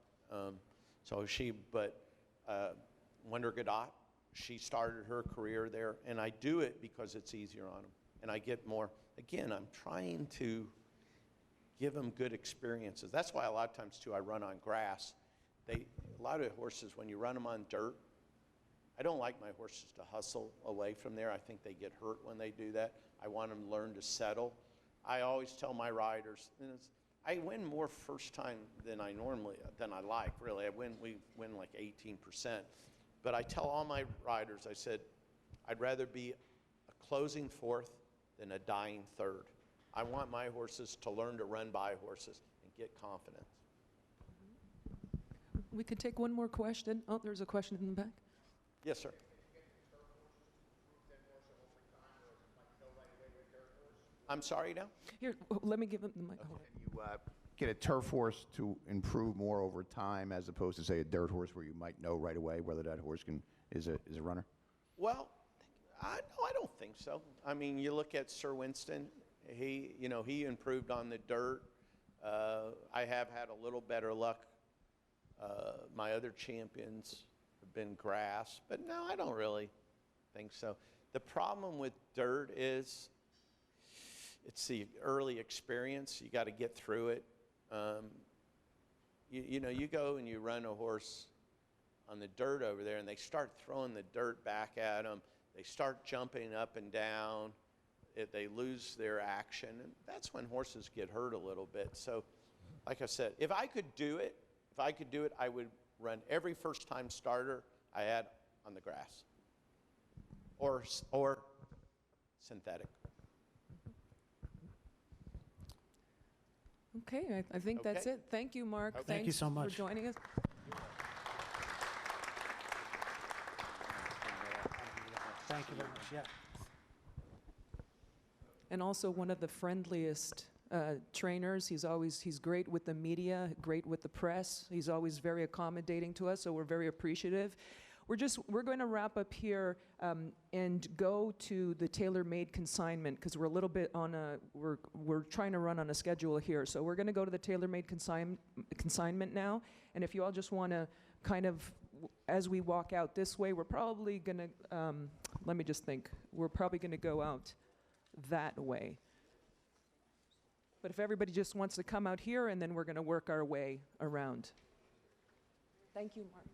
Wonder Godot, she started her career there, and I do it because it's easier on them, and I get more. again, I'm trying to give them good experiences. That's why a lot of times, too, I run on grass. A lot of horses, when you run them on dirt, I don't like my horses to hustle away from there. I think they get hurt when they do that. I want them to learn to settle. I always tell my riders, I win more first time than I like, really. We win like 18%. But I tell all my riders, I said, I'd rather be a closing fourth than a dying third. I want my horses to learn to run by horses and get confidence. We could take one more question. Oh, there's a question in the back. Yes, sir. I'm sorry now? Here, let me give him the mic. Hold on. You get a turf horse to improve more over time as opposed to, say, a dirt horse where you might know right away whether that horse is a runner? Well, no, I don't think so. I mean, you look at Sir Winston. He improved on the dirt. I have had a little better luck. My other champions have been grass, but no, I don't really think so. The problem with dirt is it's the early experience. You got to get through it. You go and you run a horse on the dirt over there, and they start throwing the dirt back at them. They start jumping up and down. They lose their action, and that's when horses get hurt a little bit. So, like I said, if I could do it, I would run every first-time starter I had on the grass or synthetic. Okay, I think that's it. Thank you, Mark. Okay. Thank you so much. For joining us. Thank you very much. Yeah. And also one of the friendliest trainers. He's great with the media, great with the press. He's always very accommodating to us, so we're very appreciative. We're going to wrap up here and go to the tailor-made consignment because we're a little bit on we're trying to run on a schedule here. So we're going to go to the tailor-made consignment now. And if you all just want to kind of, as we walk out this way, we're probably going to, let me just think, we're probably going to go out that way. But if everybody just wants to come out here, and then we're going to work our way around. Thank you, Mark.